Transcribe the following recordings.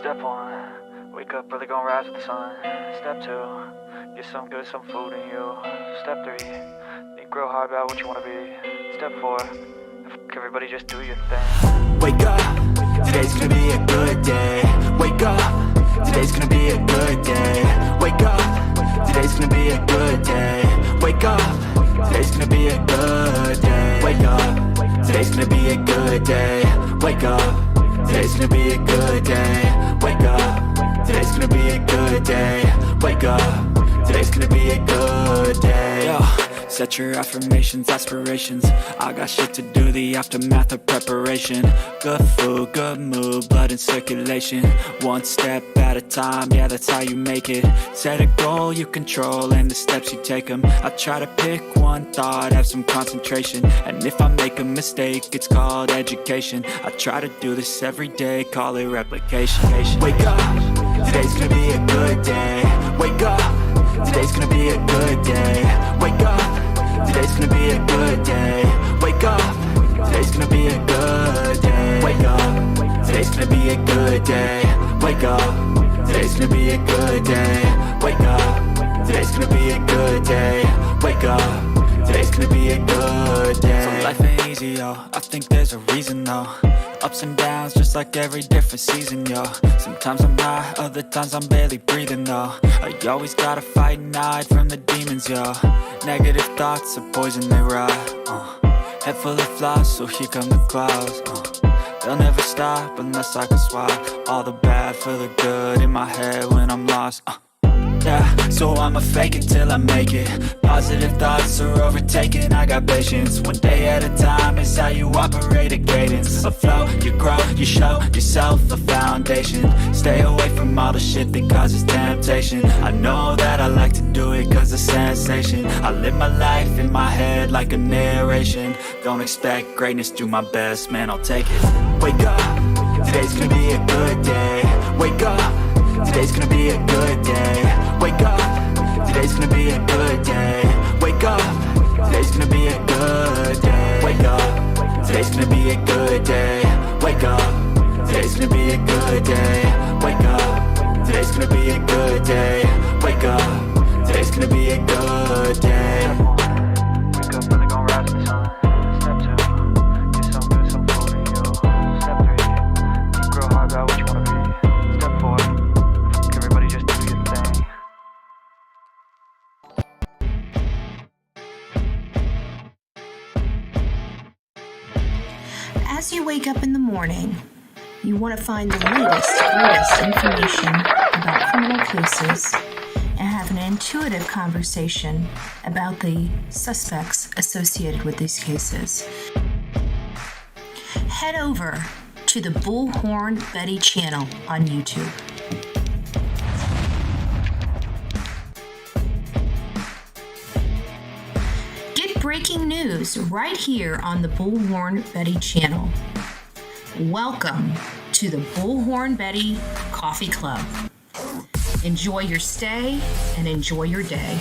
Step 1, wake up early, gonna rise with the sun. Step 2, get some good, some food in you. Step 3, think real hard about what you wanna be. Step 4, everybody just do your thing. Wake up, today's gonna be a good day. Wake up, today's gonna be a good day. Wake up, today's gonna be a good day. Wake up, today's gonna be a good day. Wake up, today's gonna be a good day. Wake up, today's gonna be a good day. Wake up, today's gonna be a good day. Wake up, today's gonna be a good day. Yo, set your affirmations, aspirations. I got shit to do, the aftermath of preparation. Good food, good mood, blood in circulation. One step at a time, yeah, that's how you make it. Set a goal you control and the steps you take them. I try to pick one thought, have some concentration. And if I make a mistake, it's called education. I try to do this every day, call it replication. Wake up, today's gonna be a good day. Wake up, today's gonna be a good day. Wake up, today's gonna be a good day. Wake up, today's gonna be a good day. Wake up, today's gonna be a good day. Wake up, today's gonna be a good day. Wake up, today's gonna be a good day. Wake up, today's gonna be a good day. So life ain't easy, yo, I think there's a reason though. Ups and downs, just like every different season, yo. Sometimes I'm high, other times I'm barely breathing, though. I always gotta fight and hide from the demons, yo. Negative thoughts are poison, they rot. Head full of flaws, so here come the clouds. They'll never stop unless I can swap all the bad for the good in my head when I'm lost. Yeah, so I'ma fake it till I make it. Positive thoughts are overtaken, I got patience. One day at a time is how you operate a cadence. A flow, you grow, you show yourself a foundation. Stay away from all the shit that causes temptation. I know that I like to do it cause it's sensation. I live my life in my head like a narration. Don't expect greatness, do my best, man, I'll take it. Wake up, today's gonna be a good day. Wake up, today's gonna be a good day. Wake up, today's gonna be a good day. Wake up, today's gonna be a good day. Wake up, today's gonna be a good day. Wake up, today's gonna be a good day. Wake up, today's gonna be a good day. Wake up, today's gonna be a good day. Wake up early, gonna rise with the sun. Step 2, get some good, some food in you. Step 3, think real hard about what you wanna be. Step 4, everybody just do your thing. As you wake up in the morning, you want to find the greatest information about criminal cases and have an intuitive conversation about the suspects associated with these cases. Head over to the Bullhorn Betty channel on YouTube. Get breaking news right here on the Bullhorn Betty channel. Welcome to the Bullhorn Betty Coffee Club. Enjoy your stay and enjoy your day.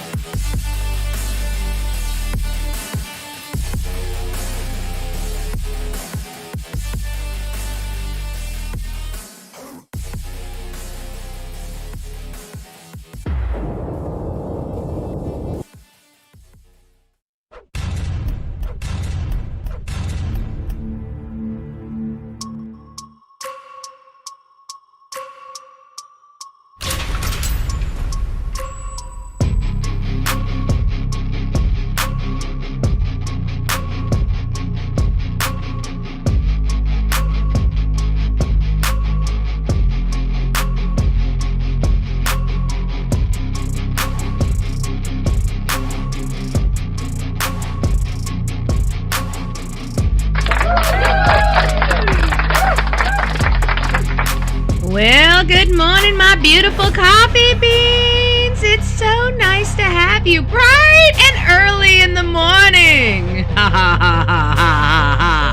Well, good morning, my beautiful coffee beans. It's so nice to have you bright and early in the morning. Ha ha ha ha ha ha.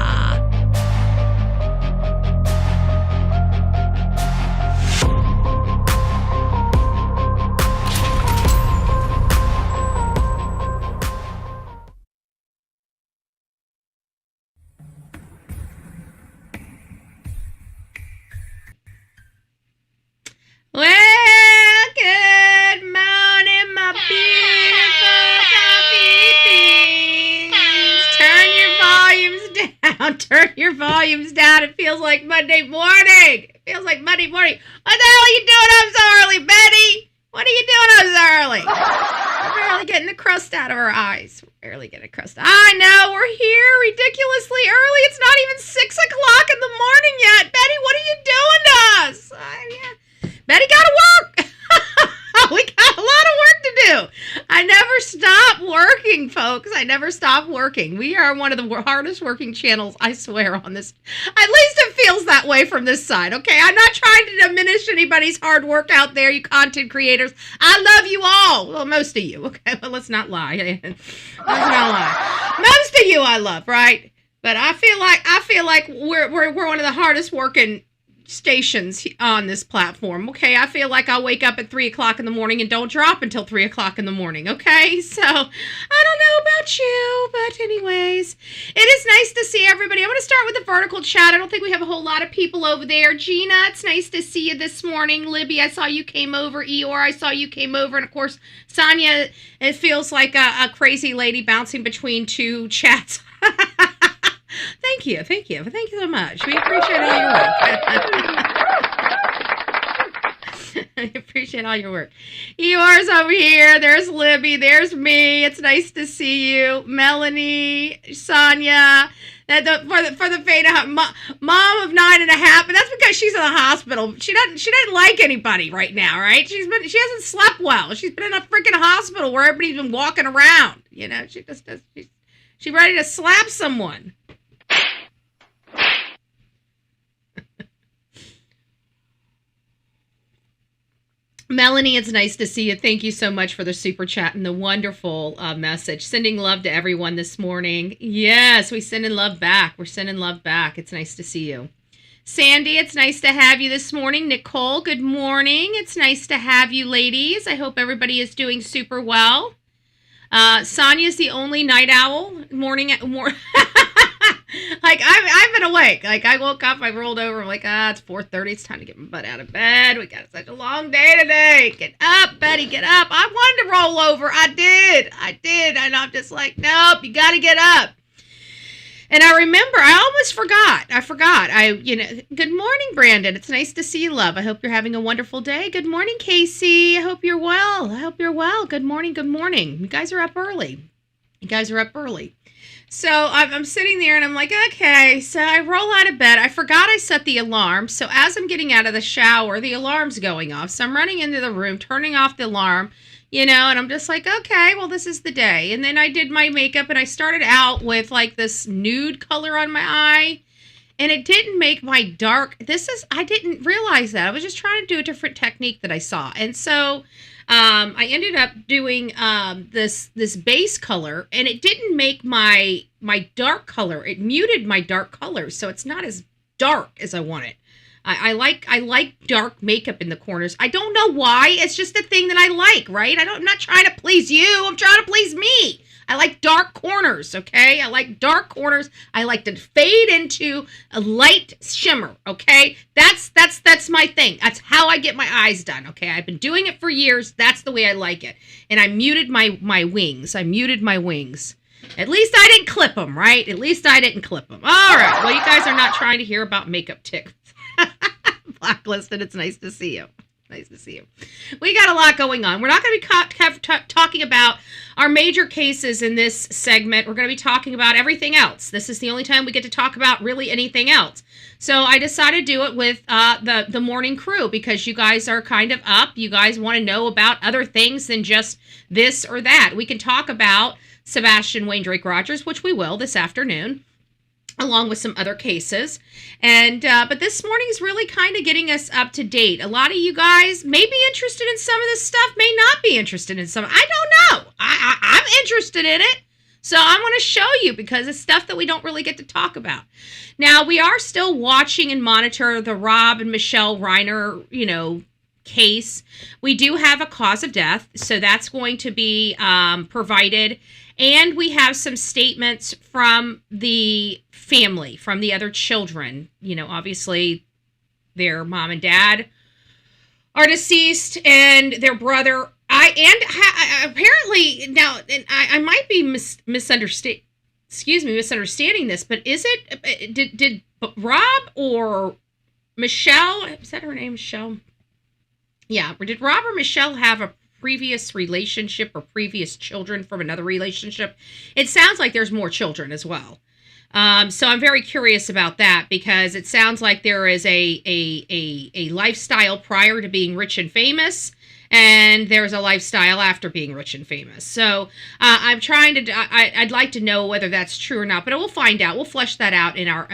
volume's down. It feels like Monday morning. It feels like Monday morning. What the hell are you doing up so early, Betty? What are you doing up so early? We're barely getting the crust out of our eyes. Barely getting a crust. I know, we're here ridiculously early. It's not even 6 o'clock in the morning yet. Betty, what are you doing to us? Yeah. Betty gotta work. We got a lot of work to do. I never stop working, folks. I never stop working. We are one of the hardest working channels, I swear, on this. At least it feels that way from this side, okay? I'm not trying to diminish anybody's hard work out there, you content creators. I love you all. Well, most of you, okay? Well, let's not lie. Let's not lie. Most of you I love, right? But I feel like we're one of the hardest working stations on this platform. Okay, I feel like I'll wake up at 3 o'clock in the morning and don't drop until 3 o'clock in the morning. Okay, so I don't know about you, but anyways, it is nice to see everybody. I'm going to start with the vertical chat. I don't think we have a whole lot of people over there. Gina, it's nice to see you this morning. Libby, I saw you came over. Eeyore, I saw you came over. And of course, Sonia, it feels like a crazy lady bouncing between two chats. Thank you so much. We appreciate all your work. I appreciate all your work. Eeyore's over here. There's Libby. There's me. It's nice to see you. Melanie, Sonia. For the faint of mom of 9.5, but that's because she's in the hospital. She doesn't like anybody right now, right? She hasn't slept well. She's been in a freaking hospital where everybody's been walking around. You know, she's ready to slap someone. Melanie, it's nice to see you. Thank you so much for the super chat and the wonderful message. Sending love to everyone this morning. Yes, we sending love back. We're sending love back. It's nice to see you. Sandy, it's nice to have you this morning. Nicole, good morning. It's nice to have you, ladies. I hope everybody is doing super well. Sonia's the only night owl. Like, I've been awake. Like, I woke up, I rolled over, I'm like, it's 4:30, it's time to get my butt out of bed. We got such a long day today. Get up, Betty, get up. I wanted to roll over. I did. And I'm just like, nope, you got to get up. And I remember, I almost forgot. Good morning, Brandon. It's nice to see you, love. I hope you're having a wonderful day. Good morning, Casey. I hope you're well. Good morning. You guys are up early. So I'm sitting there and I'm like, okay, so I roll out of bed. I forgot I set the alarm. So as I'm getting out of the shower, the alarm's going off. So I'm running into the room, turning off the alarm, and I'm just like, okay, well, this is the day. And then I did my makeup and I started out with like this nude color on my eye. And it didn't make my dark. I didn't realize that. I was just trying to do a different technique that I saw. And so I ended up doing this base color, and it didn't make my dark color. It muted my dark color, so it's not as dark as I want it. I like dark makeup in the corners. I don't know why. It's just a thing that I like, right? I'm not trying to please you. I'm trying to please me. I like dark corners, okay? I like dark corners. I like to fade into a light shimmer, okay? That's my thing. That's how I get my eyes done, okay? I've been doing it for years. That's the way I like it. And I muted my wings. At least I didn't clip them, right? All right. Well, you guys are not trying to hear about makeup tips. Blacklisted. It's nice to see you. We got a lot going on. We're not going to be talking about our major cases in this segment. We're going to be talking about everything else. This is the only time we get to talk about really anything else. So I decided to do it with the morning crew because you guys are kind of up. You guys want to know about other things than just this or that. We can talk about Sebastian Wayne Drake Rogers, which we will this afternoon, along with some other cases. And but this morning is really kind of getting us up to date. A lot of you guys may be interested in some of this stuff, may not be interested in some. I don't know. I'm interested in it. So I'm going to show you because it's stuff that we don't really get to talk about. Now, we are still watching and monitor the Rob and Michelle Reiner, case. We do have a cause of death, so that's going to be provided. And we have some statements from the family, from the other children. Obviously, their mom and dad are deceased, and their brother. Apparently now, and I might be misunderstanding. excuse me, misunderstanding this, but did Rob or Michelle, is that her name, Michelle? Yeah, did Rob or Michelle have a previous relationship or previous children from another relationship? It sounds like there's more children as well. So I'm very curious about that, because it sounds like there is a lifestyle prior to being rich and famous, and there's a lifestyle after being rich and famous. So I'm trying to, I'd like to know whether that's true or not, but we'll find out. We'll flesh that out in our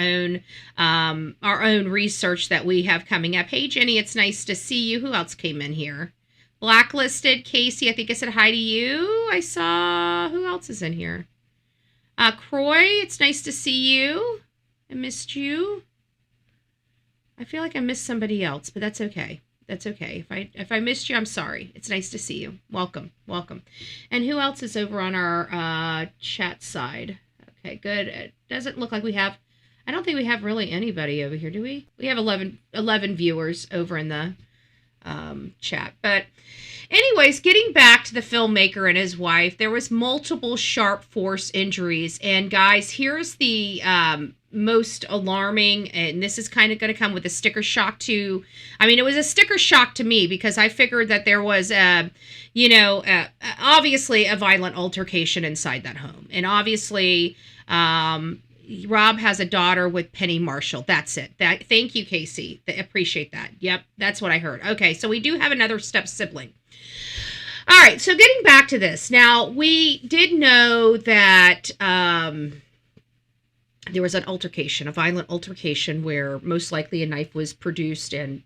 own research that we have coming up. Hey, Jenny, it's nice to see you. Who else came in here? Blacklisted, Casey, I think I said hi to you. I saw, who else is in here? Croy, it's nice to see you. I missed you. I feel like I missed somebody else, but that's okay. That's okay. If I missed you, I'm sorry. It's nice to see you. Welcome. And who else is over on our chat side? Okay, good. It doesn't look like we have, I don't think we have really anybody over here, do we? We have 11 viewers over in the chat. But anyways, getting back to the filmmaker and his wife, there was multiple sharp force injuries. And guys, here's the most alarming, and this is kind of going to come with a sticker shock to, I mean, it was a sticker shock to me, because I figured that there was obviously a violent altercation inside that home. And obviously, Rob has a daughter with Penny Marshall. That's it. Thank you, Casey. Appreciate that. Yep, that's what I heard. Okay, so we do have another step sibling. All right, so getting back to this. Now, we did know that there was an altercation, a violent altercation, where most likely a knife was produced, and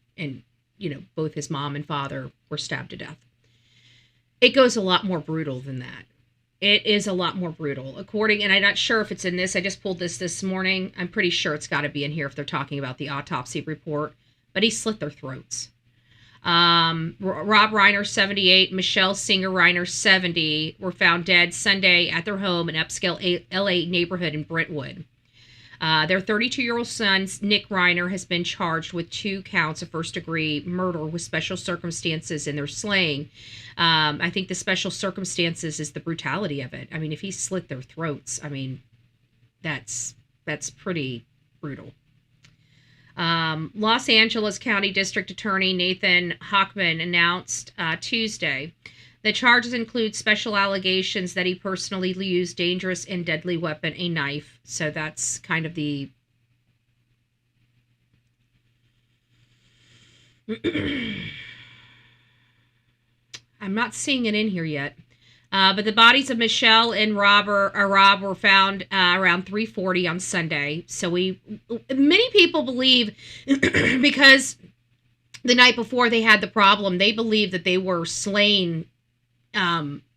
both his mom and father were stabbed to death. It goes a lot more brutal than that. It is a lot more brutal. And I'm not sure if it's in this. I just pulled this morning. I'm pretty sure it's got to be in here if they're talking about the autopsy report. But he slit their throats. Rob Reiner, 78, Michelle Singer Reiner, 70, were found dead Sunday at their home in upscale LA neighborhood in Brentwood. Their 32-year-old son, Nick Reiner, has been charged with 2 counts of first-degree murder with special circumstances in their slaying. I think the special circumstances is the brutality of it. I mean, if he slit their throats, I mean, that's pretty brutal. Los Angeles County District Attorney Nathan Hochman announced Tuesday the charges include special allegations that he personally used dangerous and deadly weapon, a knife. So that's kind of the... I'm not seeing it in here yet. But the bodies of Michelle and Rob were found around 3:40 on Sunday. So many people believe, because the night before they had the problem, they believe that they were slain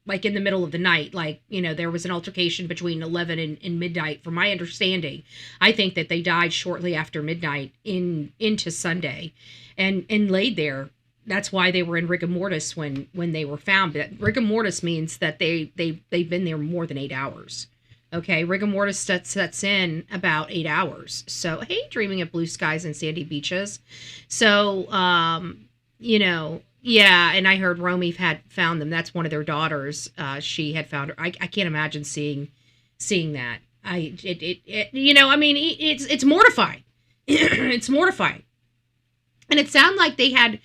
like in the middle of the night. Like, there was an altercation between 11 and midnight, from my understanding. I think that they died shortly after midnight into Sunday and laid there. That's why they were in rigor mortis when they were found. But rigor mortis means that they've been there more than 8 hours. Okay, rigor mortis sets in about 8 hours. So, hey, dreaming of blue skies and sandy beaches. So, yeah, and I heard Romy had found them. That's one of their daughters. She had found her. I can't imagine seeing that. It's mortifying. It's mortifying. And it sounded like they had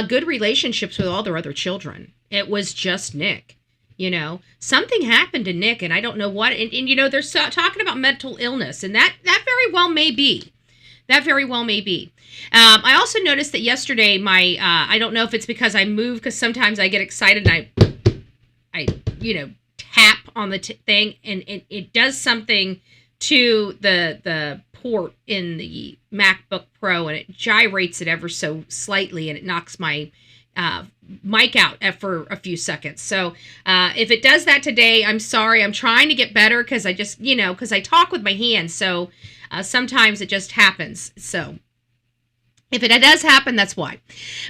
good relationships with all their other children. It was just Nick. Something happened to Nick, and I don't know what. And they're talking about mental illness, and that very well may be. That very well may be. I also noticed that yesterday, I don't know if it's because I move, because sometimes I get excited and I tap on the thing, and it does something to the port in the MacBook Pro, and it gyrates it ever so slightly, and it knocks my mic out for a few seconds. So if it does that today, I'm sorry. I'm trying to get better, because I just, because I talk with my hands, so sometimes it just happens. So if it does happen, that's why.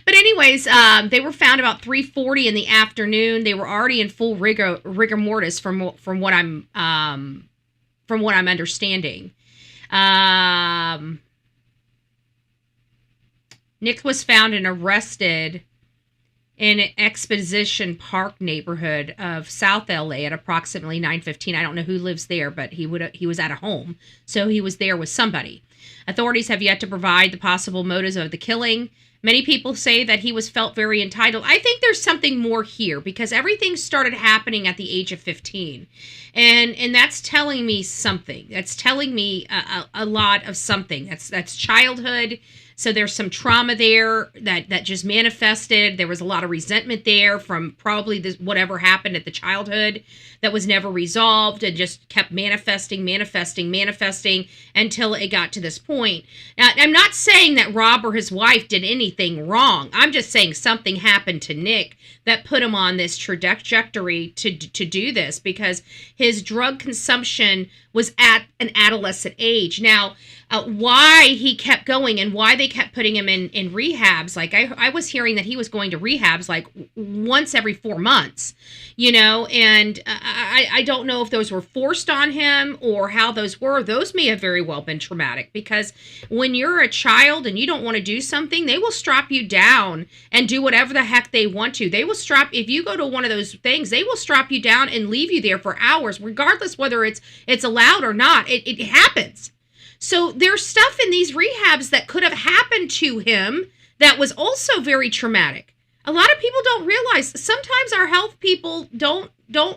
But anyways, they were found about 3:40 in the afternoon. They were already in full rigor mortis from what I'm understanding. Nick was found and arrested in Exposition Park neighborhood of South LA at approximately 9:15. I don't know who lives there, but he was at a home, so he was there with somebody. Authorities have yet to provide the possible motives of the killing. Many people say that he was felt very entitled. I think there's something more here because everything started happening at the age of 15. And that's telling me something. That's telling me a lot of something. That's childhood. So there's some trauma there that just manifested. There was a lot of resentment there from probably whatever happened at the childhood that was never resolved and just kept manifesting until it got to this point. Now, I'm not saying that Rob or his wife did anything wrong. I'm just saying something happened to Nick that put him on this trajectory to do this because his drug consumption was at an adolescent age. Now, why he kept going and why they kept putting him in rehabs, like I was hearing that he was going to rehabs like once every 4 months, and I don't know if those were forced on him or how those were. Those may have very well been traumatic because when you're a child and you don't want to do something, they will strap you down and do whatever the heck they want to. They will if you go to one of those things, they will strap you down and leave you there for hours, regardless whether it's allowed or not. It happens. So there's stuff in these rehabs that could have happened to him that was also very traumatic. A lot of people don't realize sometimes our health people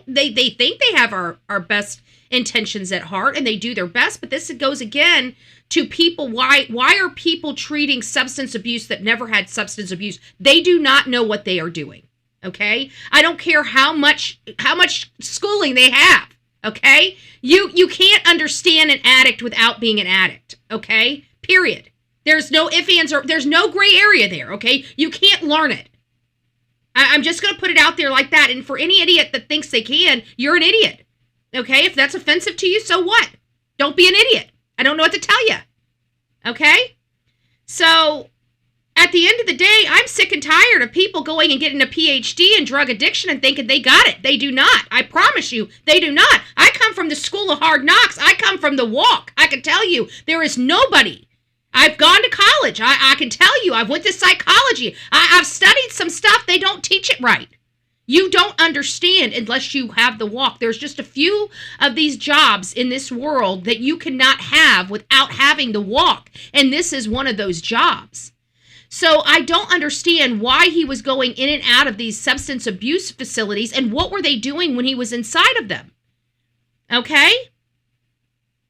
they think they have our best intentions at heart and they do their best, but this goes again to people. Why are people treating substance abuse that never had substance abuse? They do not know what they are doing. Okay? I don't care how much schooling they have. Okay? You can't understand an addict without being an addict. Okay? Period. There's no ifs, ands, or there's no gray area there. Okay? You can't learn it. I'm just going to put it out there like that. And for any idiot that thinks they can, you're an idiot. Okay? If that's offensive to you, so what? Don't be an idiot. I don't know what to tell you. Okay? So, at the end of the day, I'm sick and tired of people going and getting a PhD in drug addiction and thinking they got it. They do not. I promise you, they do not. I come from the school of hard knocks. I come from the walk. I can tell you, there is nobody. I've gone to college. I can tell you, I've went to psychology. I've studied some stuff. They don't teach it right. You don't understand unless you have the walk. There's just a few of these jobs in this world that you cannot have without having the walk. And this is one of those jobs. So I don't understand why he was going in and out of these substance abuse facilities and what were they doing when he was inside of them. Okay?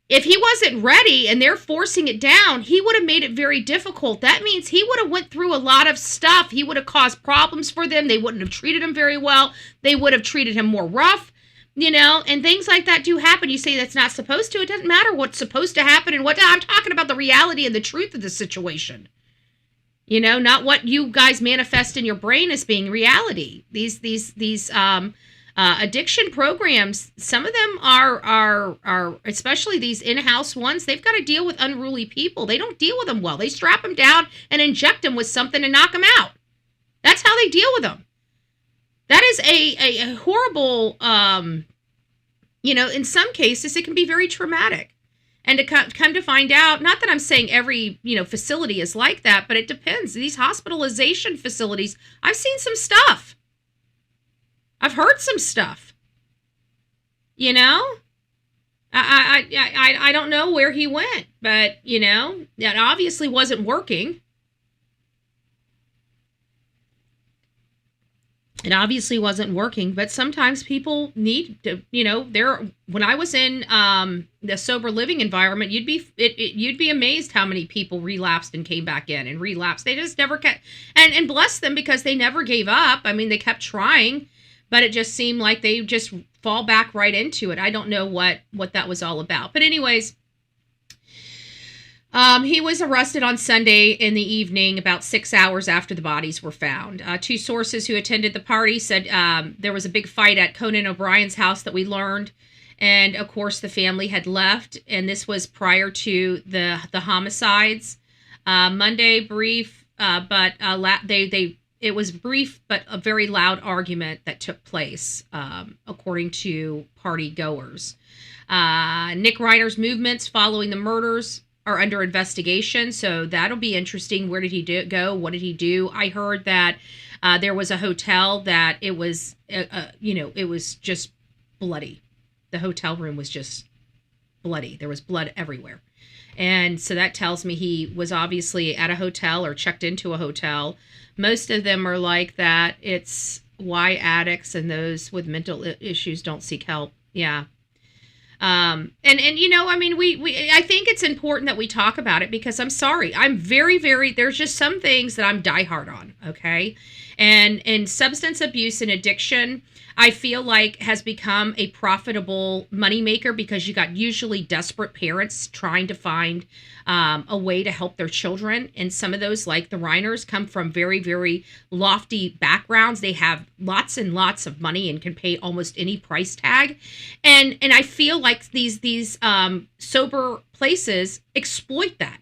If he wasn't ready and they're forcing it down, he would have made it very difficult. That means he would have went through a lot of stuff. He would have caused problems for them. They wouldn't have treated him very well. They would have treated him more rough, and things like that do happen. You say that's not supposed to. It doesn't matter what's supposed to happen and what. I'm talking about the reality and the truth of the situation. Not what you guys manifest in your brain as being reality. These addiction programs, some of them are especially these in-house ones, they've got to deal with unruly people. They don't deal with them well. They strap them down and inject them with something and knock them out. That's how they deal with them. That is a horrible, in some cases, it can be very traumatic. And to come to find out, not that I'm saying every, facility is like that, but it depends. These hospitalization facilities, I've seen some stuff. I've heard some stuff. I don't know where he went, but, that obviously wasn't working. It obviously wasn't working, but sometimes people need to, when I was in the sober living environment, you'd be amazed how many people relapsed and came back in and relapsed. They just never kept, and bless them because they never gave up. I mean, they kept trying, but it just seemed like they just fall back right into it. I don't know what that was all about. But anyways, he was arrested on Sunday in the evening, about 6 hours after the bodies were found. Two sources who attended the party said there was a big fight at Conan O'Brien's house that we learned. And, of course, the family had left. And this was prior to the homicides. Monday, brief, but it was brief, but a very loud argument that took place, according to party goers. Nick Reiner's movements following the murders are under investigation. So that'll be interesting. Where did he go? What did he do? I heard that there was a hotel that it was, it was just bloody. The hotel room was just bloody. There was blood everywhere. And so that tells me he was obviously at a hotel or checked into a hotel. Most of them are like that. It's why addicts and those with mental issues don't seek help. Yeah. I think it's important that we talk about it because I'm sorry. I'm very, very, there's just some things that I'm diehard on. Okay. And substance abuse and addiction, I feel like has become a profitable moneymaker because you got usually desperate parents trying to find a way to help their children. And some of those, like the Reiners, come from very, very lofty backgrounds. They have lots and lots of money and can pay almost any price tag. And I feel like these sober places exploit that.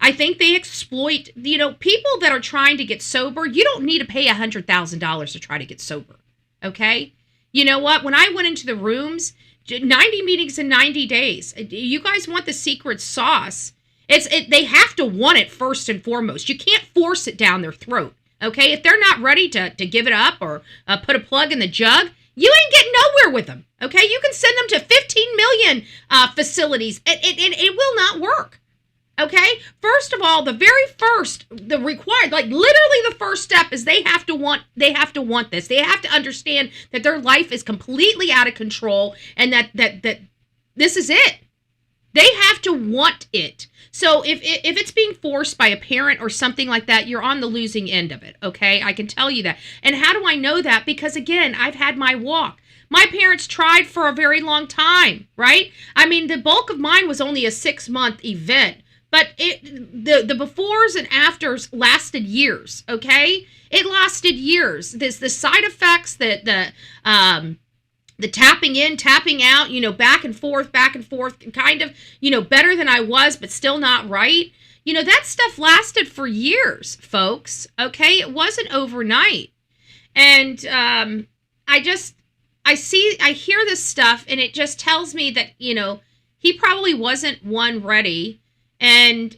I think they exploit, people that are trying to get sober. You don't need to pay $100,000 to try to get sober. Okay. You know what? When I went into the rooms, 90 meetings in 90 days, you guys want the secret sauce. They have to want it first and foremost. You can't force it down their throat. Okay. If they're not ready to give it up or put a plug in the jug, you ain't getting nowhere with them. Okay. You can send them to 15 million facilities. It will not work. Okay. First of all, the required, like literally the first step is they have to want this. They have to understand that their life is completely out of control and that this is it. They have to want it. So if it's being forced by a parent or something like that, you're on the losing end of it. Okay. I can tell you that. And how do I know that? Because again, I've had my walk. My parents tried for a very long time, right? I mean, the bulk of mine was only a 6-month event. But the befores and afters lasted years, okay? It lasted years. There's the side effects, the tapping in, tapping out, back and forth, kind of, better than I was, but still not right. That stuff lasted for years, folks, okay? It wasn't overnight. And I hear this stuff, and it just tells me that, he probably wasn't ready. And,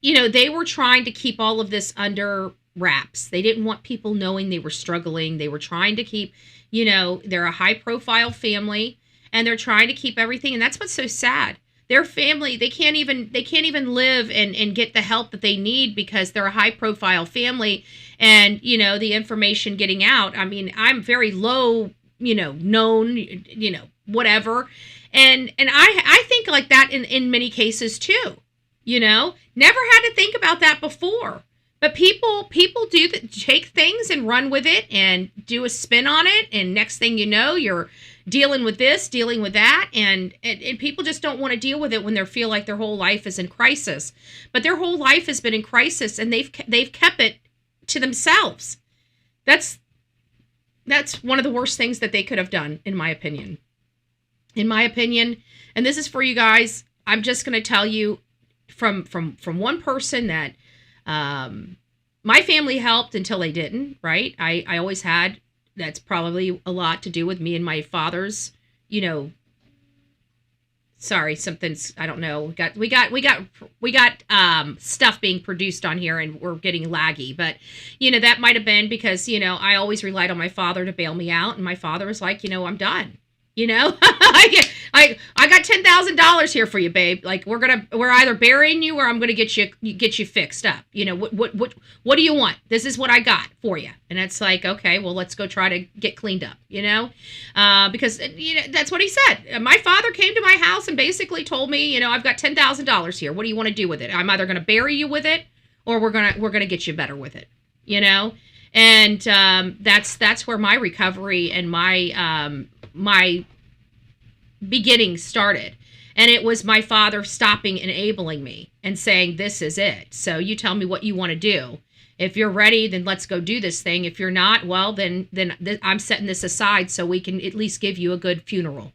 they were trying to keep all of this under wraps. They didn't want people knowing they were struggling. They were trying to keep, they're a high profile family and they're trying to keep everything. And that's what's so sad. Their family, they can't even live and get the help that they need because they're a high profile family and, the information getting out. I mean, I'm very low, known, whatever. And I think like that in many cases too. Never had to think about that before. But people take things and run with it and do a spin on it. And next thing you know, you're dealing with this, dealing with that. And people just don't want to deal with it when they feel like their whole life is in crisis. But their whole life has been in crisis and they've kept it to themselves. That's one of the worst things that they could have done, in my opinion. In my opinion, and this is for you guys, I'm just going to tell you, from one person that my family helped until they didn't, right? I always had, that's probably a lot to do with me and my father's, something's, I don't know. We got stuff being produced on here and we're getting laggy, but that might've been because, I always relied on my father to bail me out. And my father was like, I'm done. I got $10,000 here for you, babe. Like we're either burying you or I'm gonna get you fixed up. What do you want? This is what I got for you. And it's like, okay, well, let's go try to get cleaned up. Because that's what he said. My father came to my house and basically told me, I've got $10,000 here. What do you want to do with it? I'm either gonna bury you with it or we're gonna get you better with it. And that's where my recovery and my beginning started. And it was my father stopping, enabling me and saying, this is it. So you tell me what you want to do. If you're ready, then let's go do this thing. If you're not, well, then I'm setting this aside so we can at least give you a good funeral.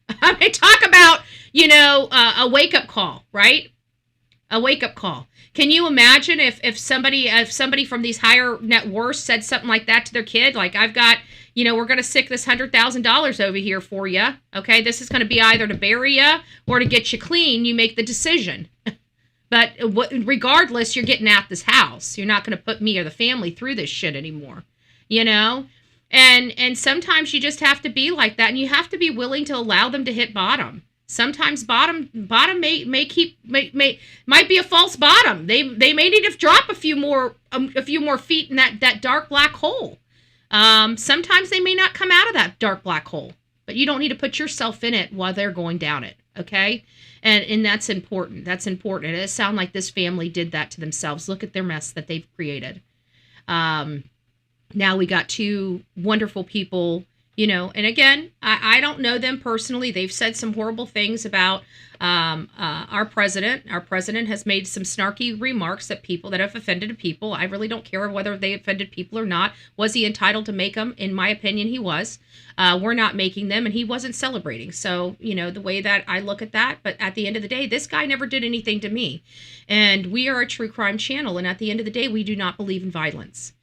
I mean, talk about, a wake-up call, right? A wake-up call. Can you imagine if somebody from these higher net worths said something like that to their kid? Like, I've got, we're going to stick this $100,000 over here for you. Okay, this is going to be either to bury you or to get you clean. You make the decision. But regardless, you're getting out this house. You're not going to put me or the family through this shit anymore, you know? And sometimes you just have to be like that, and you have to be willing to allow them to hit bottom. Sometimes bottom might be a false bottom. They may need to drop a few more feet in that dark black hole. Sometimes they may not come out of that dark black hole, but you don't need to put yourself in it while they're going down it. Okay. And that's important. That's important. It sounds like this family did that to themselves. Look at their mess that they've created. Now we got two wonderful people, you know, and again, I don't know them personally. They've said some horrible things about our president. Our president has made some snarky remarks that have offended people. I really don't care whether they offended people or not. Was he entitled to make them? In my opinion, he was. We're not making them, and he wasn't celebrating. So, you know, the way that I look at that, but at the end of the day, this guy never did anything to me. And we are a true crime channel, and at the end of the day, we do not believe in violence.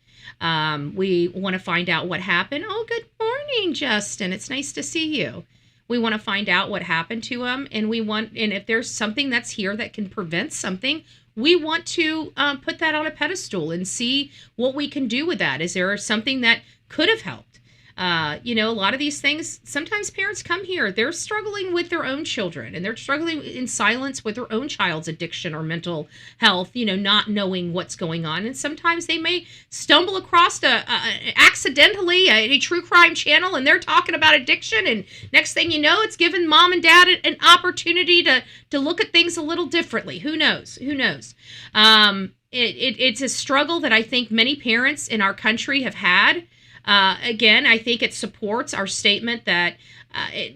We want to find out what happened. Oh, good morning, Justin. It's nice to see you. We want to find out what happened to him, and if there's something that's here that can prevent something, we want to put that on a pedestal and see what we can do with that. Is there something that could have helped? You know, a lot of these things, sometimes parents come here, they're struggling with their own children, and they're struggling in silence with their own child's addiction or mental health, you know, not knowing what's going on. And sometimes they may stumble across accidentally a true crime channel, and they're talking about addiction, and next thing you know, it's given mom and dad an opportunity to look at things a little differently. Who knows? It's a struggle that I think many parents in our country have had. Again, I think it supports our statement that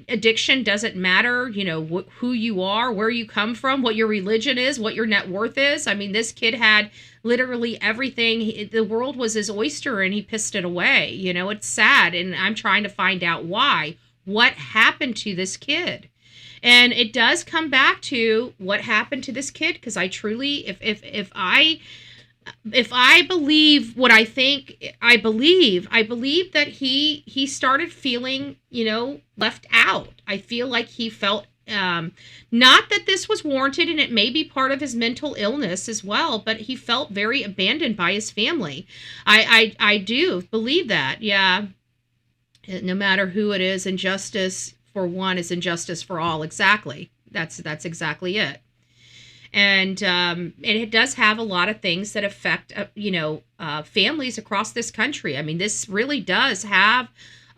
addiction doesn't matter, you know, who you are, where you come from, what your religion is, what your net worth is. I mean, this kid had literally everything. The world was his oyster, and he pissed it away. You know, it's sad, and I'm trying to find out why. What happened to this kid? And it does come back to what happened to this kid, because I truly, if I believe what I think I believe that he started feeling, you know, left out. I feel like he felt, not that this was warranted, and it may be part of his mental illness as well, but he felt very abandoned by his family. I do believe that. Yeah. No matter who it is, injustice for one is injustice for all. Exactly. That's exactly it. And it does have a lot of things that affect, families across this country. I mean, this really does have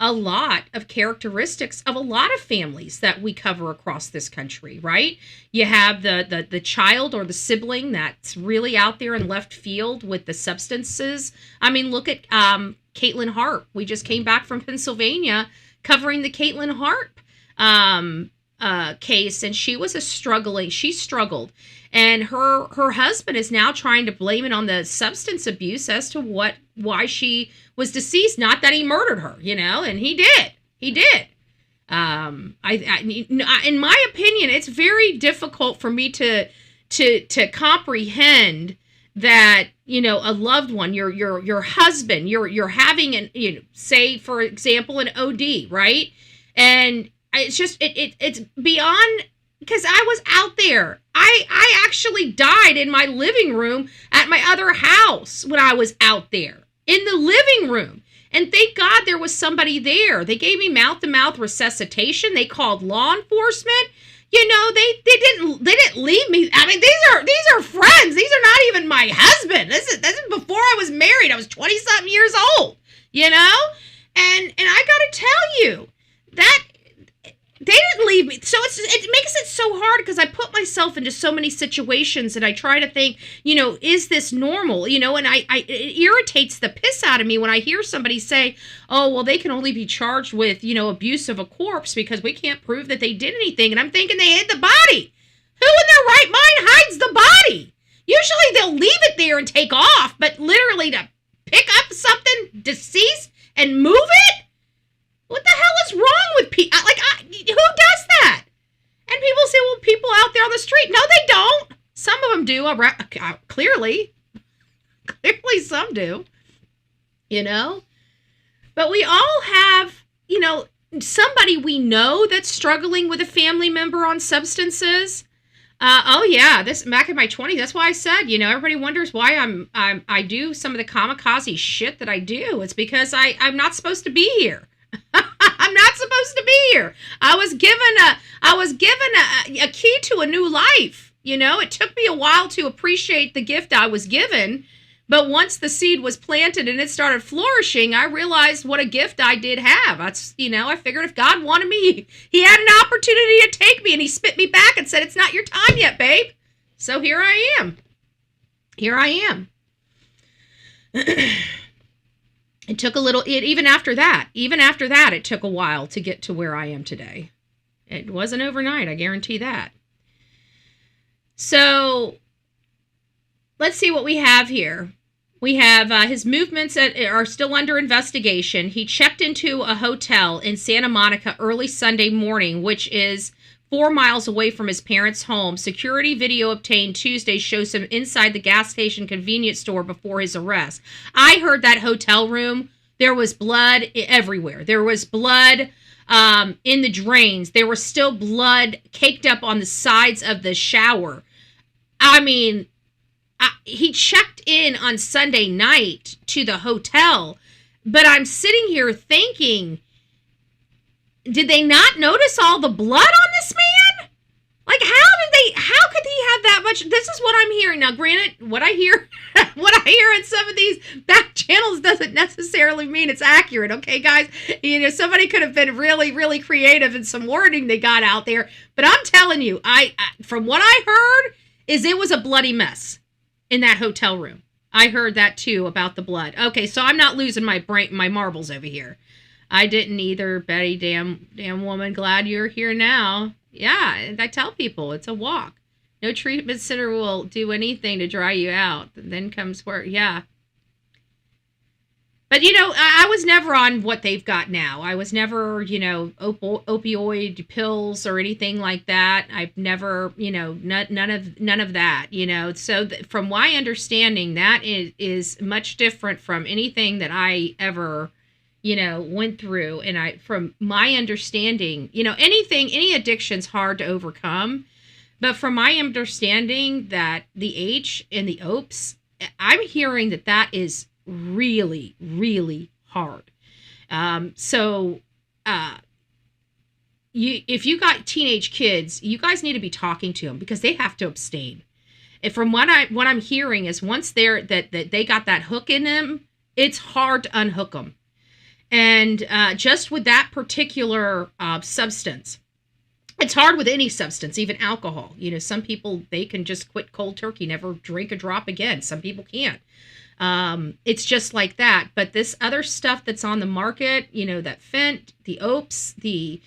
a lot of characteristics of a lot of families that we cover across this country, right? You have the child or the sibling that's really out there in left field with the substances. I mean, look at Caitlin Hart. We just came back from Pennsylvania covering the Caitlin Hart case, and she struggled. And her husband is now trying to blame it on the substance abuse as to why she was deceased. Not that he murdered her, you know, and he did. In my opinion, it's very difficult for me to comprehend that, you know, a loved one, your husband, you're having an, you know, say for example, an OD, right? And it's just it's beyond. Because I was out there. I actually died in my living room at my other house when I was out there. In the living room. And thank God there was somebody there. They gave me mouth-to-mouth resuscitation. They called law enforcement. You know, they didn't leave me. I mean, these are friends. These are not even my husband. This is before I was married. I was 20-something years old. You know? And I gotta tell you, that they didn't leave me. So it makes it so hard because I put myself into so many situations and I try to think, you know, is this normal? You know, and it irritates the piss out of me when I hear somebody say, oh, well, they can only be charged with, you know, abuse of a corpse because we can't prove that they did anything. And I'm thinking they hid the body. Who in their right mind hides the body? Usually they'll leave it there and take off, but literally to pick up something deceased and move it? What the hell is wrong with people? Who does that? And people say, well, people out there on the street. No, they don't. Some of them do. Clearly some do. You know? But we all have, you know, somebody we know that's struggling with a family member on substances. Oh yeah, this back in my 20s. That's why I said, everybody wonders why I do some of the kamikaze shit that I do. It's because I'm not supposed to be here. I'm not supposed to be here. I was given a key to a new life. It took me a while to appreciate the gift I was given. But once the seed was planted and it started flourishing, I realized what a gift I did have. I figured if God wanted me, he had an opportunity to take me, and he spit me back and said, it's not your time yet, babe. So here I am. It took even after that, it took a while to get to where I am today. It wasn't overnight, I guarantee that. So let's see what we have here. We have his movements are still under investigation. He checked into a hotel in Santa Monica early Sunday morning, which is 4 miles away from his parents' home. Security video obtained Tuesday shows him inside the gas station convenience store before his arrest. I heard that hotel room, there was blood everywhere. There was blood in the drains. There was still blood caked up on the sides of the shower. I mean, he checked in on Sunday night to the hotel, but I'm sitting here thinking, did they not notice all the blood on this man? Like, how could he have that much? This is what I'm hearing. Now, granted, what I hear in some of these back channels doesn't necessarily mean it's accurate. Okay, guys, somebody could have been really, really creative in some wording they got out there, but I'm telling you, I from what I heard is it was a bloody mess in that hotel room. I heard that too about the blood. Okay, so I'm not losing my marbles over here. I didn't either, Betty. Damn woman, glad you're here now. Yeah, I tell people it's a walk. No treatment center will do anything to dry you out. Then comes work. Yeah. But, I was never on what they've got now. I was never, opioid pills or anything like that. I've never, none of that, So from my understanding, that is much different from anything that I ever, went through. And from my understanding, any addiction's hard to overcome. But from my understanding that the H and the OPS, I'm hearing that is really, really hard. If you got teenage kids, you guys need to be talking to them because they have to abstain. And from what I'm hearing is once that they got that hook in them, it's hard to unhook them. And just with that particular substance, it's hard with any substance, even alcohol. Some people, they can just quit cold turkey, never drink a drop again. Some people can't. It's just like that. But this other stuff that's on the market, that fent, the OPS, the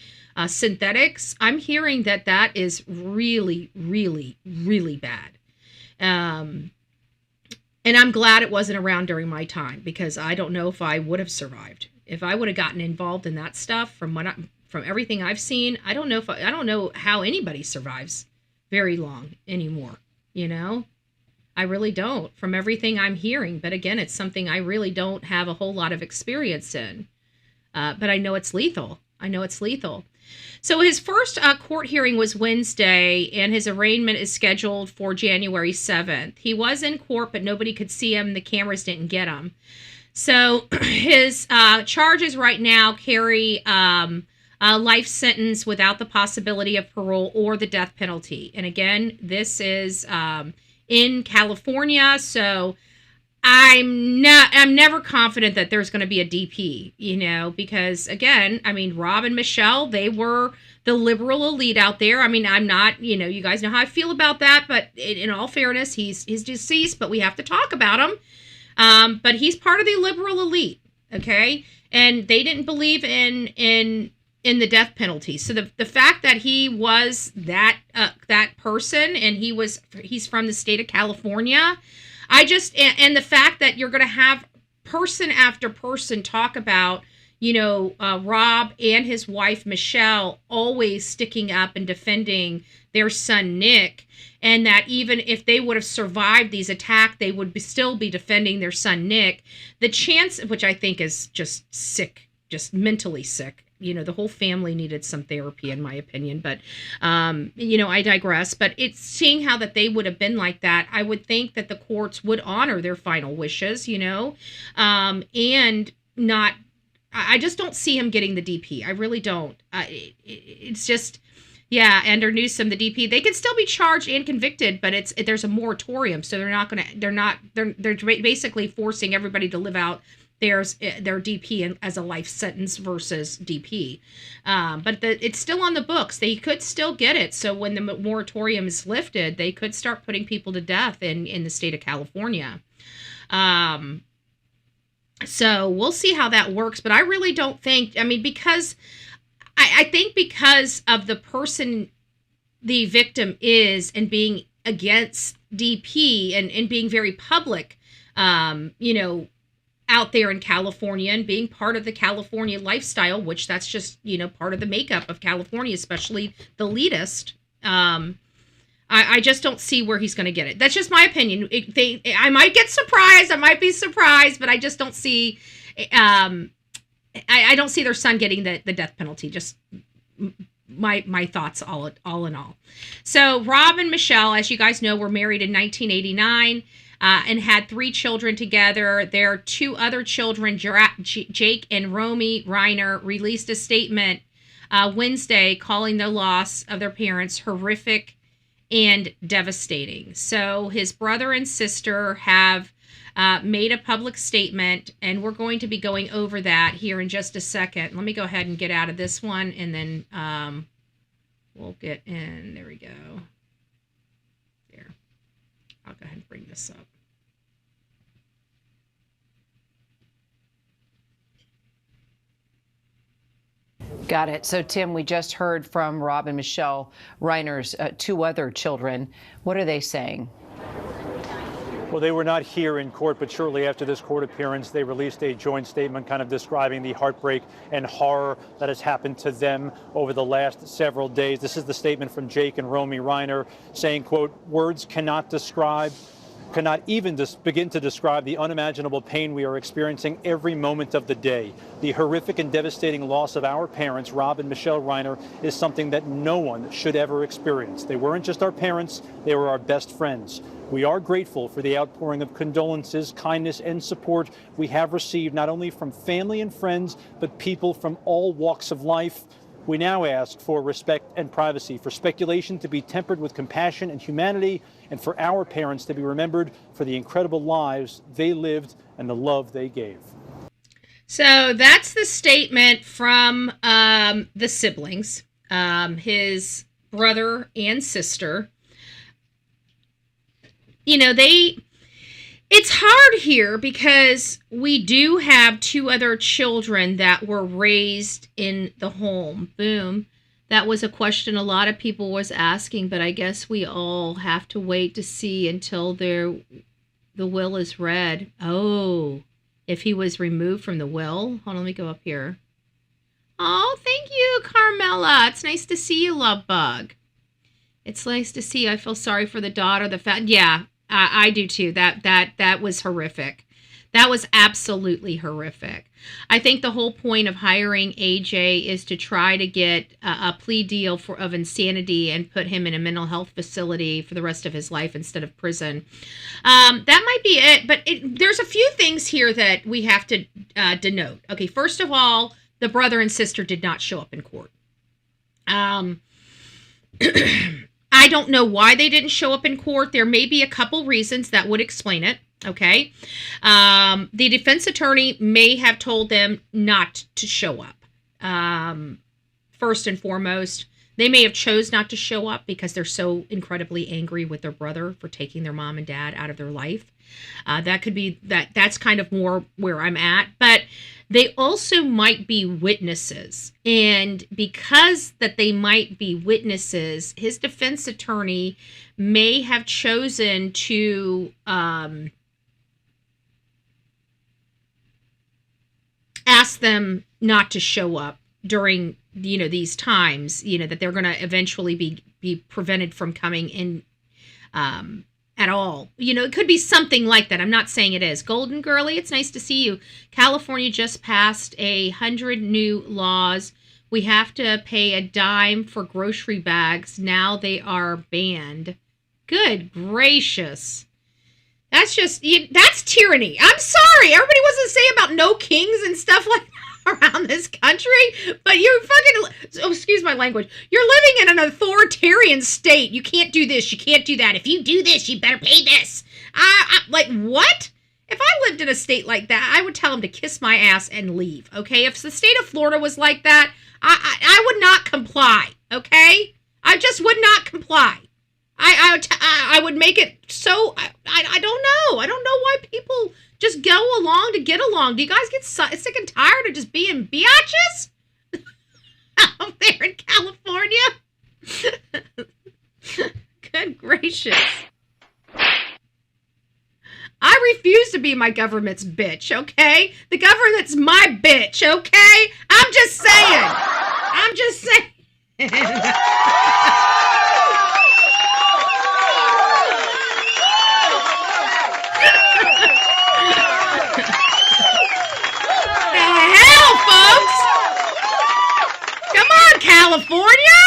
synthetics, I'm hearing that is really, really, really bad. And I'm glad it wasn't around during my time because I don't know if I would have survived. If I would have gotten involved in that stuff from everything I've seen, I don't know how anybody survives very long anymore, I really don't from everything I'm hearing. But again, it's something I really don't have a whole lot of experience in. But I know it's lethal. So his first court hearing was Wednesday, and his arraignment is scheduled for January 7th. He was in court, but nobody could see him. The cameras didn't get him. So his charges right now carry a life sentence without the possibility of parole or the death penalty. And again, this is in California, so I'm never confident that there's going to be a DP, because again, Rob and Michelle, they were the liberal elite out there. I'm not, you guys know how I feel about that, but in all fairness, he's deceased, but we have to talk about him. But he's part of the liberal elite, okay? And they didn't believe in the death penalty. So the fact that he was that person and he's from the state of California, and the fact that you're going to have person after person talk about, Rob and his wife, Michelle, always sticking up and defending their son, Nick, and that even if they would have survived these attacks, they would still be defending their son, Nick. The chance, which I think is just sick, just mentally sick. the whole family needed some therapy, in my opinion. But, I digress. But it's seeing how that they would have been like that. I would think that the courts would honor their final wishes, and not. I just don't see him getting the DP. I really don't. It's just. Yeah, under Newsom, the DP, they can still be charged and convicted, but there's a moratorium, so they're basically forcing everybody to live out their DP as a life sentence versus DP. But it's still on the books. They could still get it. So when the moratorium is lifted, they could start putting people to death in the state of California. So we'll see how that works. But I really don't think, because I think because of the person the victim is and being against DP and being very public, out there in California and being part of the California lifestyle, which that's just, part of the makeup of California, especially the elitist. I just don't see where he's going to get it. That's just my opinion. I might get surprised. I might be surprised, but I just don't see, I don't see their son getting the death penalty. Just my thoughts all in all. So Rob and Michelle, as you guys know, were married in 1989 and had 3 children together. Their 2 other children, Jake and Romy Reiner, released a statement Wednesday calling the loss of their parents horrific and devastating. So his brother and sister have made a public statement, and we're going to be going over that here in just a second. Let me go ahead and get out of this one, and then we'll get in. There we go. There. I'll go ahead and bring this up. Got it. So, Tim, we just heard from Rob and Michelle Reiner's 2 other children. What are they saying? Well, they were not here in court, but shortly after this court appearance, they released a joint statement kind of describing the heartbreak and horror that has happened to them over the last several days. This is the statement from Jake and Romy Reiner saying, quote, "Words cannot even begin to describe the unimaginable pain we are experiencing every moment of the day. The horrific and devastating loss of our parents, Rob and Michelle Reiner, is something that no one should ever experience. They weren't just our parents, they were our best friends. We are grateful for the outpouring of condolences, kindness, and support we have received not only from family and friends, but people from all walks of life. We now ask for respect and privacy, for speculation to be tempered with compassion and humanity, and for our parents to be remembered for the incredible lives they lived and the love they gave." So that's the statement from the siblings, his brother and sister. It's hard here because we do have 2 other children that were raised in the home. Boom. That was a question a lot of people was asking, but I guess we all have to wait to see until the will is read. Oh, if he was removed from the will. Hold on, let me go up here. Oh, thank you, Carmela. It's nice to see you, love bug. It's nice to see you. I feel sorry for the daughter. Yeah, I do too. That was horrific. That was absolutely horrific. I think the whole point of hiring AJ is to try to get a plea deal of insanity and put him in a mental health facility for the rest of his life instead of prison. That might be it, but there's a few things here that we have to denote. Okay, first of all, the brother and sister did not show up in court. I don't know why they didn't show up in court. There may be a couple reasons that would explain it. Okay. The defense attorney may have told them not to show up. First and foremost, they may have chose not to show up because they're so incredibly angry with their brother for taking their mom and dad out of their life. That could be that's kind of more where I'm at, but they also might be witnesses. And because that they might be witnesses, his defense attorney may have chosen to ask them not to show up during, these times, that they're going to eventually be prevented from coming in at all. It could be something like that. I'm not saying it is. Golden Girlie, it's nice to see you. California just passed 100 new laws We have to pay a dime for grocery bags. Now they are banned. Good gracious. That's tyranny. I'm sorry. Everybody wants to say about no kings and stuff like that around this country, but you're excuse my language. You're living in an authoritarian state. You can't do this. You can't do that. If you do this, you better pay this. Like, what? If I lived in a state like that, I would tell them to kiss my ass and leave, okay? If the state of Florida was like that, I would not comply, okay? I just would not comply. I would make it so, I don't know. I don't know why people just go along to get along. Do you guys get sick and tired of just being biatches out there in California? Good gracious. I refuse to be my government's bitch, okay? The government's my bitch, okay? I'm just saying. I'm just saying. California?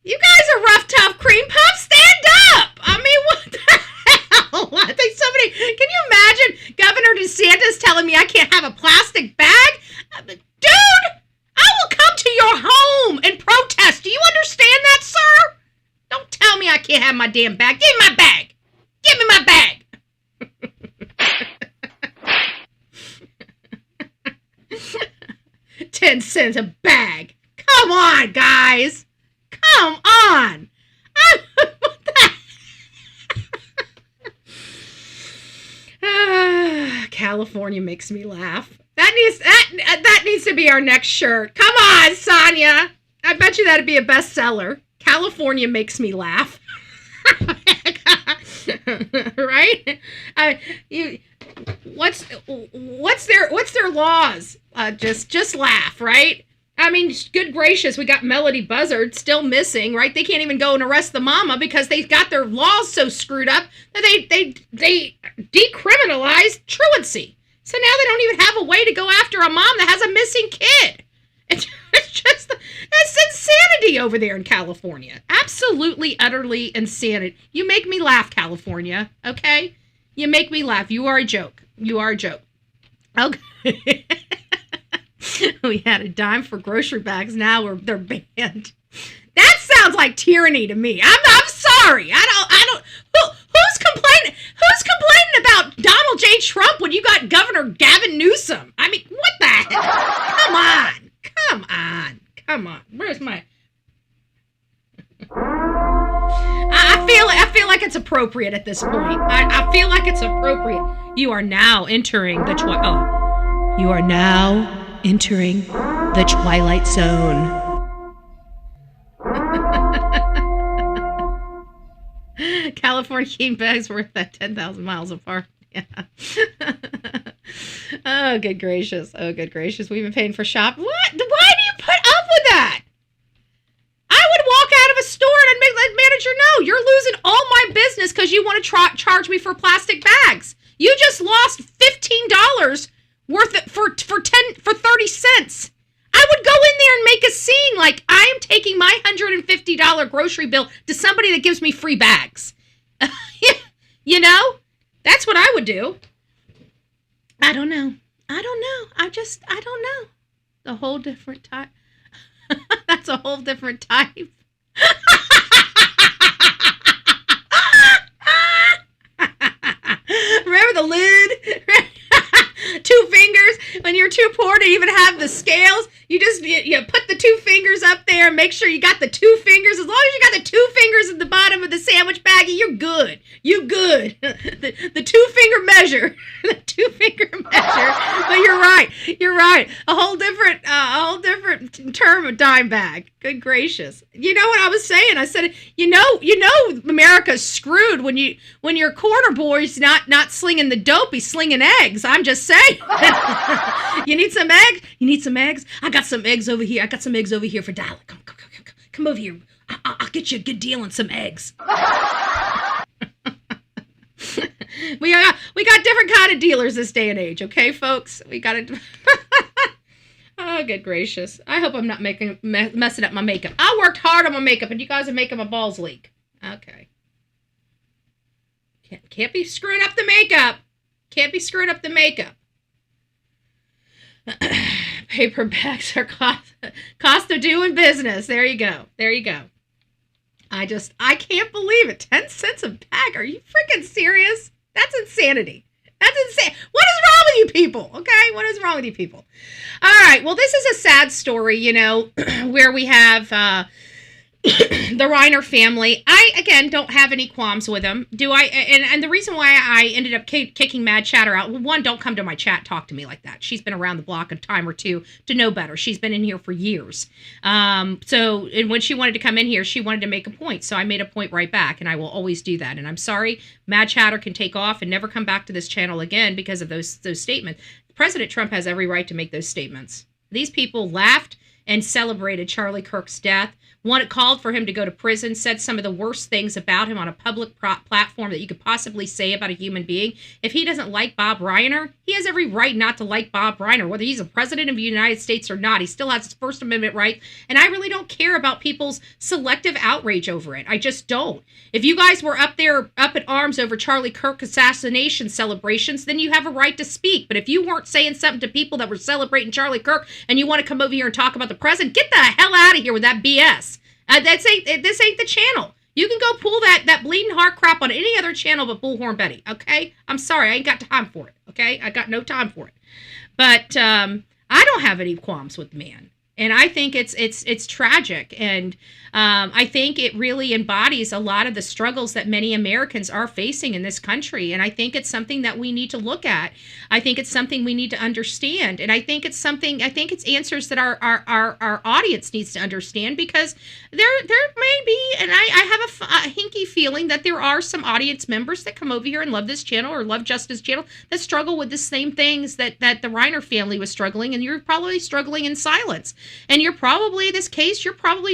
You guys are rough, tough cream puffs. Stand up. I mean, what the hell? I think somebody, can you imagine Governor DeSantis telling me I can't have a plastic bag? Dude, I will come to your home and protest. Do you understand that, sir? Don't tell me I can't have my damn bag. Give me my bag. Give me my bag. 10 cents a bag. Come on, guys. Come on. What the? California makes me laugh. That needs to be our next shirt. Come on, Sonia. I bet you that'd be a bestseller. California makes me laugh. Right? What's their laws? Just laugh, right? I mean, good gracious, we got Melody Buzzard still missing, right? They can't even go and arrest the mama because they've got their laws so screwed up that they decriminalized truancy. So now they don't even have a way to go after a mom that has a missing kid. It's insanity over there in California. Absolutely, utterly insanity. You make me laugh, California, okay? You make me laugh. You are a joke. You are a joke. Okay. We had a dime for grocery bags. Now they're banned. That sounds like tyranny to me. I'm sorry. I don't. Who's complaining? Who's complaining about Donald J. Trump when you got Governor Gavin Newsom? I mean, what the heck? Come on. Where's my? I feel like it's appropriate at this point. I feel like it's appropriate. You are now entering the You are now entering the Twilight Zone. California king bags worth that 10,000 miles apart. Yeah. Oh, good gracious. We've been paying for shop. What? Why do you put up with that? I would walk out of a store and make the manager know you're losing all my business because you want to charge me for plastic bags. You just lost $15 worth it for 30 cents. I would go in there and make a scene like I am taking my $150 grocery bill to somebody that gives me free bags. You know? That's what I would do. I don't know. I don't know. A whole different type. That's a whole different type. Remember the lid? 2 fingers. When you're too poor to even have the scales, you just you put the 2 fingers up there and make sure you got the 2 fingers. As long as you got the 2 fingers at the bottom of the sandwich baggie, you're good. You good. The 2-finger measure. The 2-finger measure. But you're right. A whole different term of dime bag. Good gracious. You know what I was saying? I said, you know, America's screwed when your corner boy's not slinging the dope, he's slinging eggs. I'm just saying. You need some eggs? You need some eggs? I got some eggs over here. I got some eggs over here for $1. Come over here. I'll get you a good deal on some eggs. We got different kind of dealers this day and age, okay, folks? We got it. Oh, Oh, good gracious. I hope I'm not messing up my makeup. I worked hard on my makeup, and you guys are making my balls leak. Okay. Can't be screwing up the makeup. Can't be screwing up the makeup. Paperbacks are cost of doing business. There you go. There you go. I can't believe it. 10 cents a bag. Are you freaking serious? That's insanity. That's insane. What is wrong with you people? Okay, what is wrong with you people? All right, well, this is a sad story, you know, where we have the Reiner family. I, again, don't have any qualms with them. Do I? And the reason why I ended up kicking Mad Chatter out, well, one, don't come to my chat, talk to me like that. She's been around the block a time or two to know better. She's been in here for years. And when she wanted to come in here, she wanted to make a point. So I made a point right back, and I will always do that. And I'm sorry, Mad Chatter can take off and never come back to this channel again because of those statements. President Trump has every right to make those statements. These people laughed and celebrated Charlie Kirk's death. One, called for him to go to prison, said some of the worst things about him on a public platform that you could possibly say about a human being. If he doesn't like Bob Reiner, he has every right not to like Bob Reiner, whether he's a president of the United States or not. He still has his First Amendment right, and I really don't care about people's selective outrage over it. I just don't. If you guys were up there, up in arms over Charlie Kirk assassination celebrations, then you have a right to speak. But if you weren't saying something to people that were celebrating Charlie Kirk and you want to come over here and talk about the president, get the hell out of here with that BS. This ain't the channel. You can go pull that bleeding heart crap on any other channel but Bullhorn Betty, okay? I'm sorry, I ain't got time for it, okay? I got no time for it. But I don't have any qualms with the man. And I think it's tragic. And I think it really embodies a lot of the struggles that many Americans are facing in this country. And I think it's something that we need to look at. I think it's something we need to understand. And I think it's answers that our audience needs to understand, because there may be, and I have a hinky feeling that there are some audience members that come over here and love this channel or love Justice Channel that struggle with the same things that the Reiner family was struggling, and you're probably struggling in silence. And you're probably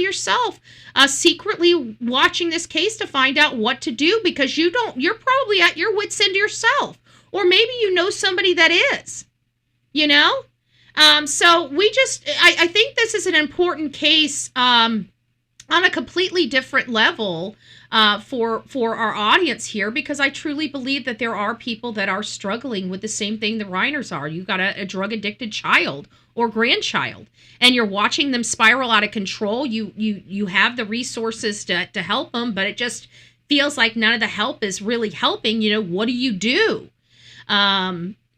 yourself secretly watching this case to find out what to do, because you're probably at your wit's end yourself. Or maybe you know somebody that is, you know? So I think this is an important case on a completely different level for our audience here, because I truly believe that there are people that are struggling with the same thing the Reiners are. You've got a drug-addicted child or grandchild, and you're watching them spiral out of control. You have the resources to help them, but it just feels like none of the help is really helping. You know, what do you do?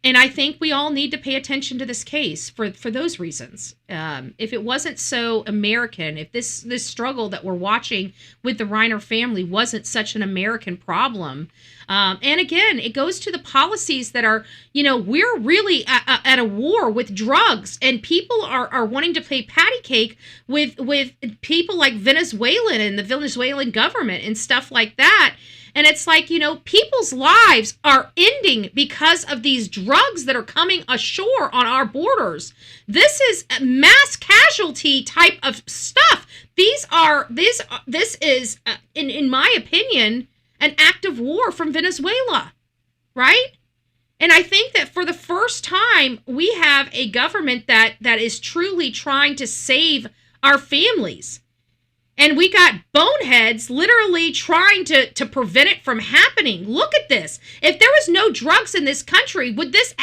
And I think we all need to pay attention to this case for those reasons. If it wasn't so American, if this struggle that we're watching with the Reiner family wasn't such an American problem, and again, it goes to the policies that are, you know, we're really at a war with drugs, and people are wanting to play patty cake with people like Venezuela and the Venezuelan government and stuff like that. And it's like, you know, people's lives are ending because of these drugs that are coming ashore on our borders. This is mass casualty type of stuff. This is, in my opinion, an act of war from Venezuela, right? And I think that for the first time, we have a government that is truly trying to save our families. And we got boneheads literally trying to prevent it from happening. Look at this. If there was no drugs in this country, would this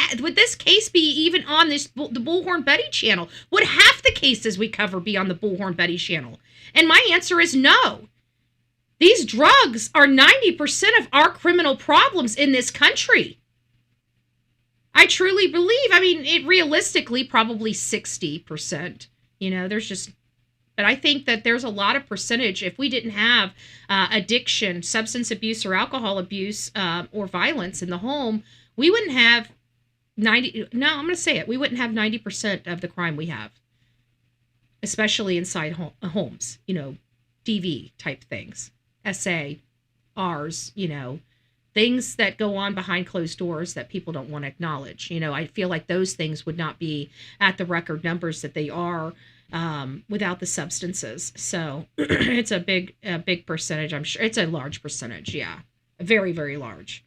case be even on the Bullhorn Betty channel? Would half the cases we cover be on the Bullhorn Betty channel? And my answer is no. These drugs are 90% of our criminal problems in this country. I truly believe, I mean, it realistically probably 60%. You know, but I think that there's a lot of percentage. If we didn't have addiction, substance abuse, or alcohol abuse, or violence in the home, we wouldn't have 90% of the crime we have, especially inside homes, you know, DV type things, SA, Rs, you know, things that go on behind closed doors that people don't want to acknowledge. You know, I feel like those things would not be at the record numbers that they are without the substances. So it's a big percentage. I'm sure it's a large percentage. Yeah. Very, very large.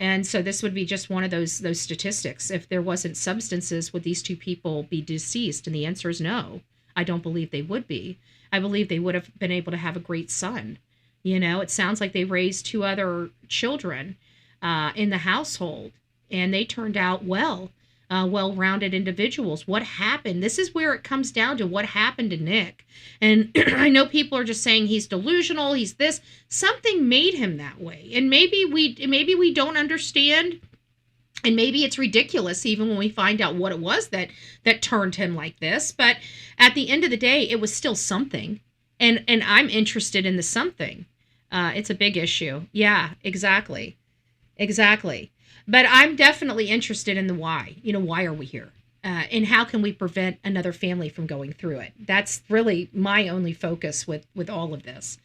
And so this would be just one of those statistics. If there wasn't substances, would these two people be deceased? And the answer is no. I don't believe they would be. I believe they would have been able to have a great son. You know, it sounds like they raised two other children in the household, and they turned out well-rounded individuals. What happened? This is where it comes down to what happened to Nick. And I know people are just saying he's delusional, he's this. Something made him that way. And maybe we don't understand, and maybe it's ridiculous even when we find out what it was that turned him like this. But at the end of the day, it was still something. And I'm interested in the something. It's a big issue. Yeah, exactly. But I'm definitely interested in the why. You know, why are we here? And how can we prevent another family from going through it? That's really my only focus with all of this.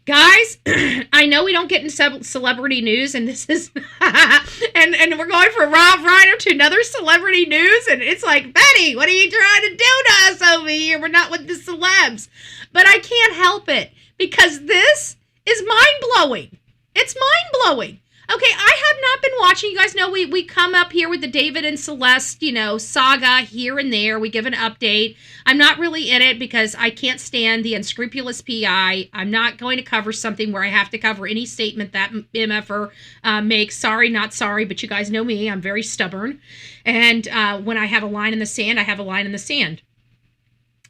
Guys, I know we don't get in celebrity news, and this is, and we're going from Rob Reiner to another celebrity news, and it's like, Betty, what are you trying to do to us over here? We're not with the celebs. But I can't help it, because this is mind-blowing. It's mind-blowing. Okay, I have not been watching. You guys know we come up here with the David and Celeste, you know, saga here and there. We give an update. I'm not really in it because I can't stand the unscrupulous PI. I'm not going to cover something where I have to cover any statement that MFer makes. Sorry, not sorry, but you guys know me. I'm very stubborn. And when I have a line in the sand, I have a line in the sand.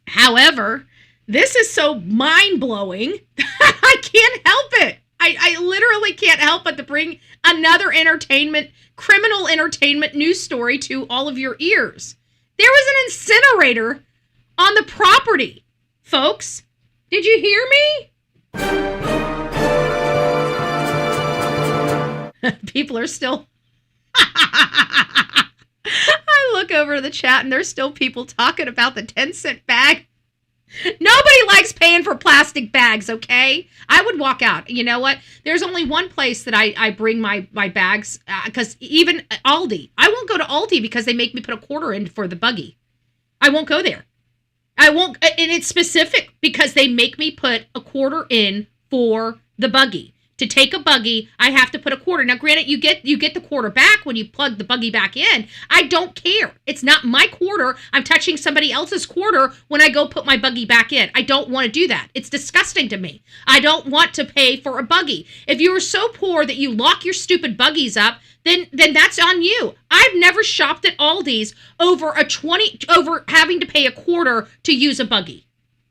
However, this is so mind-blowing that I can't help it. I literally can't help but to bring another criminal entertainment news story to all of your ears. There was an incinerator on the property, folks. Did you hear me? People are still... I look over to the chat and there's still people talking about the 10-cent bag. Nobody likes paying for plastic bags, okay? I would walk out. You know what? There's only one place that I bring my bags, because even Aldi. I won't go to Aldi because they make me put a quarter in for the buggy. I won't go there. I won't, and it's specific because they make me put a quarter in for the buggy. To take a buggy, I have to put a quarter. Now, granted, you get the quarter back when you plug the buggy back in. I don't care. It's not my quarter. I'm touching somebody else's quarter when I go put my buggy back in. I don't want to do that. It's disgusting to me. I don't want to pay for a buggy. If you are so poor that you lock your stupid buggies up, then that's on you. I've never shopped at Aldi's over having to pay a quarter to use a buggy.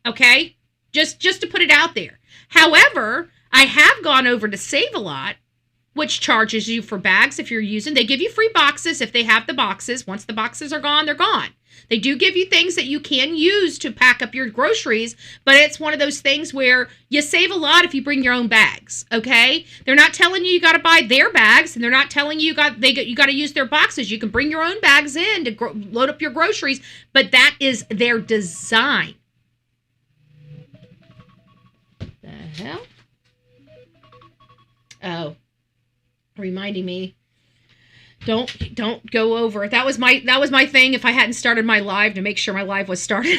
Okay? Just to put it out there. However, I have gone over to Save-A-Lot, which charges you for bags if you're using. They give you free boxes if they have the boxes. Once the boxes are gone, they're gone. They do give you things that you can use to pack up your groceries, but it's one of those things where you save a lot if you bring your own bags, okay? They're not telling you got to buy their bags, and they're not telling you you got to use their boxes. You can bring your own bags in to load up your groceries, but that is their design. The hell? Oh, reminding me, don't go over. That was my thing. If I hadn't started my live, to make sure my live was started.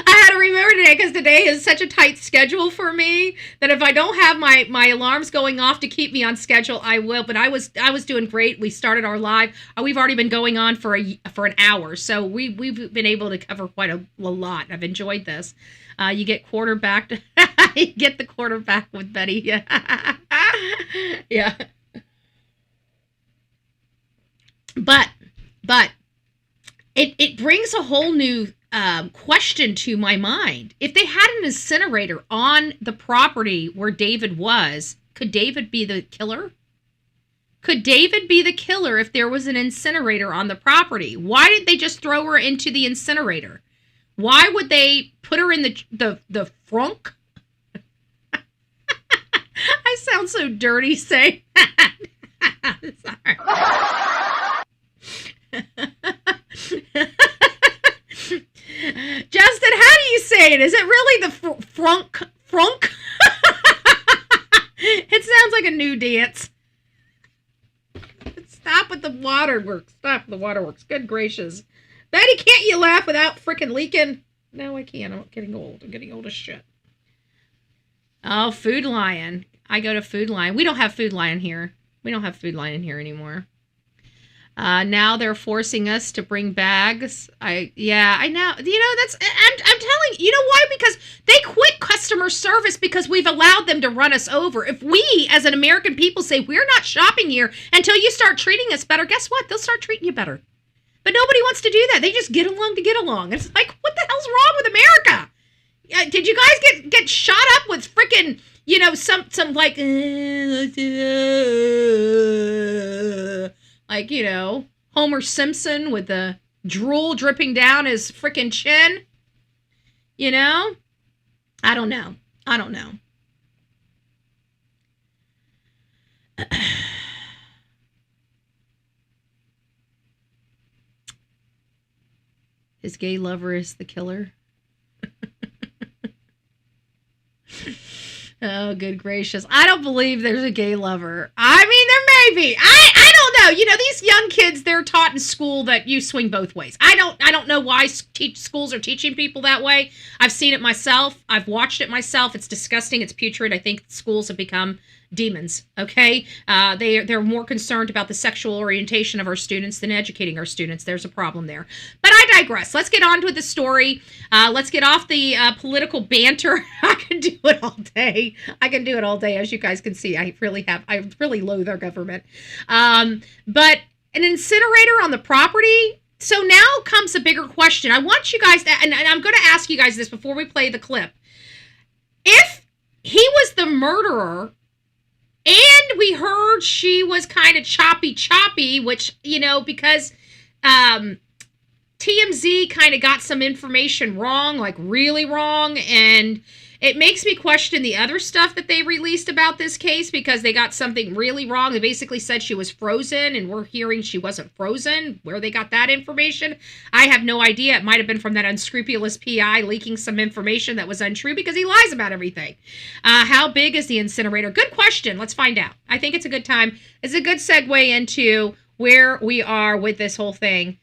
I had to remember today because today is such a tight schedule for me that if I don't have my alarms going off to keep me on schedule, I will. But I was doing great. We started our live. We've already been going on for an hour, so we've been able to cover quite a lot. I've enjoyed this. You get quarterback. You get the quarterback with Betty. Yeah. Yeah. But it brings a whole new question to my mind. If they had an incinerator on the property where David was, could David be the killer? Could David be the killer if there was an incinerator on the property? Why didn't they just throw her into the incinerator? Why would they put her in the frunk? I sound so dirty saying that. Sorry. Justin, how do you say it? Is it really the frunk? Frunk? It sounds like a new dance. Stop with the waterworks. Stop the waterworks. Good gracious. Betty, can't you laugh without freaking leaking? No, I can't. I'm getting old. I'm getting old as shit. Oh, Food Lion. I go to Food Lion. We don't have Food Lion here. We don't have Food Line in here anymore. Now they're forcing us to bring bags. I know. I'm telling you, know why? Because they quit customer service because we've allowed them to run us over. If we, as an American people, say we're not shopping here until you start treating us better, guess what? They'll start treating you better. But nobody wants to do that. They just get along to get along. It's like, what the hell's wrong with America? Did you guys get shot up with freaking, some like, Homer Simpson with the drool dripping down his freaking chin? I don't know. His gay lover is the killer. Oh, good gracious. I don't believe there's a gay lover. I mean, there may be. I don't know. These young kids, they're taught in school that you swing both ways. I don't know why schools are teaching people that way. I've seen it myself. I've watched it myself. It's disgusting. It's putrid. I think schools have become demons, okay? They're more concerned about the sexual orientation of our students than educating our students. There's a problem there. But I digress. Let's get on to the story. Let's get off the political banter. I can do it all day. As you guys can see. I really loathe our government. But an incinerator on the property. So now comes a bigger question. I want you guys to, and I'm going to ask you guys this before we play the clip. If he was the murderer, and we heard she was kind of choppy, which, because TMZ kind of got some information wrong, like really wrong, and it makes me question the other stuff that they released about this case because they got something really wrong. They basically said she was frozen, and we're hearing she wasn't frozen. Where they got that information, I have no idea. It might have been from that unscrupulous PI leaking some information that was untrue because he lies about everything. How big is the incinerator? Good question. Let's find out. I think it's a good time. It's a good segue into where we are with this whole thing.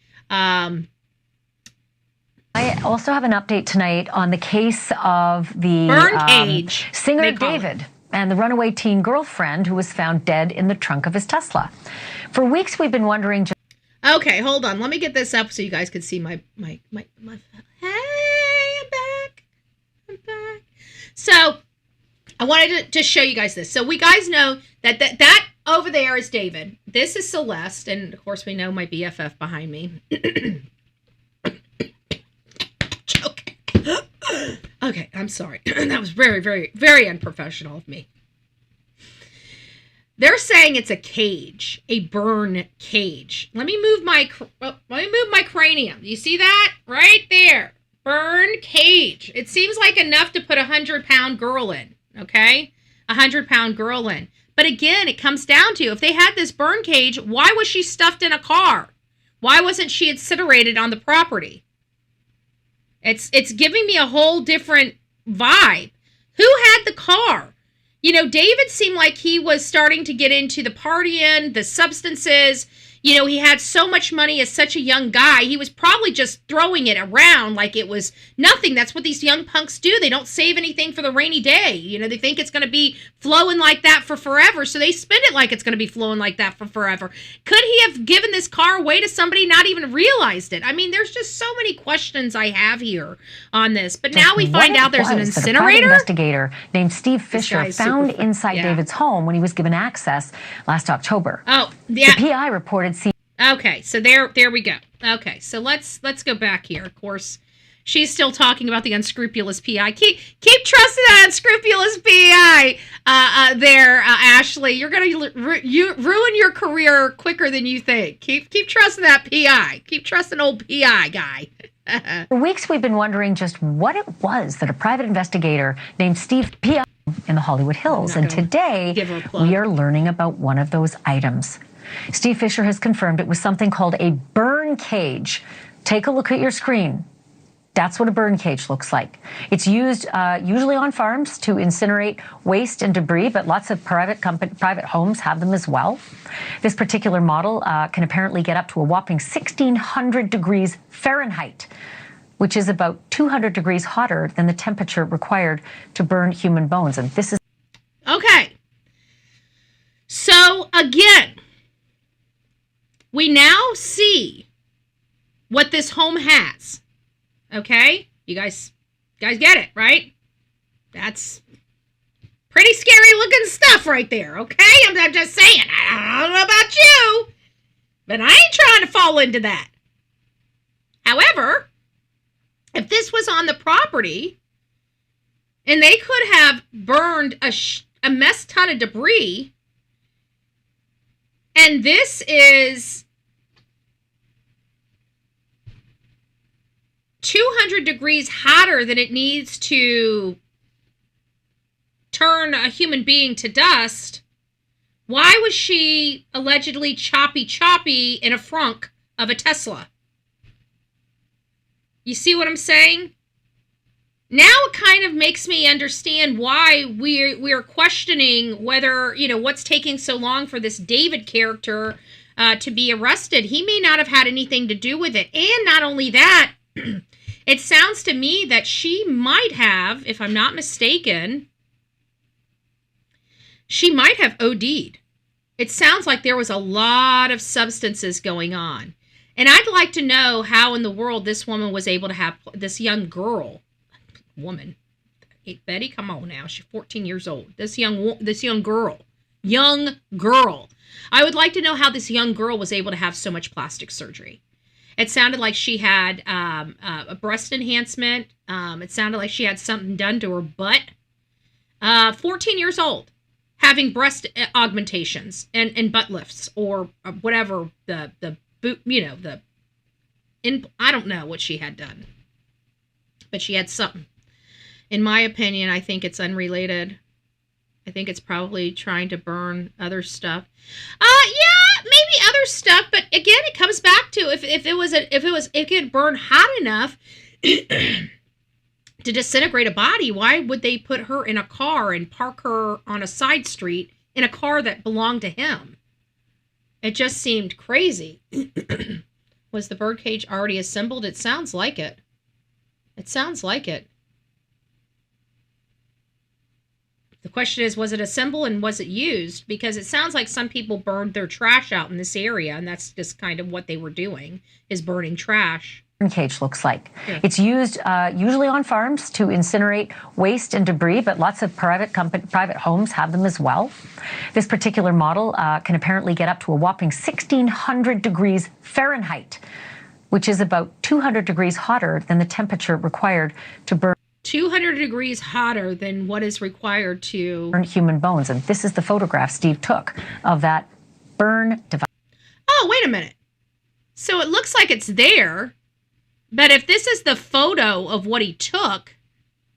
I also have an update tonight on the case of the burn cage singer David and the runaway teen girlfriend who was found dead in the trunk of his Tesla. For weeks, we've been wondering. Okay, hold on. Let me get this up so you guys can see my. Hey, I'm back. So I wanted to show you guys this. So we guys know that over there is David. This is Celeste, and of course we know my BFF behind me. Okay, I'm sorry. That was very, very, very unprofessional of me. They're saying it's a cage, a burn cage. Let me move my cranium. You see that? Right there. Burn cage. It seems like enough to put a 100-pound girl in, okay? A 100-pound girl in. But again, it comes down to, if they had this burn cage, why was she stuffed in a car? Why wasn't she incinerated on the property? It's giving me a whole different vibe. Who had the car? David seemed like he was starting to get into the partying, the substances. He had so much money as such a young guy. He was probably just throwing it around like it was nothing. That's what these young punks do. They don't save anything for the rainy day. They think it's going to be flowing like that for forever, so they spend it like it's going to be flowing like that for forever. Could he have given this car away to somebody, not even realized it? I mean, there's just so many questions I have here on this. But now we find out there's an incinerator? A private investigator named Steve Fisher found inside David's home when he was given access last October. Oh, yeah. The PI reported Okay, so there we go. Okay, so let's go back here. Of course, she's still talking about the unscrupulous PI. Keep trusting that unscrupulous PI Ashley. You're gonna ruin your career quicker than you think. Keep trusting that PI. Keep trusting old PI guy. For weeks, we've been wondering just what it was that a private investigator named Steve PI in the Hollywood Hills, and today we are learning about one of those items. Steve Fisher has confirmed it was something called a burn cage. Take a look at your screen. That's what a burn cage looks like. It's used usually on farms to incinerate waste and debris, but lots of private homes have them as well. This particular model can apparently get up to a whopping 1,600 degrees Fahrenheit, which is about 200 degrees hotter than the temperature required to burn human bones. And this is... Okay. So again, we now see what this home has. Okay? You guys get it, right? That's pretty scary looking stuff right there, okay? I'm just saying. I don't know about you, but I ain't trying to fall into that. However, if this was on the property and they could have burned a mess ton of debris, and this is 200 degrees hotter than it needs to turn a human being to dust, why was she allegedly choppy in a frunk of a Tesla? You see what I'm saying? Now it kind of makes me understand why we're questioning whether, what's taking so long for this David character to be arrested. He may not have had anything to do with it. And not only that, it sounds to me that she might have, if I'm not mistaken, she might have OD'd. It sounds like there was a lot of substances going on. And I'd like to know how in the world this woman was able to have this young woman. Hey, Betty, come on now. She's 14 years old. This young girl. I would like to know how this young girl was able to have so much plastic surgery. It sounded like she had a breast enhancement. It sounded like she had something done to her butt. 14 years old, having breast augmentations and butt lifts or whatever I don't know what she had done, but she had something. In my opinion, I think it's unrelated. I think it's probably trying to burn other stuff. Yeah, maybe other stuff, but again, it comes back to if it could burn hot enough to disintegrate a body, why would they put her in a car and park her on a side street in a car that belonged to him? It just seemed crazy. Was the birdcage already assembled? It sounds like it. It sounds like it. The question is, was it assembled and was it used? Because it sounds like some people burned their trash out in this area, and that's just kind of what they were doing, is burning trash. Cage looks like. Yeah. It's used usually on farms to incinerate waste and debris, but lots of private homes have them as well. This particular model can apparently get up to a whopping 1,600 degrees Fahrenheit, which is about 200 degrees hotter than the temperature required to burn 200 degrees hotter than what is required to burn human bones. And this is the photograph Steve took of that burn device. Oh, wait a minute. So it looks like it's there, but if this is the photo of what he took,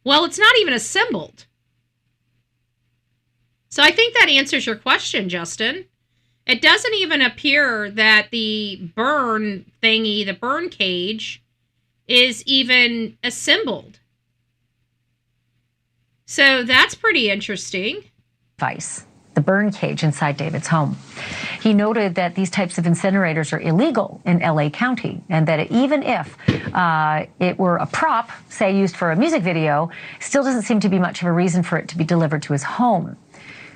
well, it's not even assembled. So I think that answers your question, Justin. It doesn't even appear that the burn thingy, the burn cage, is even assembled. So that's pretty interesting. The burn cage inside David's home. He noted that these types of incinerators are illegal in LA County, and that even if it were a prop, say used for a music video, still doesn't seem to be much of a reason for it to be delivered to his home.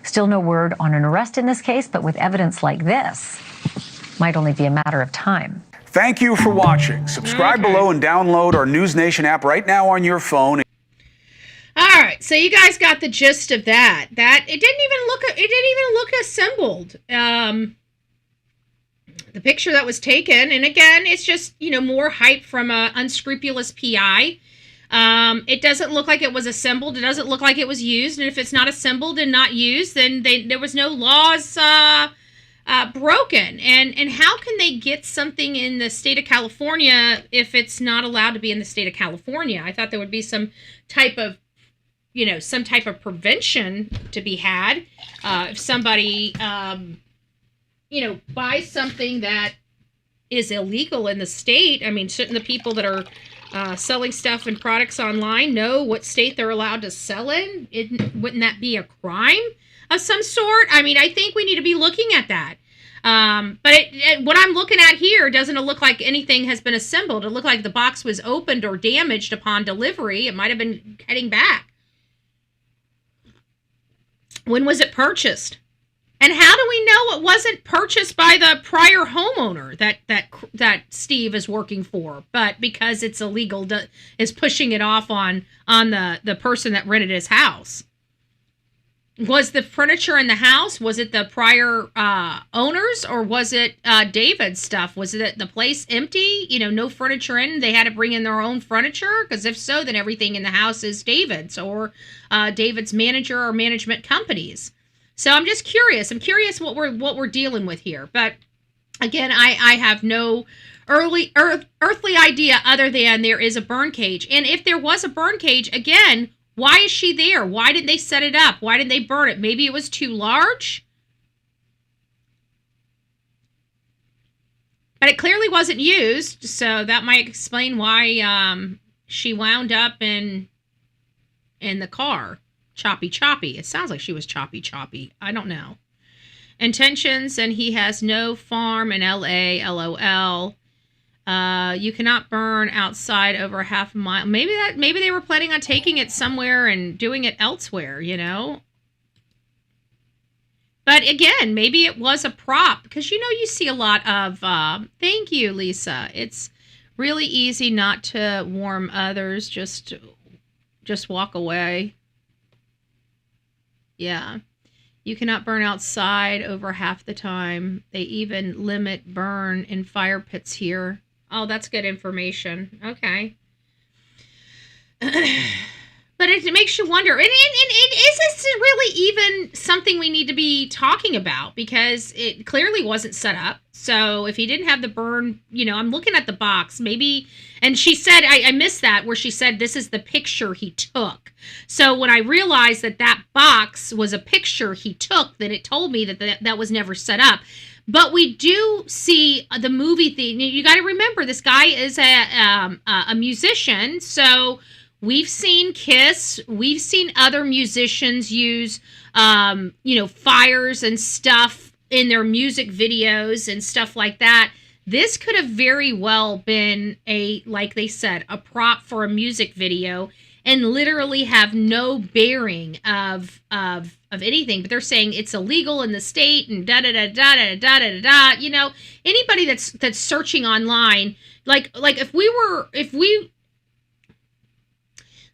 Still no word on an arrest in this case, but with evidence like this, might only be a matter of time. Thank you for watching. Subscribe below and download our News Nation app right now on your phone. All right, so you guys got the gist of that. That it didn't even look assembled. The picture that was taken, and again, it's just more hype from a unscrupulous PI. It doesn't look like it was assembled. It doesn't look like it was used. And if it's not assembled and not used, then there was no laws broken. And how can they get something in the state of California if it's not allowed to be in the state of California? I thought there would be some type of prevention to be had. If somebody, buys something that is illegal in the state, I mean, shouldn't the people that are selling stuff and products online know what state they're allowed to sell in? Wouldn't that be a crime of some sort? I mean, I think we need to be looking at that. But what I'm looking at here doesn't look like anything has been assembled. It looked like the box was opened or damaged upon delivery. It might have been heading back. When was it purchased? And how do we know it wasn't purchased by the prior homeowner that Steve is working for, but because it's illegal, is pushing it off on the person that rented his house? Was the furniture in the house, was it the prior owners, or was it David's stuff? Was it the place empty, no furniture in, they had to bring in their own furniture? Because if so, then everything in the house is David's or David's manager or management companies. So I'm just curious. I'm curious what we're dealing with here. But again, I have no earthly idea other than there is a burn cage. And if there was a burn cage, again, why is she there? Why didn't they set it up? Why didn't they burn it? Maybe it was too large? But it clearly wasn't used, so that might explain why she wound up in the car. Choppy. It sounds like she was choppy. I don't know. Intentions, and he has no farm in L.A., LOL. You cannot burn outside over half a mile. Maybe they were planning on taking it somewhere and doing it elsewhere, But again, maybe it was a prop, because you see a lot of thank you, Lisa. It's really easy not to warm others, just walk away. Yeah. You cannot burn outside over half the time. They even limit burn in fire pits here. Oh, that's good information. Okay. But it makes you wonder, and is this really even something we need to be talking about? Because it clearly wasn't set up. So if he didn't have the burn, I'm looking at the box, maybe, and she said, I missed that, where she said, this is the picture he took. So when I realized that box was a picture he took, then it told me that was never set up. But we do see the movie thing. You got to remember, this guy is a musician, so we've seen Kiss. We've seen other musicians use, fires and stuff in their music videos and stuff like that. This could have very well been like they said, a prop for a music video, and literally have no bearing of anything. But they're saying it's illegal in the state and da da da da da da da da. Anybody that's searching online, like if we.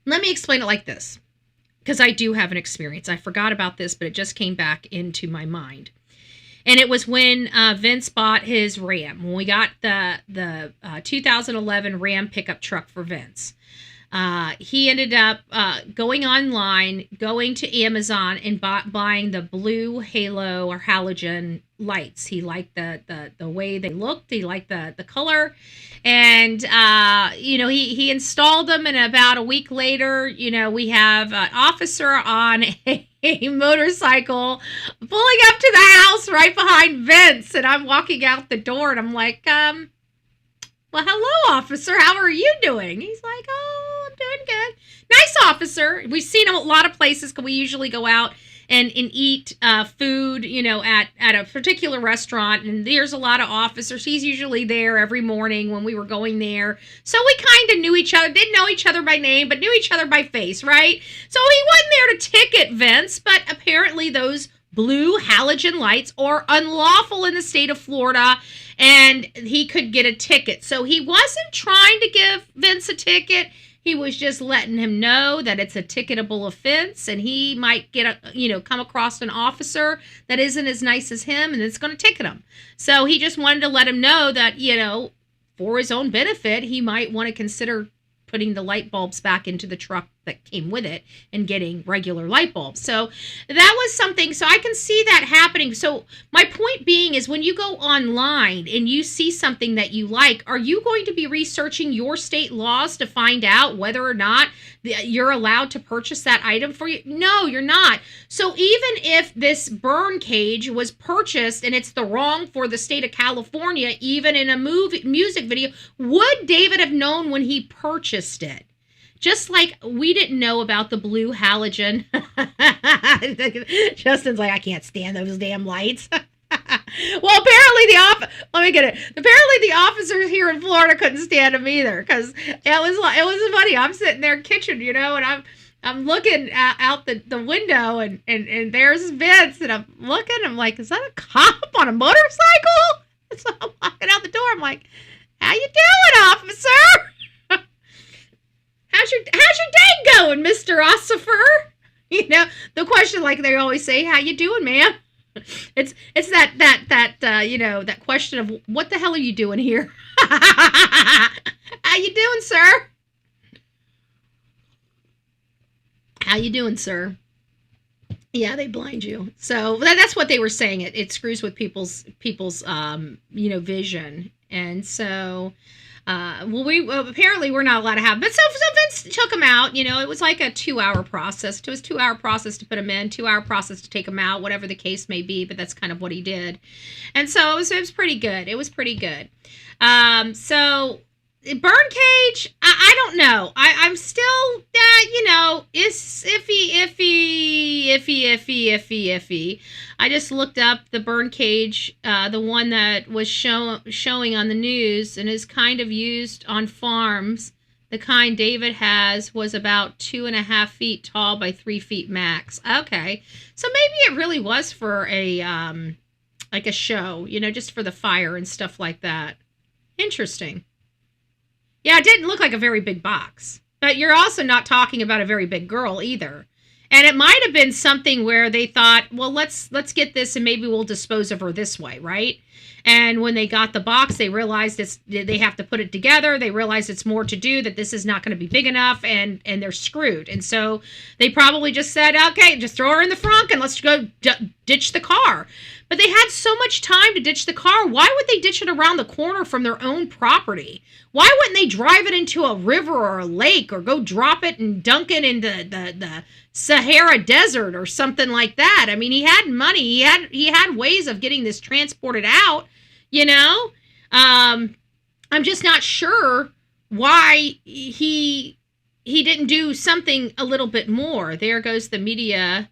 Let me explain it like this, because I do have an experience. I forgot about this, but it just came back into my mind. And it was when Vince bought his Ram. When we got the 2011 Ram pickup truck for Vince. He ended up going online, going to Amazon, and buying the blue halo or halogen lights. He liked the way they looked. He liked the color. And, he installed them, and about a week later, we have an officer on a motorcycle pulling up to the house right behind Vince. And I'm walking out the door, and I'm like, well, hello, officer. How are you doing? He's like, oh, I'm doing good. Nice officer. We've seen him a lot of places, because we usually go out and eat food, at a particular restaurant. And there's a lot of officers. He's usually there every morning when we were going there. So we kind of knew each other, didn't know each other by name, but knew each other by face, right? So he wasn't there to ticket Vince, but apparently those blue halogen lights are unlawful in the state of Florida, and he could get a ticket. So he wasn't trying to give Vince a ticket. He was just letting him know that it's a ticketable offense, and he might come across an officer that isn't as nice as him, and it's going to ticket him. So he just wanted to let him know that, for his own benefit, he might want to consider putting the light bulbs back into the truck that came with it and getting regular light bulbs. So that was something. So I can see that happening. So my point being is, when you go online and you see something that you like, are you going to be researching your state laws to find out whether or not you're allowed to purchase that item for you? No, you're not. So even if this burn cage was purchased and it's the wrong for the state of California, even in a music video, would David have known when he purchased it? Just like we didn't know about the blue halogen. Justin's like, I can't stand those damn lights. Well, apparently the officers here in Florida couldn't stand them either, because it was funny. I'm sitting there kitchen, and I'm looking out the window, and there's Vince, and I'm looking. I'm like, is that a cop on a motorcycle? So I'm walking out the door. I'm like, how you doing, officer? How's your day going, Mr. Ossifer? You know, the question like they always say, how you doing, ma'am? It's that you know, that question of what the hell are you doing here? How you doing, sir? How you doing, sir? Yeah, they blind you. So that's what they were saying. It screws with people's you know, vision. And so apparently we're not allowed to have, but so Vince took him out. You know, it was like a 2-hour process. It was 2-hour process to put him in, 2-hour process to take him out, whatever the case may be. But that's kind of what he did. And so it was pretty good. It was pretty good. So burn cage, I don't know. I'm still, you know, it's iffy. I just looked up the burn cage, the one that was showing on the news and is kind of used on farms. The kind David has was about 2.5 feet tall by 3 feet max. Okay, so maybe it really was for a like a show, you know, just for the fire and stuff like that. Interesting. Yeah, it didn't look like a very big box. But you're also not talking about a very big girl either. And it might have been something where they thought, well, let's get this and maybe we'll dispose of her this way, right? And when they got the box, they realized they have to put it together. They realized it's more to do, that this is not going to be big enough, and they're screwed. And so they probably just said, okay, just throw her in the front and let's go ditch the car. But they had so much time to ditch the car. Why would they ditch it around the corner from their own property? Why wouldn't they drive it into a river or a lake, or go drop it and dunk it into the Sahara Desert or something like that? I mean, he had money. He had ways of getting this transported out, you know? I'm just not sure why he didn't do something a little bit more. There goes the media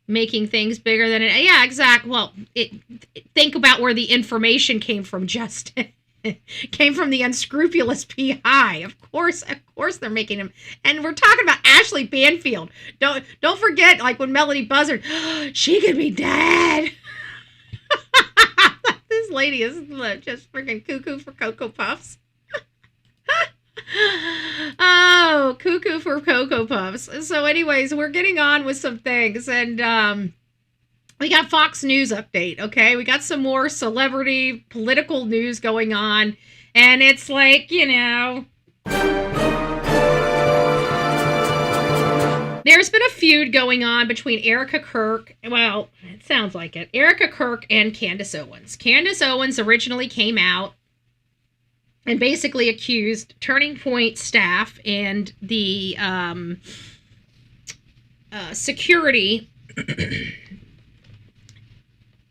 making things bigger than it. Yeah, exactly. Well, think about where the information came from, Justin. Came from the unscrupulous PI. Of course they're making him. And we're talking about Ashley Banfield. Don't forget, like when Melody Buzzard, she could be dead. This lady is just freaking cuckoo for Cocoa Puffs. Oh, cuckoo for Cocoa Puffs. So anyways, we're getting on with some things, and we got Fox News update, okay? We got some more celebrity political news going on, and it's like, you know, there's been a feud going on between Erica Kirk, well, it sounds like it, Erica Kirk and Candace Owens. Candace Owens originally came out and basically accused Turning Point staff and the security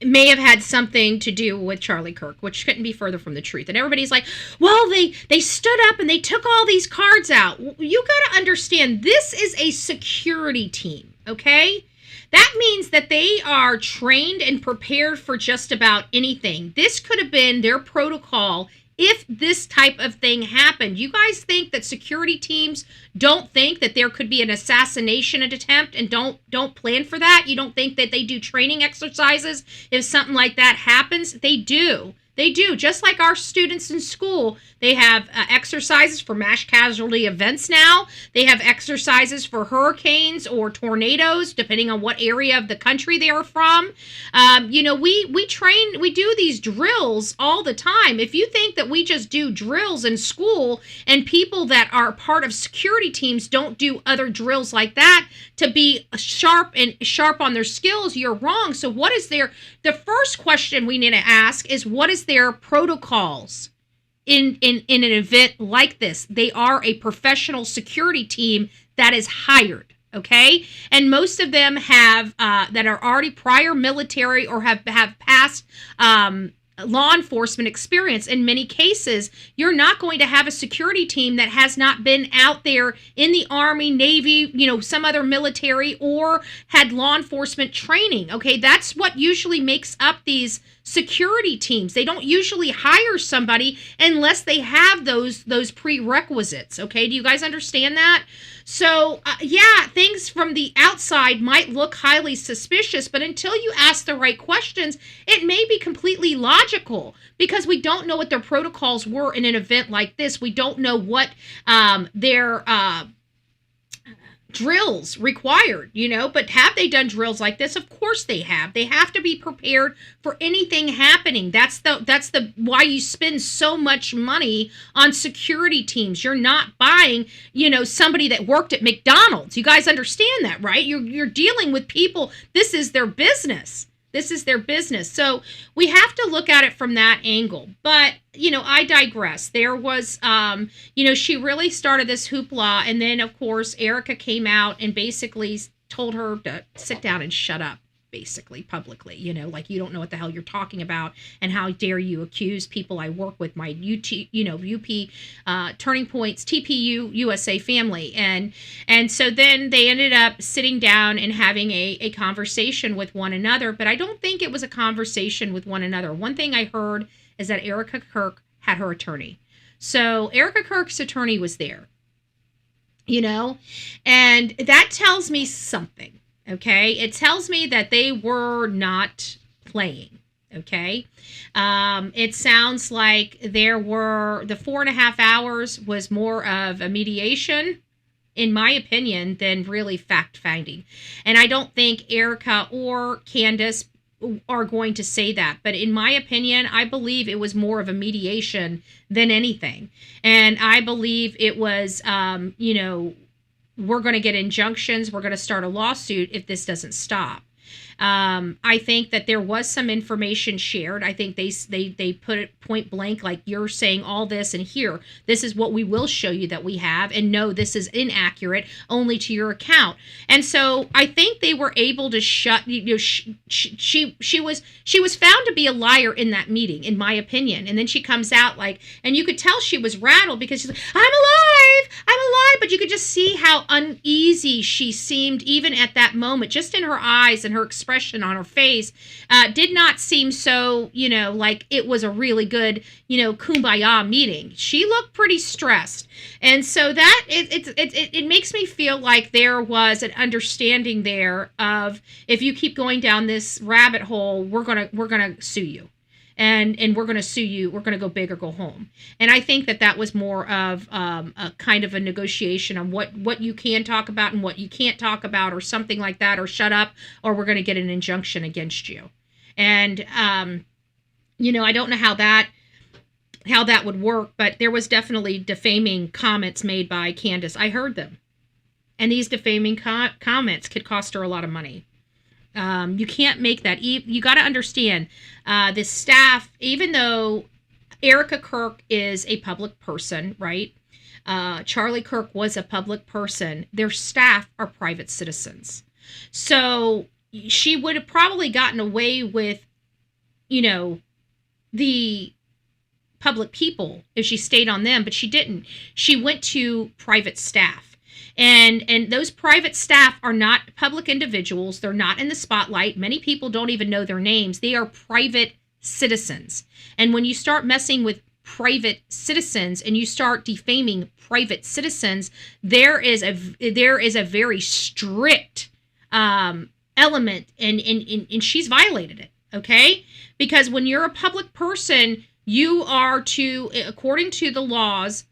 may have had something to do with Charlie Kirk, which couldn't be further from the truth. And everybody's like, well, they stood up and they took all these cards out. You got to understand, this is a security team, okay? That means that they are trained and prepared for just about anything. This could have been their protocol if this type of thing happened. You guys think that security teams don't think that there could be an assassination attempt and don't plan for that? You don't think that they do training exercises if something like that happens? They do. They do. Just like our students in school, they have exercises for mass casualty events now. They have exercises for hurricanes or tornadoes, depending on what area of the country they are from. You know, we train, we do these drills all the time. If you think that we just do drills in school and people that are part of security teams don't do other drills like that to be sharp on their skills, you're wrong. So what is the first question we need to ask is, what is their protocols in an event like this? They are a professional security team that is hired, okay? And most of them have that are already prior military or have passed law enforcement experience. In many cases, you're not going to have a security team that has not been out there in the Army, Navy, some other military, or had law enforcement training. Okay, that's what usually makes up these security teams. They don't usually hire somebody unless they have those prerequisites. Okay, do you guys understand that? So, things from the outside might look highly suspicious, but until you ask the right questions, it may be completely logical, because we don't know what their protocols were in an event like this. We don't know what their drills required, but have they done drills like this? Of course they have. They have to be prepared for anything happening. That's the why you spend so much money on security teams. You're not buying, somebody that worked at McDonald's. You guys understand that, right? You're dealing with people. This is their business. This is their business. So we have to look at it from that angle. But, I digress. There was, she really started this hoopla. And then, of course, Erica came out and basically told her to sit down and shut up, basically, publicly. Like, you don't know what the hell you're talking about. And how dare you accuse people I work with, my UP Turning Points, TPU, USA family. And so then they ended up sitting down and having a conversation with one another. But I don't think it was a conversation with one another. One thing I heard is that Erica Kirk had her attorney. So Erica Kirk's attorney was there, and that tells me something. Okay, it tells me that they were not playing. Okay, it sounds like the 4.5 hours was more of a mediation, in my opinion, than really fact finding. And I don't think Erica or Candace are going to say that, but in my opinion, I believe it was more of a mediation than anything. And I believe it was, we're going to get injunctions. We're going to start a lawsuit if this doesn't stop. I think that there was some information shared. I think they put it point blank, like, you're saying all this, and here, this is what we will show you that we have, and no, this is inaccurate, only to your account. And so I think they were able to shut. She was found to be a liar in that meeting, in my opinion. And then she comes out and you could tell she was rattled, because she's like, I'm alive, but you could just see how uneasy she seemed, even at that moment, just in her eyes and her expression on her face, did not seem so, like it was a really good, kumbaya meeting. She looked pretty stressed. And so that it makes me feel like there was an understanding there of, if you keep going down this rabbit hole, we're gonna sue you. And we're going to sue you. We're going to go big or go home. And I think that was more of a kind of a negotiation on what you can talk about and what you can't talk about, or something like that, or shut up, or we're going to get an injunction against you. And, I don't know how that would work, but there was definitely defaming comments made by Candace. I heard them. And these defaming comments could cost her a lot of money. You can't make that. You got to understand, the staff, even though Erica Kirk is a public person, right? Charlie Kirk was a public person. Their staff are private citizens. So she would have probably gotten away with, the public people if she stayed on them, but she didn't. She went to private staff. And those private staff are not public individuals. They're not in the spotlight. Many people don't even know their names. They are private citizens. And when you start messing with private citizens and you start defaming private citizens, there is a very strict element, and she's violated it. Okay? Because when you're a public person, you are to, according to the laws,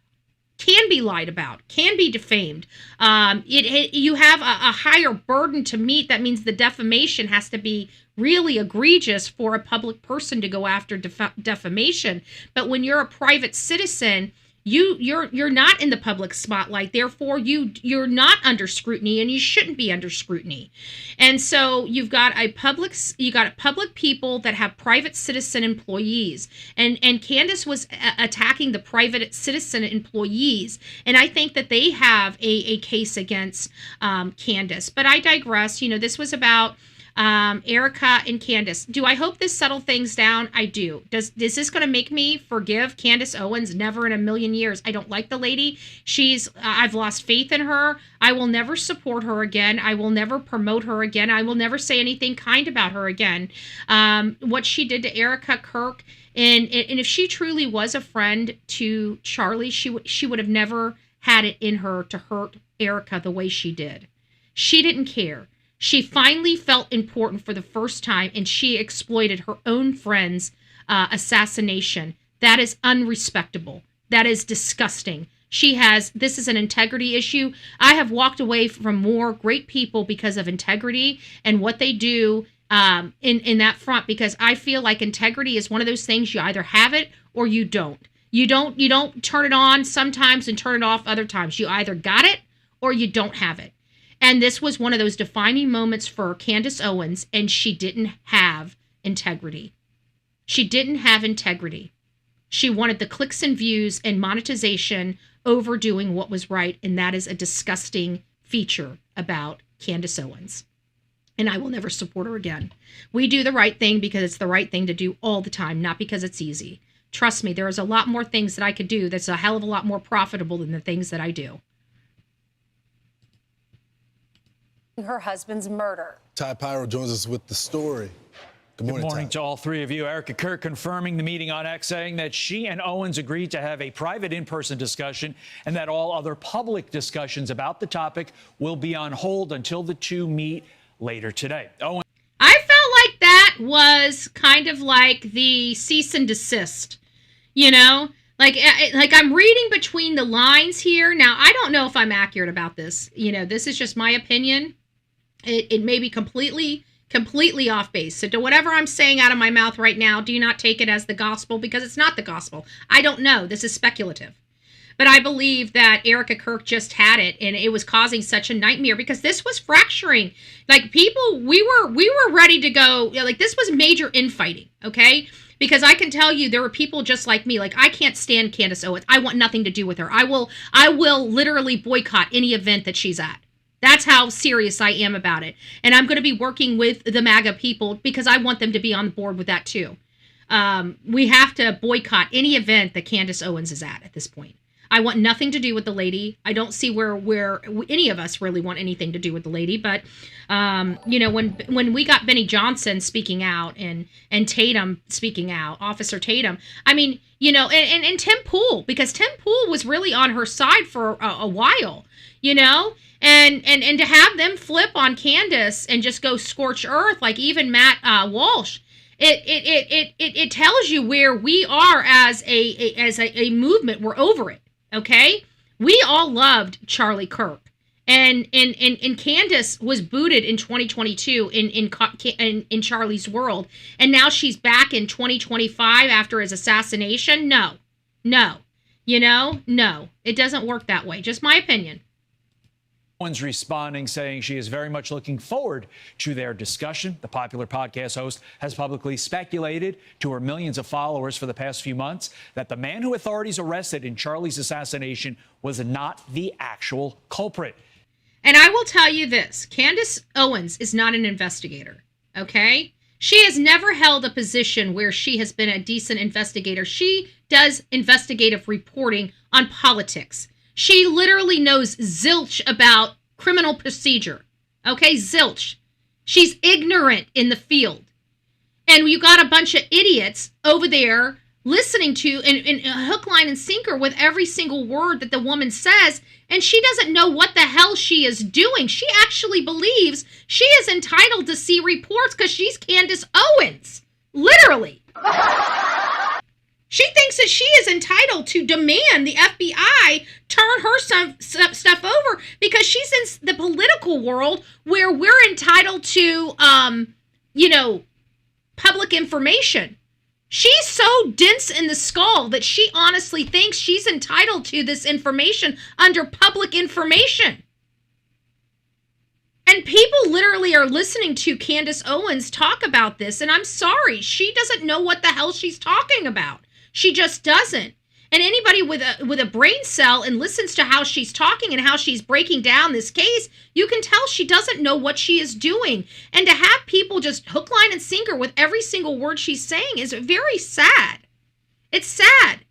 can be lied about, can be defamed. You have a higher burden to meet. That means the defamation has to be really egregious for a public person to go after defamation. But when you're a private citizen, you're not in the public spotlight. Therefore, you're not under scrutiny, and you shouldn't be under scrutiny. And so you've got public people that have private citizen employees, and Candace was attacking the private citizen employees, and I think that they have a case against Candace. But I digress. This was about Erica and Candace. Do I hope this settle things down? I do. Is this going to make me forgive Candace Owens? Never in a million years. I don't like the lady. I've lost faith in her. I will never support her again. I will never promote her again. I will never say anything kind about her again. What she did to Erica Kirk, and if she truly was a friend to Charlie, she would have never had it in her to hurt Erica the way she did. She didn't care. She finally felt important for the first time, and she exploited her own friend's assassination. That is unrespectable. That is disgusting. This is an integrity issue. I have walked away from more great people because of integrity and what they do in that front, because I feel like integrity is one of those things you either have it or you don't. You don't turn it on sometimes and turn it off other times. You either got it or you don't have it. And this was one of those defining moments for Candace Owens, and she didn't have integrity. She didn't have integrity. She wanted the clicks and views and monetization over doing what was right, and that is a disgusting feature about Candace Owens. And I will never support her again. We do the right thing because it's the right thing to do all the time, not because it's easy. Trust me, there is a lot more things that I could do that's a hell of a lot more profitable than the things that I do. Her husband's murder. Ty Pyro joins us with the story. Good morning, to all three of you. Erica Kirk confirming the meeting on X, saying that she and Owens agreed to have a private in-person discussion and that all other public discussions about the topic will be on hold until the two meet later today. I felt like that was kind of like the cease and desist, you know? Like I'm reading between the lines here. Now, I don't know if I'm accurate about this. You know, this is just my opinion. It may be completely off base. So to whatever I'm saying out of my mouth right now, do not take it as the gospel, because it's not the gospel. I don't know. This is speculative. But I believe that Erica Kirk just had it, and it was causing such a nightmare because this was fracturing. Like, people, we were ready to go. Like, this was major infighting, okay? Because I can tell you there were people just like me. Like, I can't stand Candace Owens. I want nothing to do with her. I will literally boycott any event that she's at. That's how serious I am about it. And I'm going to be working with the MAGA people because I want them to be on board with that too. We have to boycott any event that Candace Owens is at this point. I want nothing to do with the lady. I don't see where any of us really want anything to do with the lady. But, you know, when we got Benny Johnson speaking out and Tatum speaking out, Officer Tatum, I mean, you know, and Tim Pool, because Tim Pool was really on her side for a while, you know, and to have them flip on Candace and just go scorch earth, like even Matt Walsh, it tells you where we are as a movement. We're over it. Okay, we all loved Charlie Kirk, and Candace was booted in 2022 in Charlie's world, and now she's back in 2025 after his assassination. No, you know, no, it doesn't work that way. Just my opinion. Owens responding, saying she is very much looking forward to their discussion. The popular podcast host has publicly speculated to her millions of followers for the past few months that the man who authorities arrested in Charlie's assassination was not the actual culprit. And I will tell you this, Candace Owens is not an investigator, okay? She has never held a position where she has been a decent investigator. She does investigative reporting on politics. She literally knows zilch about criminal procedure. Okay, zilch. She's ignorant in the field. And you got a bunch of idiots over there listening to and hook, line, and sinker with every single word that the woman says, and she doesn't know what the hell she is doing. She actually believes she is entitled to see reports because she's Candace Owens. Literally. She thinks that she is entitled to demand the FBI turn her some stuff over because she's in the political world where we're entitled to, you know, public information. She's so dense in the skull that she honestly thinks she's entitled to this information under public information. And people literally are listening to Candace Owens talk about this, and I'm sorry, she doesn't know what the hell she's talking about. She just doesn't. And anybody with a brain cell and listens to how she's talking and how she's breaking down this case, you can tell she doesn't know what she is doing. And to have people just hook, line, and sinker with every single word she's saying is very sad. It's sad.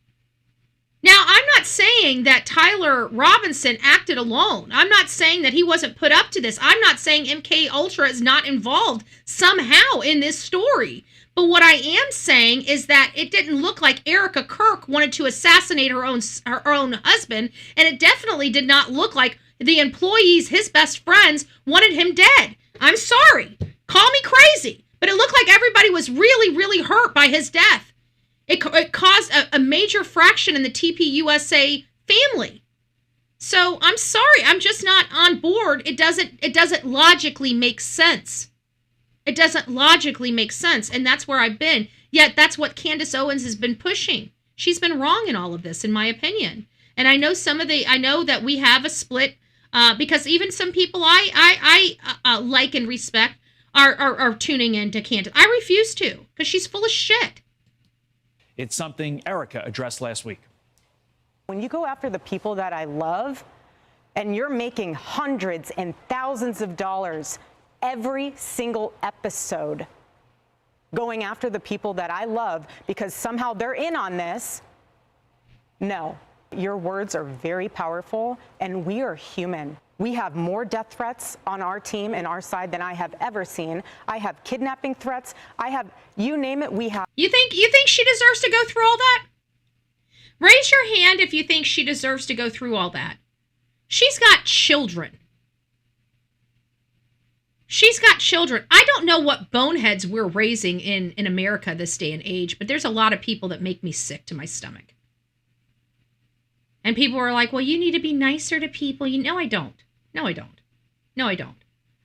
Now, I'm not saying that Tyler Robinson acted alone. I'm not saying that he wasn't put up to this. I'm not saying MK Ultra is not involved somehow in this story. But what I am saying is that it didn't look like Erica Kirk wanted to assassinate her own husband, and it definitely did not look like the employees, his best friends, wanted him dead. I'm sorry. Call me crazy. But it looked like everybody was really, really hurt by his death. It caused a major fraction in the TPUSA family. So I'm sorry. I'm just not on board. It doesn't logically make sense. It doesn't logically make sense, and that's where I've been. Yet that's what Candace Owens has been pushing. She's been wrong in all of this, in my opinion. And I know I know that we have a split because even some people I like and respect are tuning in to Candace. I refuse to because she's full of shit. It's something Erica addressed last week. When you go after the people that I love, and you're making hundreds and thousands of dollars every single episode going after the people that I love because somehow they're in on this. No, your words are very powerful, and we are human. We have more death threats on our team and our side than I have ever seen. I have kidnapping threats. I have, you name it, we have. You think she deserves to go through all that? Raise your hand if you think she deserves to go through all that. She's got children. She's got children. I don't know what boneheads we're raising in America this day and age, but there's a lot of people that make me sick to my stomach. And people are like, well, you need to be nicer to people. No, I don't. No, I don't. No, I don't.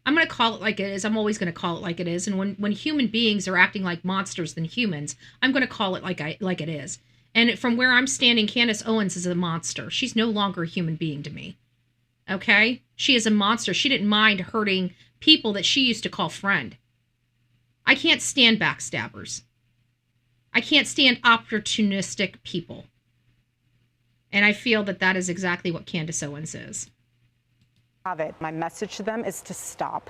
I'm going to call it like it is. I'm always going to call it like it is. And when human beings are acting like monsters than humans, I'm going to call it like it is. And from where I'm standing, Candace Owens is a monster. She's no longer a human being to me. Okay? She is a monster. She didn't mind hurting people that she used to call friend. I can't stand backstabbers. I can't stand opportunistic people. And I feel that that is exactly what Candace Owens is. Have it. My message to them is to stop.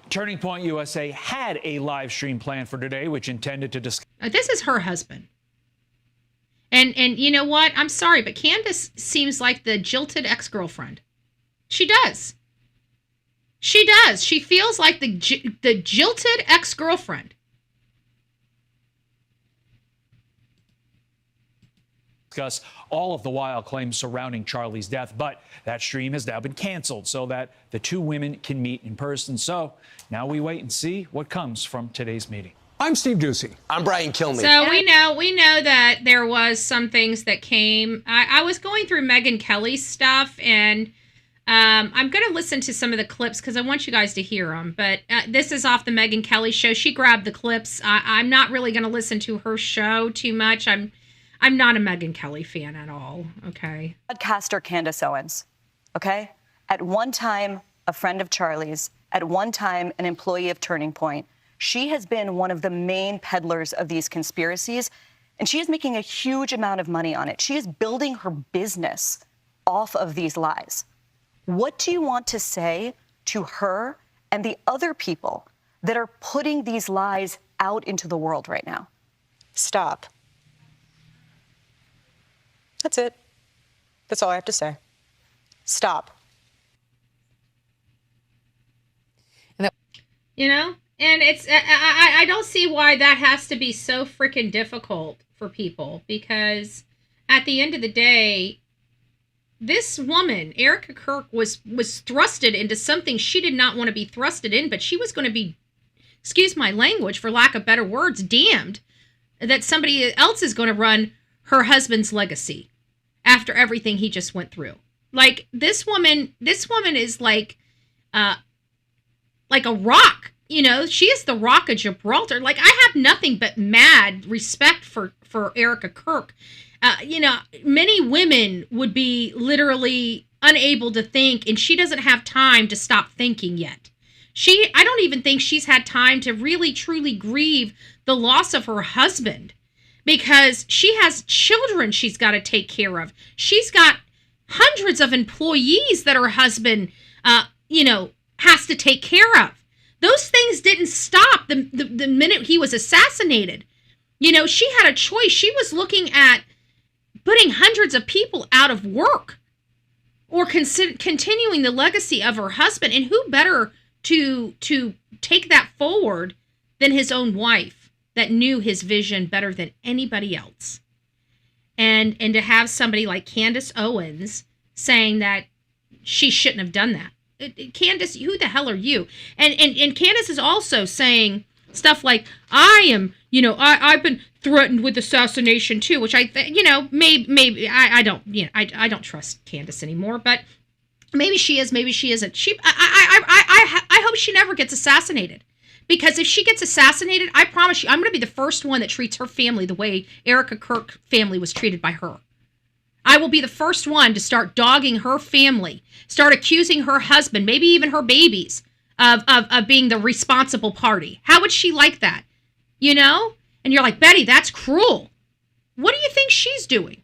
Turning Point USA had a live stream planned for today, which intended to discuss. This is her husband. And you know what? I'm sorry, but Candace seems like the jilted ex-girlfriend. She does. She does. She feels like the jilted ex-girlfriend. Discuss all of the wild claims surrounding Charlie's death, but that stream has now been canceled so that the two women can meet in person. So now we wait and see what comes from today's meeting. I'm Steve Ducey. I'm Brian Kilmeade. So we know that there was some things that came. I was going through Megyn Kelly's stuff, and I'm going to listen to some of the clips because I want you guys to hear them. But this is off the Megyn Kelly show. She grabbed the clips. I'm not really going to listen to her show too much. I'm not a Megyn Kelly fan at all, okay? Podcaster Candace Owens, okay? At one time, a friend of Charlie's. At one time, an employee of Turning Point. She has been one of the main peddlers of these conspiracies, and she is making a huge amount of money on it. She is building her business off of these lies. What do you want to say to her and the other people that are putting these lies out into the world right now? Stop. That's it. That's all I have to say. Stop. You know? And it's, I don't see why that has to be so freaking difficult for people, because at the end of the day, this woman, Erica Kirk, was thrusted into something she did not want to be thrusted in, but she was going to be, excuse my language, for lack of better words, damned that somebody else is going to run her husband's legacy after everything he just went through. Like, this woman is like a rock. You know, she is the Rock of Gibraltar. Like, I have nothing but mad respect for Erica Kirk. You know, many women would be literally unable to think, and she doesn't have time to stop thinking yet. I don't even think she's had time to really, truly grieve the loss of her husband. because she has children she's got to take care of. She's got hundreds of employees that her husband, has to take care of. Those things didn't stop the minute he was assassinated. She had a choice. She was looking at putting hundreds of people out of work or continuing the legacy of her husband. And who better to take that forward than his own wife that knew his vision better than anybody else. And to have somebody like Candace Owens saying that she shouldn't have done that. Candace, who the hell are you? And Candace is also saying stuff like, I've been threatened with assassination too, which I maybe I don't trust Candace anymore, but maybe she is, maybe she isn't. I hope she never gets assassinated, because if she gets assassinated, I promise you, I'm going to be the first one that treats her family the way Erica Kirk family was treated by her. I will be the first one to start dogging her family, start accusing her husband, maybe even her babies, of being the responsible party. How would she like that? And you're like, Betty, that's cruel. What do you think she's doing?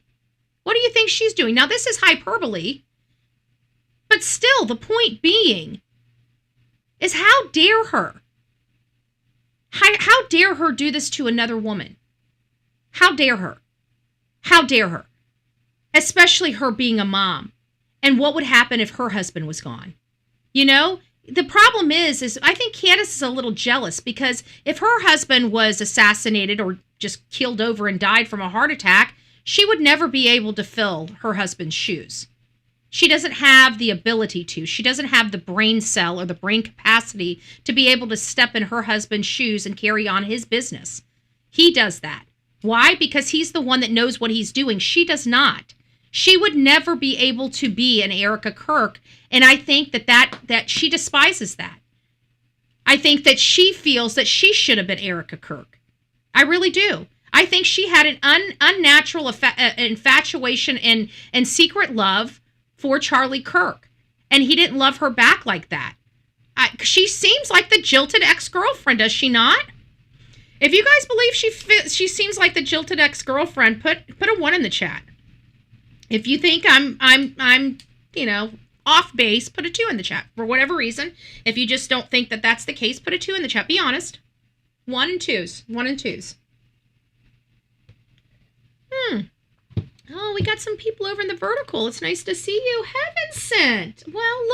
What do you think she's doing? Now, this is hyperbole, but still, the point being is, how dare her? How dare her do this to another woman? How dare her? How dare her? Especially her being a mom. And what would happen if her husband was gone? The problem is I think Candace is a little jealous, because if her husband was assassinated or just killed over and died from a heart attack, she would never be able to fill her husband's shoes. She doesn't have the ability to. She doesn't have the brain cell or the brain capacity to be able to step in her husband's shoes and carry on his business. He does that. Why? Because he's the one that knows what he's doing. She does not. She would never be able to be an Erica Kirk, and I think that she despises that. I think that she feels that she should have been Erica Kirk. I really do. I think she had an unnatural infatuation and secret love for Charlie Kirk, and he didn't love her back like that. She seems like the jilted ex-girlfriend, does she not? If you guys believe she seems like the jilted ex-girlfriend, put a 1 in the chat. If you think I'm off base, put a 2 in the chat. For whatever reason, if you just don't think that that's the case, put a 2 in the chat. Be honest. 1 and 2s. 1 and 2s. Oh, we got some people over in the vertical. It's nice to see you. Heaven sent. Well,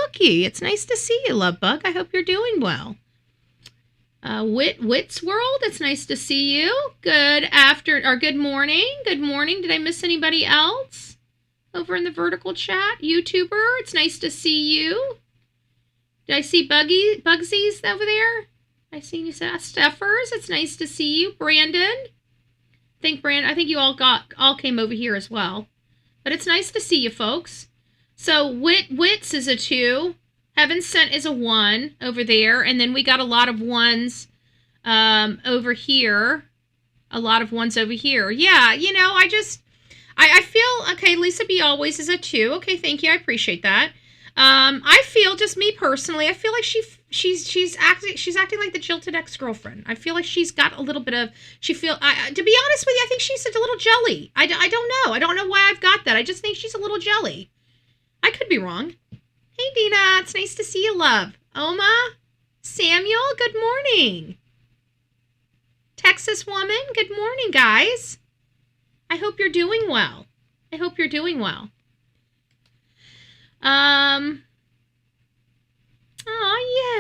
looky. It's nice to see you, love bug. I hope you're doing well. Wits World, it's nice to see you. Good morning. Good morning. Did I miss anybody else over in the vertical chat? YouTuber, it's nice to see you. Did I see Bugsies over there? I seen you. Steffers, it's nice to see you. Brandon, I think you all came over here as well. But it's nice to see you, folks. So Wits is a 2. Heaven Sent is a 1 over there. And then we got a lot of 1s over here. A lot of 1s over here. Yeah, I feel, okay, Lisa B. Always is a 2. Okay, thank you. I appreciate that. I feel, just me personally, I feel like she's acting like the jilted ex-girlfriend. I feel like she's got a little bit of, to be honest with you, I think she's a little jelly. I don't know. I don't know why I've got that. I just think she's a little jelly. I could be wrong. Hey, Dina, it's nice to see you, love. Oma, Samuel, good morning. Texas woman, good morning, guys. I hope you're doing well. Oh,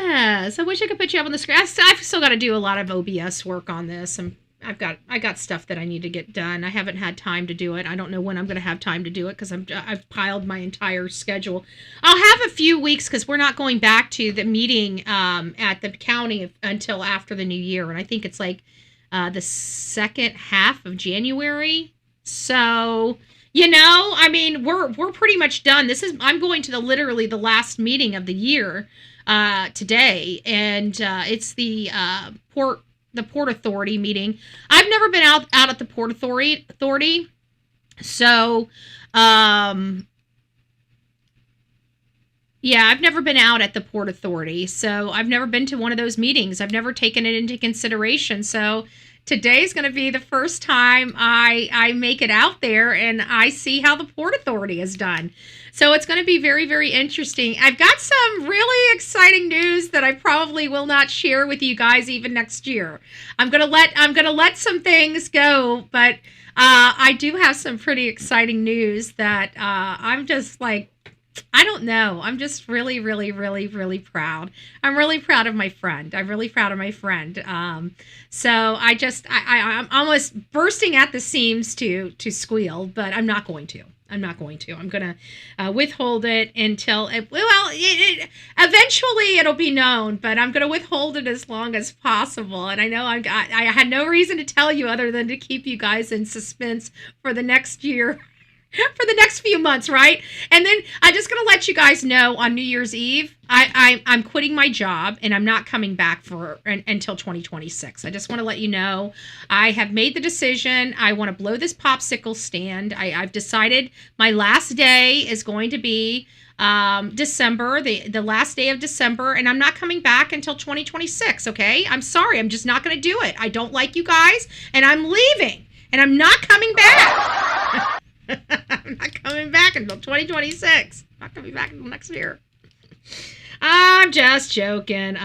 yes. I wish I could put you up on the screen. I've still got to do a lot of OBS work on this. I got stuff that I need to get done. I haven't had time to do it. I don't know when I'm going to have time to do it because I've piled my entire schedule. I'll have a few weeks because we're not going back to the meeting at the county until after the new year, and I think it's like the second half of January. So, we're pretty much done. I'm going to literally the last meeting of the year today, and it's the Port Authority meeting. I've never been out at the Port Authority. So, yeah, I've never been out at the Port Authority. So I've never been to one of those meetings. I've never taken it into consideration. So today's going to be the first time I make it out there and I see how the Port Authority is done. So it's going to be very, very interesting. I've got some really exciting news that I probably will not share with you guys even next year. I'm going to let some things go, but I do have some pretty exciting news that I'm just like, I don't know. I'm just really, really, really, really proud. I'm really proud of my friend. So I'm almost bursting at the seams to squeal, but I'm not going to. I'm going to withhold it until, eventually it'll be known, but I'm going to withhold it as long as possible. And I know I had no reason to tell you other than to keep you guys in suspense for the next year. For the next few months, right? And then I'm just going to let you guys know on New Year's Eve, I'm quitting my job and I'm not coming back until 2026. I just want to let you know I have made the decision. I want to blow this popsicle stand. I've decided my last day is going to be December, the last day of December, and I'm not coming back until 2026, okay? I'm sorry. I'm just not going to do it. I don't like you guys, and I'm leaving, and I'm not coming back. I'm not coming back until 2026. Not coming back until next year. I'm just joking.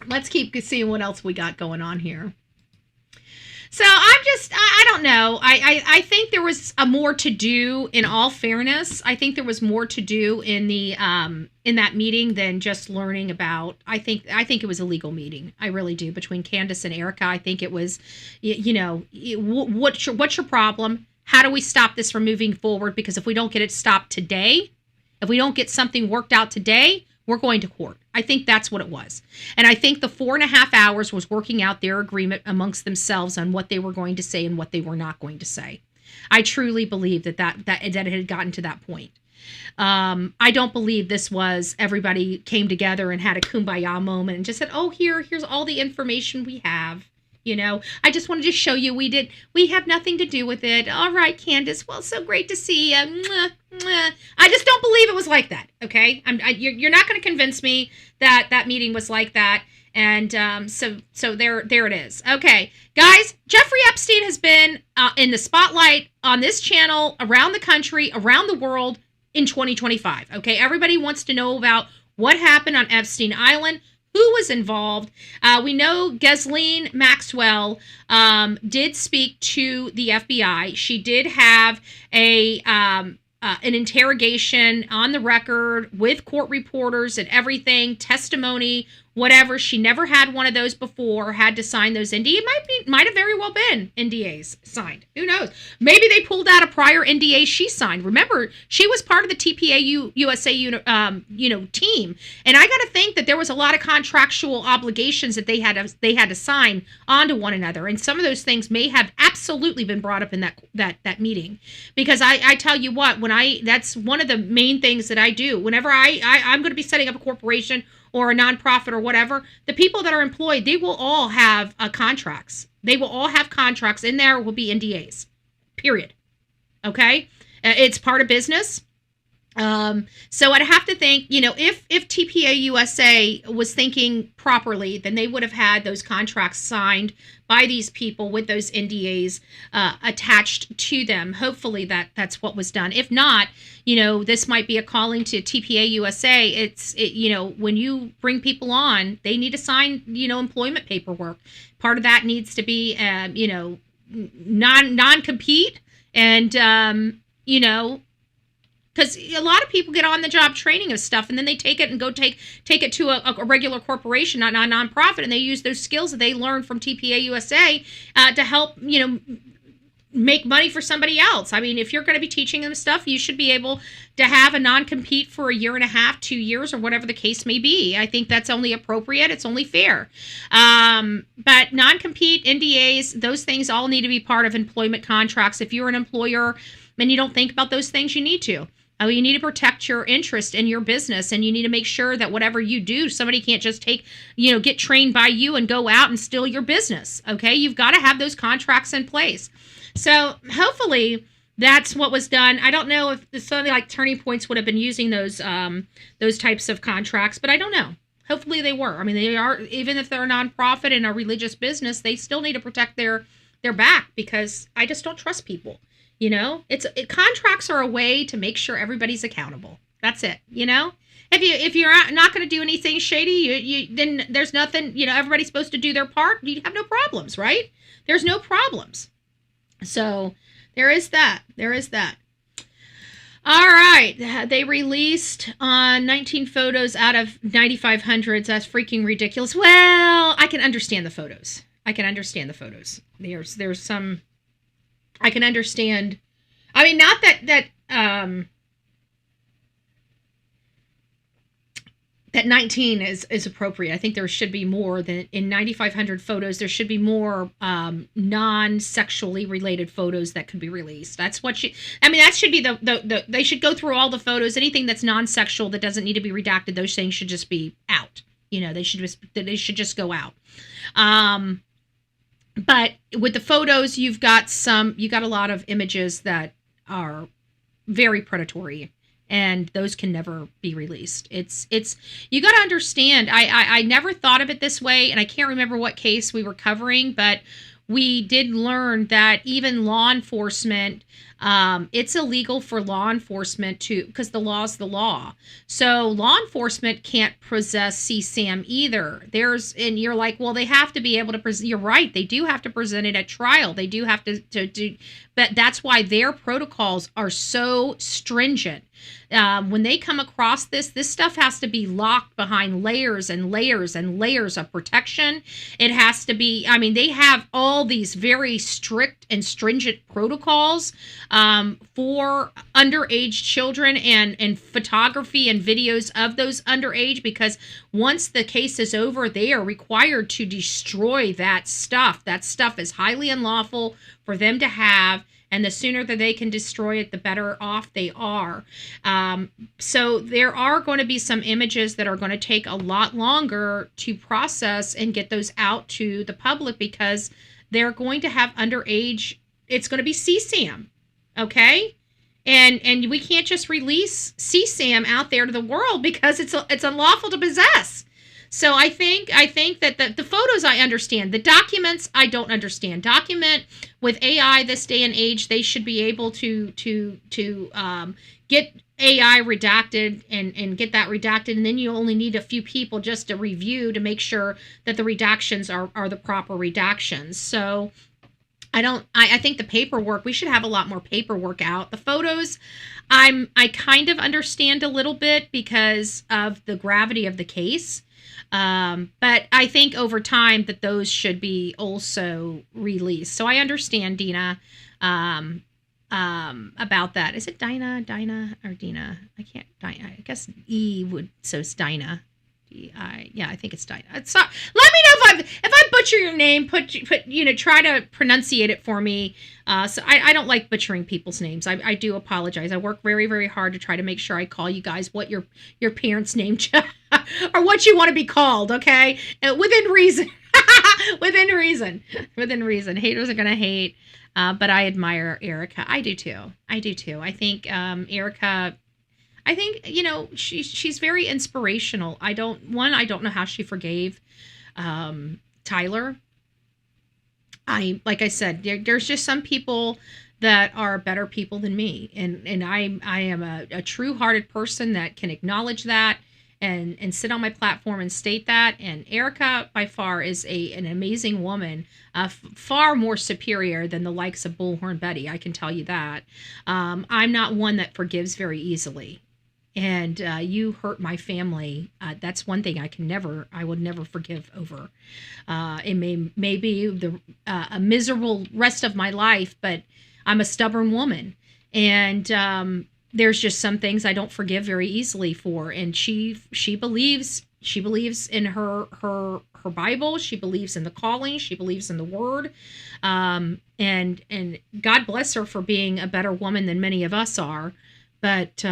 Let's keep seeing what else we got going on here. So I don't know. I think there was more to do, in all fairness. I think there was more to do in that meeting than just learning about. I think it was a legal meeting. I really do. Between Candace and Erica, I think it was, what's your problem? How do we stop this from moving forward? Because if we don't get it stopped today, if we don't get something worked out today, we're going to court. I think that's what it was. And I think the 4.5 hours was working out their agreement amongst themselves on what they were going to say and what they were not going to say. I truly believe that it had gotten to that point. I don't believe this was everybody came together and had a kumbaya moment and just said, oh, here's all the information we have. I just wanted to show you we have nothing to do with it. All right, Candace. Well, so great to see you. Mwah, mwah. I just don't believe it was like that. Okay. You're not going to convince me that meeting was like that. And so there it is. Okay, guys, Jeffrey Epstein has been in the spotlight on this channel, around the country, around the world in 2025. Okay, everybody wants to know about what happened on Epstein Island. Who was involved? We know Ghislaine Maxwell did speak to the FBI. She did have an interrogation on the record with court reporters and everything, testimony, whatever. She never had one of those before, had to sign those NDAs. It might have very well been NDAs signed. Who knows? Maybe they pulled out a prior NDA she signed. Remember, she was part of the TPA USA team. And I got to think that there was a lot of contractual obligations that they had to sign onto one another. And some of those things may have absolutely been brought up in that meeting. Because I tell you what, that's one of the main things that I do. Whenever I'm going to be setting up a corporation or a nonprofit or whatever, the people that are employed, they will all have contracts. They will all have contracts. In there will be NDAs, period. Okay? It's part of business. So I'd have to think, if TPA USA was thinking properly, then they would have had those contracts signed by these people with those NDAs attached to them. Hopefully that's what was done. If not, this might be a calling to TPA USA. When you bring people on, they need to sign, employment paperwork. Part of that needs to be, non-compete and, because a lot of people get on the job training of stuff and then they take it and go take it to a regular corporation, not a nonprofit, and they use those skills that they learned from TPA USA to help, make money for somebody else. I mean, if you're going to be teaching them stuff, you should be able to have a non-compete for 1.5 years, 2 years, or whatever the case may be. I think that's only appropriate. It's only fair. But non-compete, NDAs, those things all need to be part of employment contracts. If you're an employer and you don't think about those things, you need to. You need to protect your interest in your business, and you need to make sure that whatever you do, somebody can't just get trained by you and go out and steal your business. Okay, you've got to have those contracts in place. So hopefully that's what was done. I don't know if something like Turning Points would have been using those types of contracts, but I don't know. Hopefully they were. I mean, they are, even if they're a nonprofit and a religious business, they still need to protect their back, because I just don't trust people. You know, contracts are a way to make sure everybody's accountable. That's it. You know, if you're not going to do anything shady, then there's nothing. You know, everybody's supposed to do their part. You have no problems, right? There's no problems. So there is that. There is that. All right. They released 19 photos out of 9,500. That's freaking ridiculous. Well, I can understand the photos. There's some. I can understand. I mean, not that 19 is appropriate. I think there should be more than in 9,500 photos. There should be more non-sexually related photos that could be released. That's what that should be the they should go through all the photos. Anything that's non-sexual that doesn't need to be redacted, those things should just be out. You know, they should just go out. But with the photos, you got a lot of images that are very predatory, and those can never be released. It's you got to understand. I never thought of it this way, and I can't remember what case we were covering, but we did learn that even law enforcement, it's illegal for law enforcement because the law's the law. So law enforcement can't possess CSAM either. And you're like, well, they have to be able to present. You're right. They do have to present it at trial. They do have to do, but that's why their protocols are so stringent. When they come across this stuff has to be locked behind layers and layers and layers of protection. It has to be, I mean, they have all these very strict and stringent protocols for underage children and photography and videos of those underage, because once the case is over, they are required to destroy that stuff. That stuff is highly unlawful for them to have. And the sooner that they can destroy it, the better off they are. So there are going to be some images that are going to take a lot longer to process and get those out to the public, because they're going to have underage. It's going to be CSAM, okay? And we can't just release CSAM out there to the world because it's unlawful to possess. So I think that the photos I understand, the documents I don't understand. Document with AI this day and age, they should be able to get AI redacted and get that redacted, and then you only need a few people just to review to make sure that the redactions are the proper redactions. So I think the paperwork, we should have a lot more paperwork out. The photos, I kind of understand a little bit because of the gravity of the case. But I think over time that those should be also released. So I understand, Dina, about that. Is it Dinah, or Dina? I guess E would, so it's Dinah. Yeah, I think it's Dinah. Let me know if I butcher your name. Try to pronunciate it for me. So I don't like butchering people's names. I do apologize. I work very, very hard to try to make sure I call you guys what your parents' name or what you want to be called. Okay, within reason. within reason. Haters are gonna hate, but I admire Erica. I do too. I think Erica. I think, she's very inspirational. I don't know how she forgave Tyler. Like I said, there's just some people that are better people than me. And I am a true-hearted person that can acknowledge that and sit on my platform and state that. And Erica, by far, is an amazing woman, far more superior than the likes of Bullhorn Betty. I can tell you that. I'm not one that forgives very easily. And you hurt my family. That's one thing I would never forgive over. It may be a miserable rest of my life, but I'm a stubborn woman. And there's just some things I don't forgive very easily for. And she believes in her Bible. She believes in the calling. She believes in the word. And God bless her for being a better woman than many of us are. But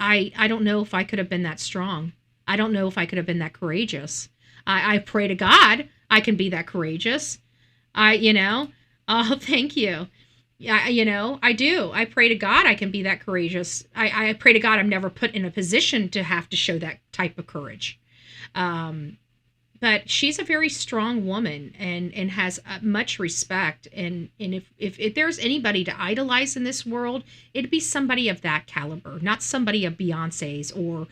I don't know if I could have been that strong. I don't know if I could have been that courageous. I pray to God I can be that courageous. Oh, thank you. I do. I pray to God I can be that courageous. I pray to God I'm never put in a position to have to show that type of courage. But she's a very strong woman and has much respect. And if there's anybody to idolize in this world, it'd be somebody of that caliber, not somebody of Beyonce's or,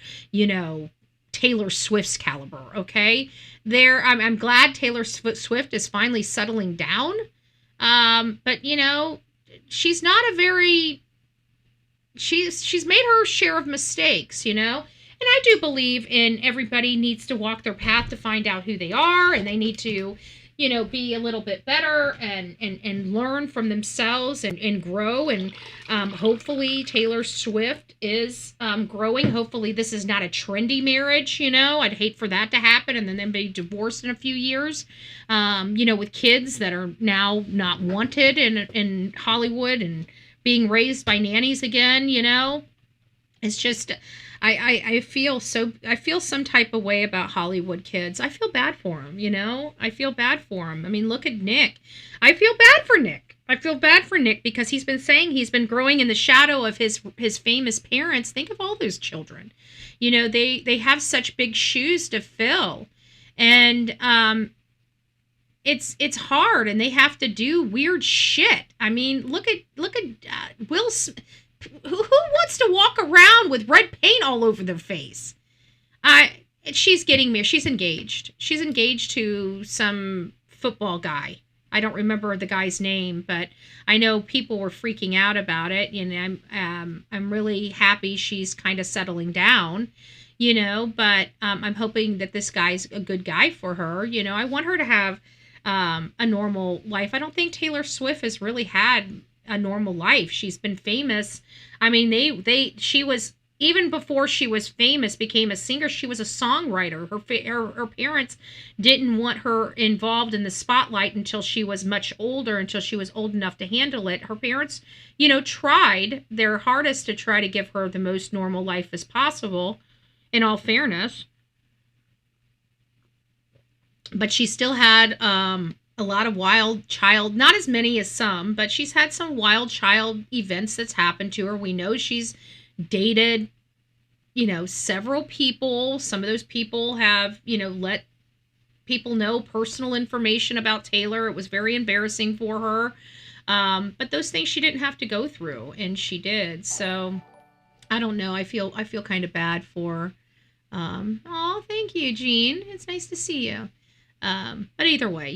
Taylor Swift's caliber. Okay. I'm glad Taylor Swift is finally settling down. But she's not she's made her share of mistakes, And I do believe in everybody needs to walk their path to find out who they are, and they need to, be a little bit better and learn from themselves and grow. And hopefully Taylor Swift is growing. Hopefully this is not a trendy marriage, I'd hate for that to happen and then be divorced in a few years, with kids that are now not wanted in Hollywood and being raised by nannies again, It's just... I feel some type of way about Hollywood kids. I feel bad for them, I feel bad for them. I mean, look at Nick. I feel bad for Nick. Because he's been saying he's been growing in the shadow of his famous parents. Think of all those children. They have such big shoes to fill. And it's hard, and they have to do weird shit. I mean, look at Will Smith. Who wants to walk around with red paint all over their face? She's getting married. She's engaged. She's engaged to some football guy. I don't remember the guy's name, but I know people were freaking out about it. And I'm really happy she's kind of settling down, But I'm hoping that this guy's a good guy for her. I want her to have a normal life. I don't think Taylor Swift has really had a normal life. She's been famous. I mean, she was, even before she was famous, became a singer, she was a songwriter. Her parents didn't want her involved in the spotlight until she was much older, until she was old enough to handle it. Her parents, tried their hardest to try to give her the most normal life as possible, in all fairness. But she still had, a lot of wild child, not as many as some, but she's had some wild child events that's happened to her. We know she's dated, several people. Some of those people have, let people know personal information about Taylor. It was very embarrassing for her. But those things she didn't have to go through, and she did. So I don't know. I feel kind of bad for her. Oh, thank you, Jean. It's nice to see you. But either way,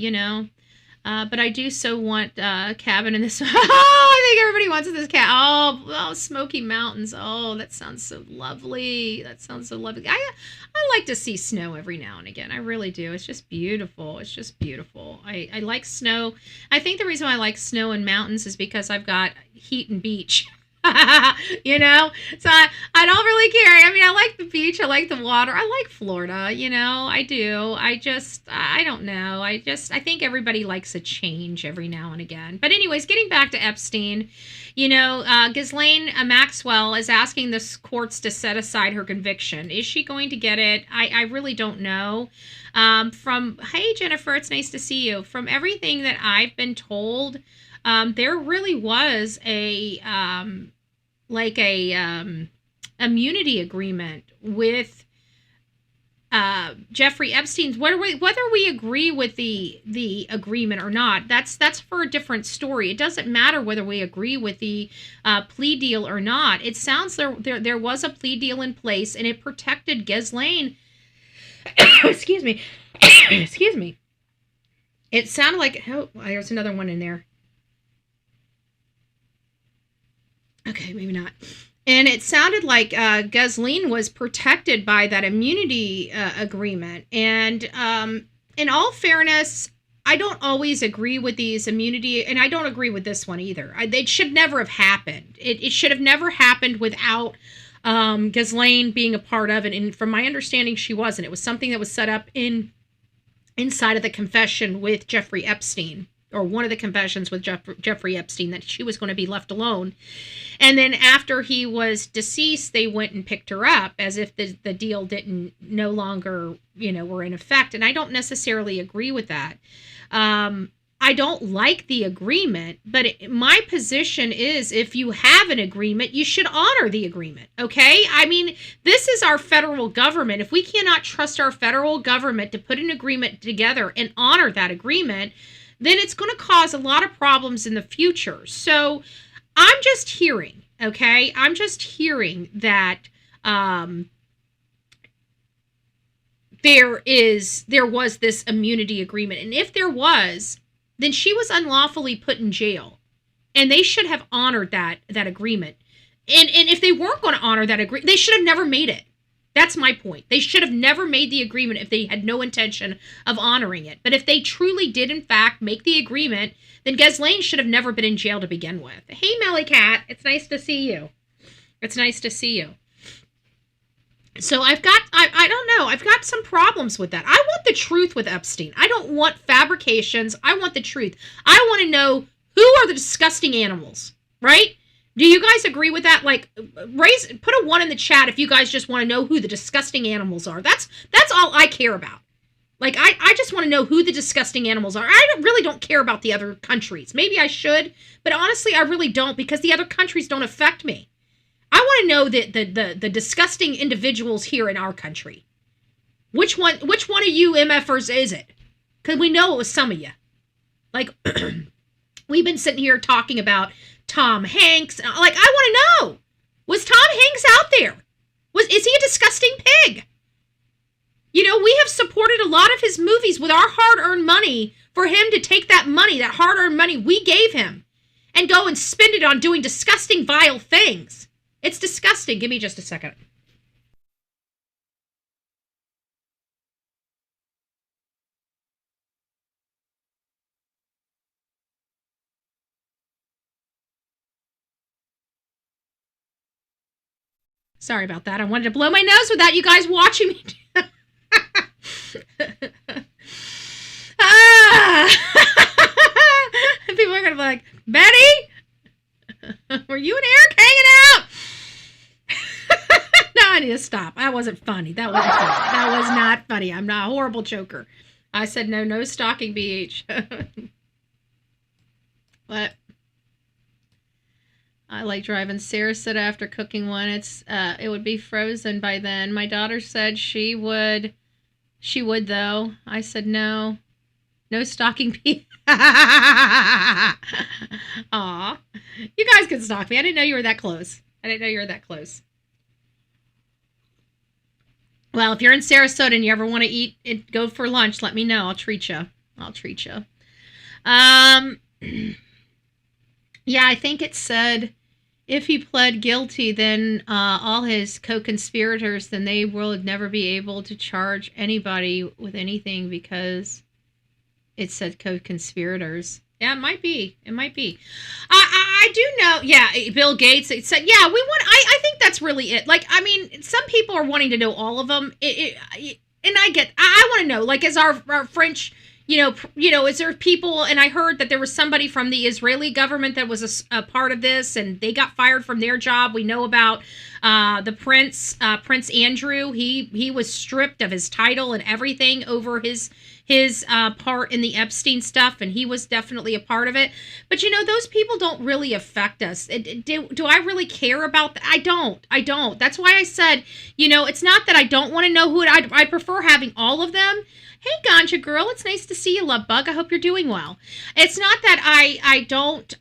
but I do so want cabin in this. Oh, I think everybody wants this cat. Oh, Smoky Mountains. Oh, that sounds so lovely. I like to see snow every now and again. I really do. It's just beautiful. I like snow. I think the reason I like snow and mountains is because I've got heat and beach. So I don't really care. I mean, I like the beach. I like the water. I like Florida, I do. I don't know. I think everybody likes a change every now and again. But anyways, getting back to Epstein, Ghislaine Maxwell is asking the courts to set aside her conviction. Is she going to get it? I really don't know. Hey, Jennifer, it's nice to see you. From everything that I've been told, there really was a immunity agreement with Jeffrey Epstein's. Whether we agree with the agreement or not, that's for a different story. It doesn't matter whether we agree with the plea deal or not. It sounds there was a plea deal in place, and it protected Ghislaine. Excuse me. Excuse me. It sounded like, oh, there's another one in there. Okay, maybe not. And it sounded like Ghislaine was protected by that immunity agreement. And in all fairness, I don't always agree with these immunity, and I don't agree with this one either. It should never have happened. It should have never happened without Ghislaine being a part of it. And from my understanding, she wasn't. It was something that was set up inside of the confession with Jeffrey Epstein, or one of the confessions with Jeffrey Epstein, that she was going to be left alone. And then after he was deceased, they went and picked her up as if the deal no longer, were in effect. And I don't necessarily agree with that. I don't like the agreement, but my position is if you have an agreement, you should honor the agreement, okay? I mean, this is our federal government. If we cannot trust our federal government to put an agreement together and honor that agreement, then it's going to cause a lot of problems in the future. So I'm just hearing, okay? I'm just hearing that there was this immunity agreement. And if there was, then she was unlawfully put in jail. And they should have honored that agreement. And if they weren't going to honor that agreement, they should have never made it. That's my point. They should have never made the agreement if they had no intention of honoring it. But if they truly did, in fact, make the agreement, then Ghislaine should have never been in jail to begin with. Hey, Melly Cat, it's nice to see you. It's nice to see you. So I don't know. I've got some problems with that. I want the truth with Epstein. I don't want fabrications. I want the truth. I want to know who are the disgusting animals, right? Do you guys agree with that? Like, put a 1 in the chat if you guys just want to know who the disgusting animals are. That's all I care about. Like, I just want to know who the disgusting animals are. I really don't care about the other countries. Maybe I should, but honestly, I really don't, because the other countries don't affect me. I want to know the disgusting individuals here in our country. Which one of you MFers is it? Because we know it was some of you. Like, we've been sitting here talking about Tom Hanks. Like, I want to know, was Tom Hanks out there? Is he a disgusting pig? You know, we have supported a lot of his movies with our hard-earned money for him to take that money, that hard-earned money we gave him, and go and spend it on doing disgusting, vile things. It's disgusting. Give me just a second. Sorry about that. I wanted to blow my nose without you guys watching me. People are going to be like, Betty? Were you and Eric hanging out? No, I need to stop. That wasn't funny. That wasn't funny. That was not funny. I'm not a horrible joker. I said no stalking, BH. What? I like driving Sarasota after cooking one. It would be frozen by then. My daughter said she would. She would, though. I said no. No stalking, BH. Aw. You guys can stalk me. I didn't know you were that close. Well, if you're in Sarasota and you ever want to eat and go for lunch, let me know. I'll treat you. Yeah, I think it said if he pled guilty, then all his co-conspirators, then they will never be able to charge anybody with anything because it said co-conspirators. Yeah, it might be. I do know. Yeah, Bill Gates. It said, yeah, we want. I think that's really it. Like, I mean, some people are wanting to know all of them. And I want to know. Like, is our French, you know, is there people? And I heard that there was somebody from the Israeli government that was a part of this, and they got fired from their job. We know about the Prince Andrew. He was stripped of his title and everything over his part in the Epstein stuff, and he was definitely a part of it. But you know, those people don't really affect us. Do I really care about that? I don't. That's why I said, you know, it's not that I don't want to know who I prefer having all of them. Hey, Ganja girl, it's nice to see you, love bug. I hope you're doing well. It's not that I don't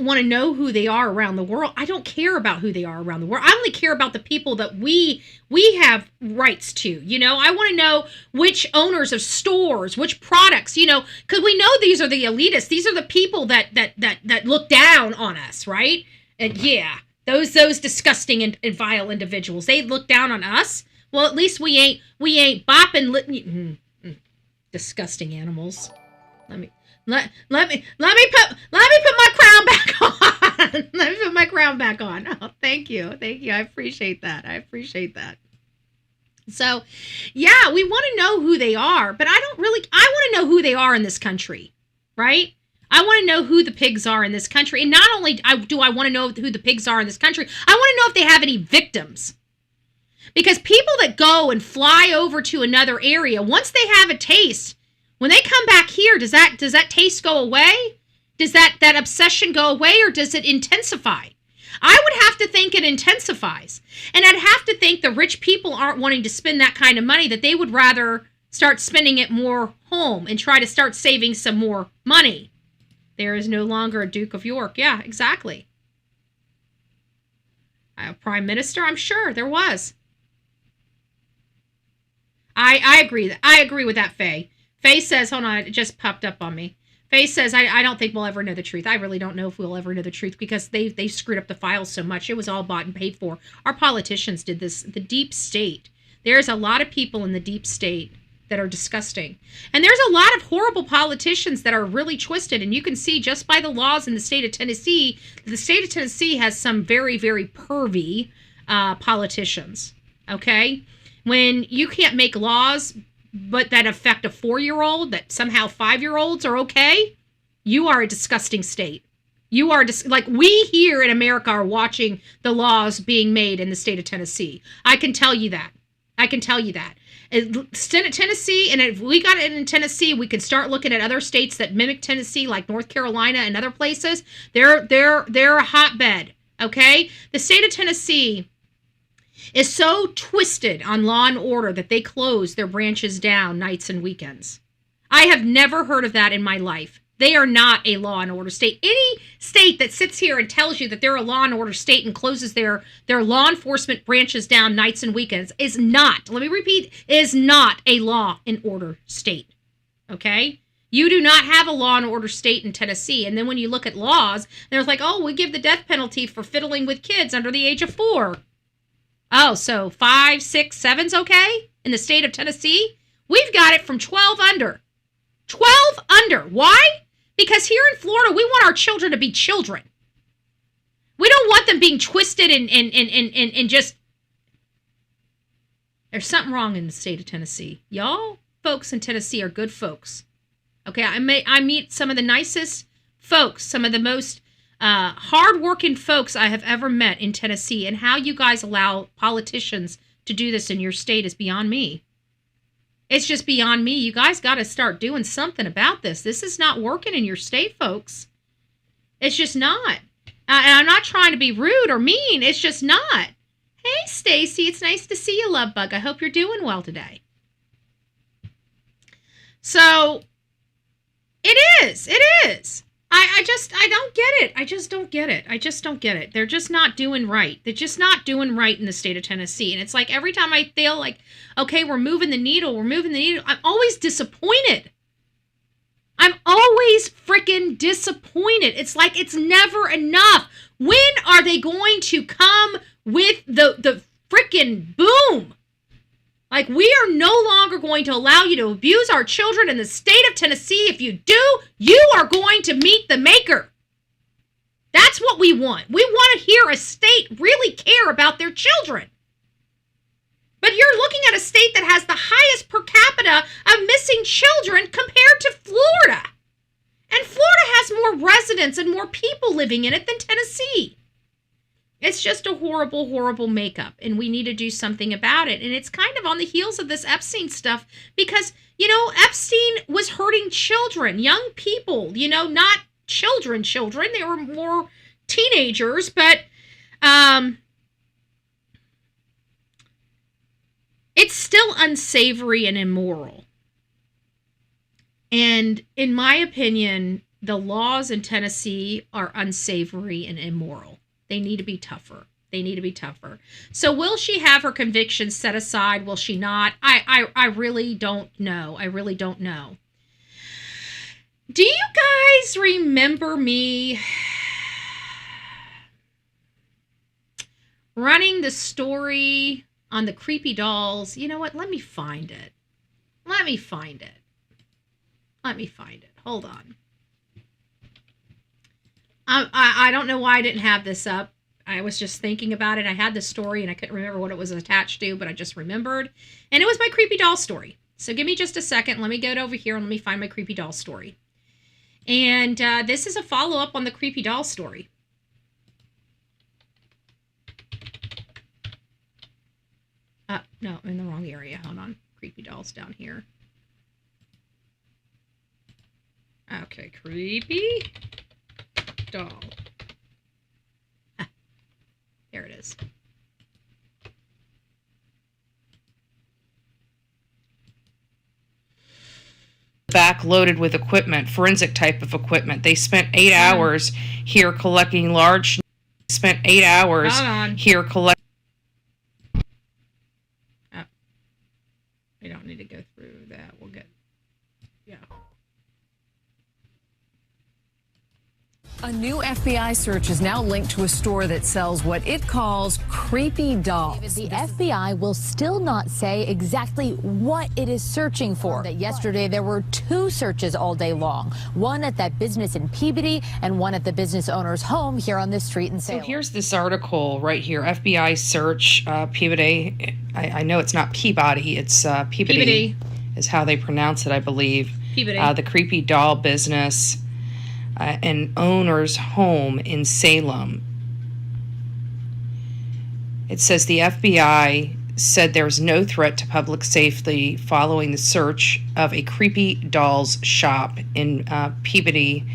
want to know who they are around the world. I don't care about who they are around the world. I only care about the people that we have rights to. You know, I want to know which owners of stores, which products, you know, because we know these are the elitists. These are the people that look down on us, right? And yeah, those disgusting and vile individuals, they look down on us. Well, at least we ain't bopping disgusting animals. Let me put my crown back on. Let me put my crown back on. Oh, thank you. I appreciate that. So, yeah, we want to know who they are, but I want to know who they are in this country, right? I want to know who the pigs are in this country. And not only do I want to know who the pigs are in this country, I want to know if they have any victims. Because people that go and fly over to another area, once they have a taste, When they come back here, does that taste go away? Does that obsession go away, or does it intensify? I would have to think it intensifies. And I'd have to think the rich people aren't wanting to spend that kind of money, that they would rather start spending it more home and try to start saving some more money. There is no longer a Duke of York. Yeah, exactly. A prime minister, I'm sure there was. I agree. I agree with that, Faye. Faye says, hold on, it just popped up on me. Faye says, I don't think we'll ever know the truth. I really don't know if we'll ever know the truth because they screwed up the files so much. It was all bought and paid for. Our politicians did this. The deep state. There's a lot of people in the deep state that are disgusting. And there's a lot of horrible politicians that are really twisted. And you can see just by the laws in the state of Tennessee, the state of Tennessee has some very, very pervy politicians. Okay? When you can't make laws but that affect a 4-year-old, that somehow 5-year-olds are okay, you are a disgusting state. You are like we here in America are watching the laws being made in the state of Tennessee. I can tell you that. Tennessee, and if we got it in Tennessee, we could start looking at other states that mimic Tennessee, like North Carolina and other places. They're a hotbed. Okay, the state of Tennessee is so twisted on law and order that they close their branches down nights and weekends. I have never heard of that in my life. They are not a law and order state. Any state that sits here and tells you that they're a law and order state and closes their law enforcement branches down nights and weekends is not, let me repeat, is not a law and order state. Okay? You do not have a law and order state in Tennessee. And then when you look at laws, there's like, oh, we give the death penalty for fiddling with kids under the age of 4. Oh, so 5, 6, 7's okay in the state of Tennessee? We've got it from 12 under. 12 under. Why? Because here in Florida, we want our children to be children. We don't want them being twisted and just... There's something wrong in the state of Tennessee. Y'all folks in Tennessee are good folks. Okay, I meet some of the nicest folks, some of the most hardworking folks I have ever met in Tennessee, and how you guys allow politicians to do this in your state is beyond me. It's just beyond me. You guys got to start doing something about this. This is not working in your state, folks. It's just not. And I'm not trying to be rude or mean. It's just not. Hey, Stacy, it's nice to see you, love bug. I hope you're doing well today. So, it is. I don't get it. I just don't get it. They're just not doing right. They're just not doing right in the state of Tennessee. And it's like every time I feel like, okay, we're moving the needle, I'm always disappointed. I'm always freaking disappointed. It's like it's never enough. When are they going to come with the freaking boom? Like, we are no longer going to allow you to abuse our children in the state of Tennessee. If you do, you are going to meet the maker. That's what we want. We want to hear a state really care about their children. But you're looking at a state that has the highest per capita of missing children compared to Florida. And Florida has more residents and more people living in it than Tennessee. It's just a horrible, horrible makeup, and we need to do something about it. And it's kind of on the heels of this Epstein stuff because, Epstein was hurting children, young people, not children. They were more teenagers, but it's still unsavory and immoral. And in my opinion, the laws in Tennessee are unsavory and immoral. They need to be tougher. So will she have her convictions set aside? Will she not? I really don't know. Do you guys remember me running the story on the creepy dolls? You know what? Let me find it. Hold on. I don't know why I didn't have this up. I was just thinking about it. I had this story and I couldn't remember what it was attached to, but I just remembered. And it was my creepy doll story. So give me just a second. Let me go over here and let me find my creepy doll story. And this is a follow-up on the creepy doll story. No, I'm in the wrong area. Hold on. Creepy dolls down here. Okay, creepy doll. Ah, there it is. Back loaded with equipment, forensic type of equipment. They spent 8 hours here collecting large. Spent 8 hours here collecting. Oh. We don't need to go through that. We'll get. Yeah. A new FBI search is now linked to a store that sells what it calls creepy dolls. The FBI will still not say exactly what it is searching for. That yesterday there were 2 searches all day long, one at that business in Peabody and one at the business owner's home here on this street in Salem. So here's this article right here. FBI search Peabody. I know it's not Peabody, it's Peabody is how they pronounce it, I believe. Peabody. The creepy doll business. An owner's home in Salem. It says the FBI said there's no threat to public safety following the search of a creepy dolls shop in Peabody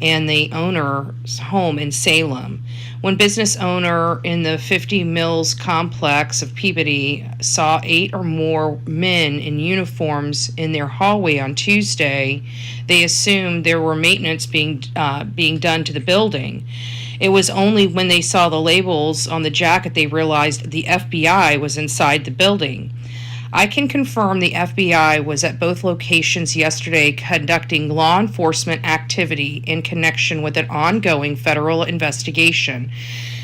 and the owner's home in Salem. One business owner in the 50 Mills complex of Peabody saw 8 or more men in uniforms in their hallway on Tuesday. They assumed there were maintenance being done to the building. It was only when they saw the labels on the jacket they realized the FBI was inside the building. I can confirm the FBI was at both locations yesterday conducting law enforcement activity in connection with an ongoing federal investigation.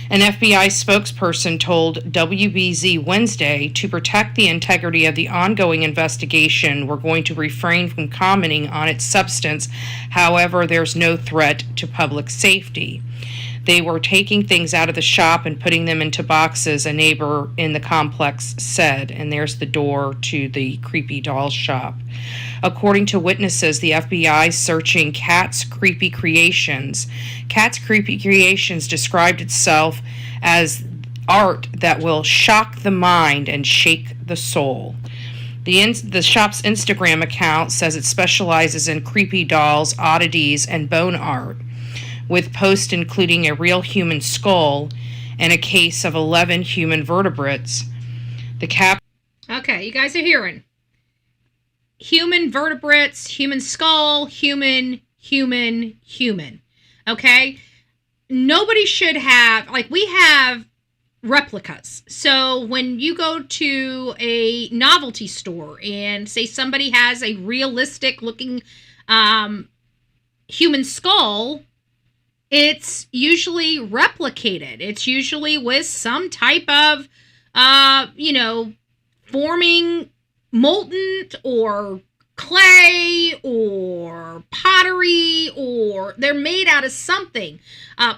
An FBI spokesperson told WBZ Wednesday to protect the integrity of the ongoing investigation, we're going to refrain from commenting on its substance. However, there's no threat to public safety. They were taking things out of the shop and putting them into boxes, a neighbor in the complex said, and there's the door to the creepy doll shop. According to witnesses, the FBI searching Cat's Creepy Creations. Cat's Creepy Creations described itself as art that will shock the mind and shake the soul. The shop's Instagram account says it specializes in creepy dolls, oddities, and bone art, with posts including a real human skull and a case of 11 human vertebrates. Okay, you guys are hearing. Human vertebrates, human skull, human. Okay? Nobody should have, we have replicas. So when you go to a novelty store and say somebody has a realistic looking human skull, it's usually replicated. It's usually with some type of, forming molten or clay or pottery, or they're made out of something,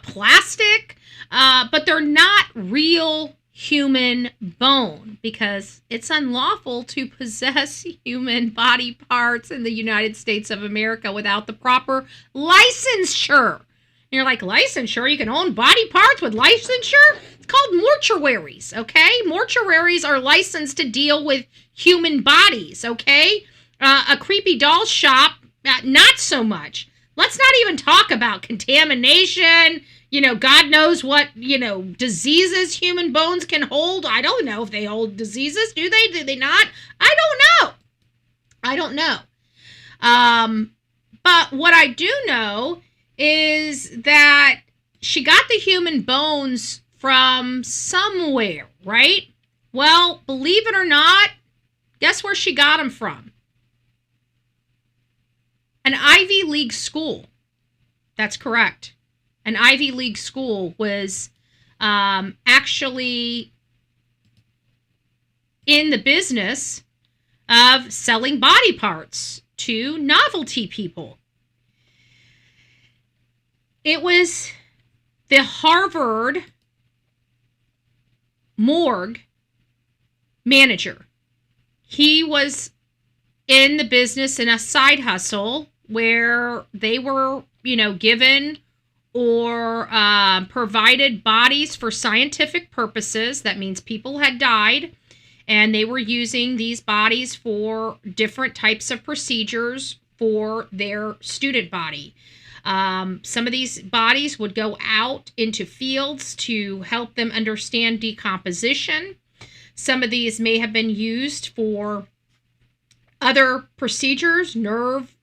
plastic, but they're not real human bone because it's unlawful to possess human body parts in the United States of America without the proper licensure. And you're like, licensure? You can own body parts with licensure? It's called mortuaries, okay? Mortuaries are licensed to deal with human bodies, okay? A creepy doll shop, not so much. Let's not even talk about contamination. God knows what, diseases human bones can hold. I don't know if they hold diseases. Do they? Do they not? I don't know. But what I do know is that she got the human bones from somewhere, right? Well, believe it or not, guess where she got them from? An Ivy League school. That's correct. An Ivy League school was actually in the business of selling body parts to novelty people. It was the Harvard morgue manager. He was in the business in a side hustle where they were, given or provided bodies for scientific purposes. That means people had died and they were using these bodies for different types of procedures, for their student body. Some of these bodies would go out into fields to help them understand decomposition. Some of these may have been used for other procedures, nerve,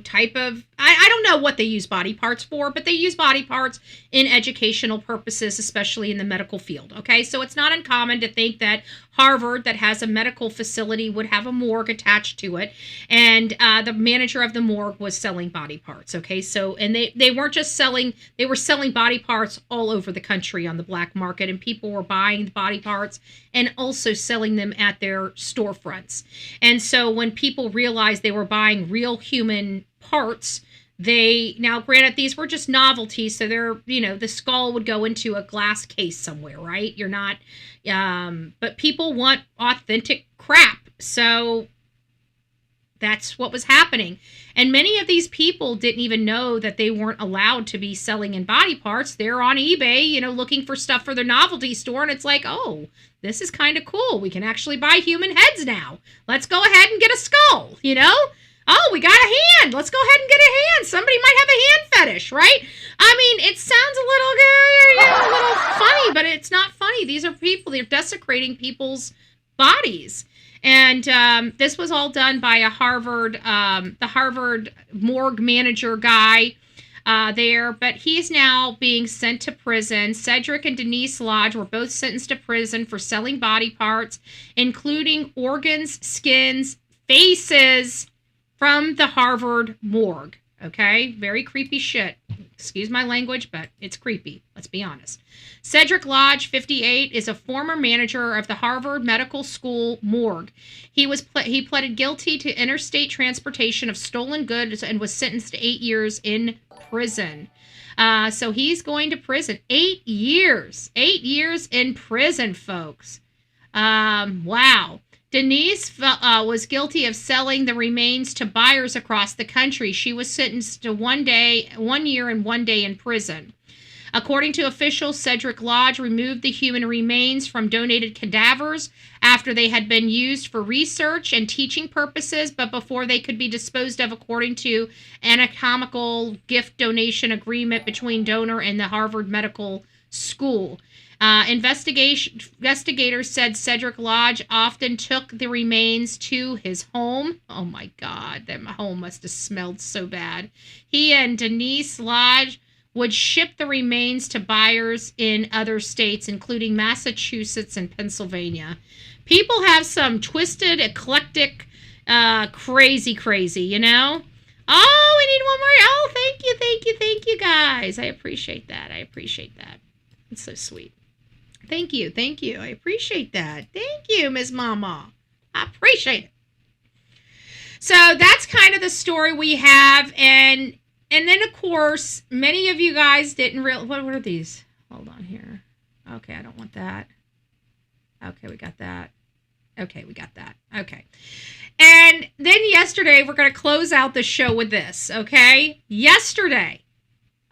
type of, I don't know what they use body parts for, but they use body parts in educational purposes, especially in the medical field. Okay, so it's not uncommon to think that Harvard, that has a medical facility, would have a morgue attached to it, and the manager of the morgue was selling body parts. Okay, so, and they weren't just selling, they were selling body parts all over the country on the black market, and people were buying the body parts and also selling them at their storefronts. And so when people realized they were buying real human parts, now granted, these were just novelties, so they're, the skull would go into a glass case somewhere, right? You're not, but people want authentic crap, so that's what was happening. And many of these people didn't even know that they weren't allowed to be selling in body parts. They're on eBay, looking for stuff for their novelty store, and it's like, oh, this is kind of cool. We can actually buy human heads now. Let's go ahead and get a skull, Oh, we got a hand. Let's go ahead and get a hand. Somebody might have a hand fetish, right? I mean, it sounds a little funny, but it's not funny. These are people. They're desecrating people's bodies. And this was all done by the Harvard morgue manager guy there. But he's now being sent to prison. Cedric and Denise Lodge were both sentenced to prison for selling body parts, including organs, skins, faces, from the Harvard morgue. Okay? Very creepy shit. Excuse my language, but it's creepy. Let's be honest. Cedric Lodge, 58, is a former manager of the Harvard Medical School morgue. He pleaded guilty to interstate transportation of stolen goods and was sentenced to 8 years in prison. So he's going to prison. 8 years. 8 years in prison, folks. Wow. Denise was guilty of selling the remains to buyers across the country. She was sentenced to 1 year and 1 day in prison. According to officials, Cedric Lodge removed the human remains from donated cadavers after they had been used for research and teaching purposes, but before they could be disposed of according to anatomical gift donation agreement between donor and the Harvard Medical School. Investigators said Cedric Lodge often took the remains to his home. Oh my God, that home must have smelled so bad. He and Denise Lodge would ship the remains to buyers in other states, including Massachusetts and Pennsylvania. People have some twisted, eclectic, crazy, Oh, we need one more. Oh, thank you, guys. I appreciate that. It's so sweet. Thank you. I appreciate that. Thank you, Ms. Mama. I appreciate it. So that's kind of the story we have. And then, of course, many of you guys didn't realize... What are these? Hold on here. Okay, I don't want that. Okay, we got that. Okay. And then yesterday, we're going to close out the show with this, okay? Yesterday.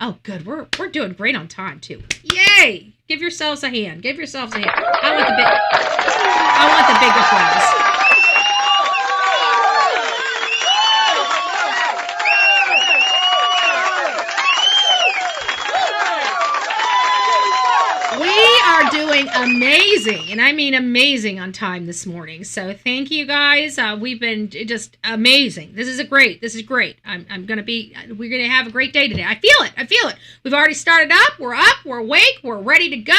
Oh, good. We're doing great on time, too. Yay! Give yourselves a hand. I want the big applause. We are doing amazing, and I mean amazing on time this morning. So thank you guys. We've been just amazing. This is great. We're gonna have a great day today. I feel it. We've already started up. We're awake. We're ready to go.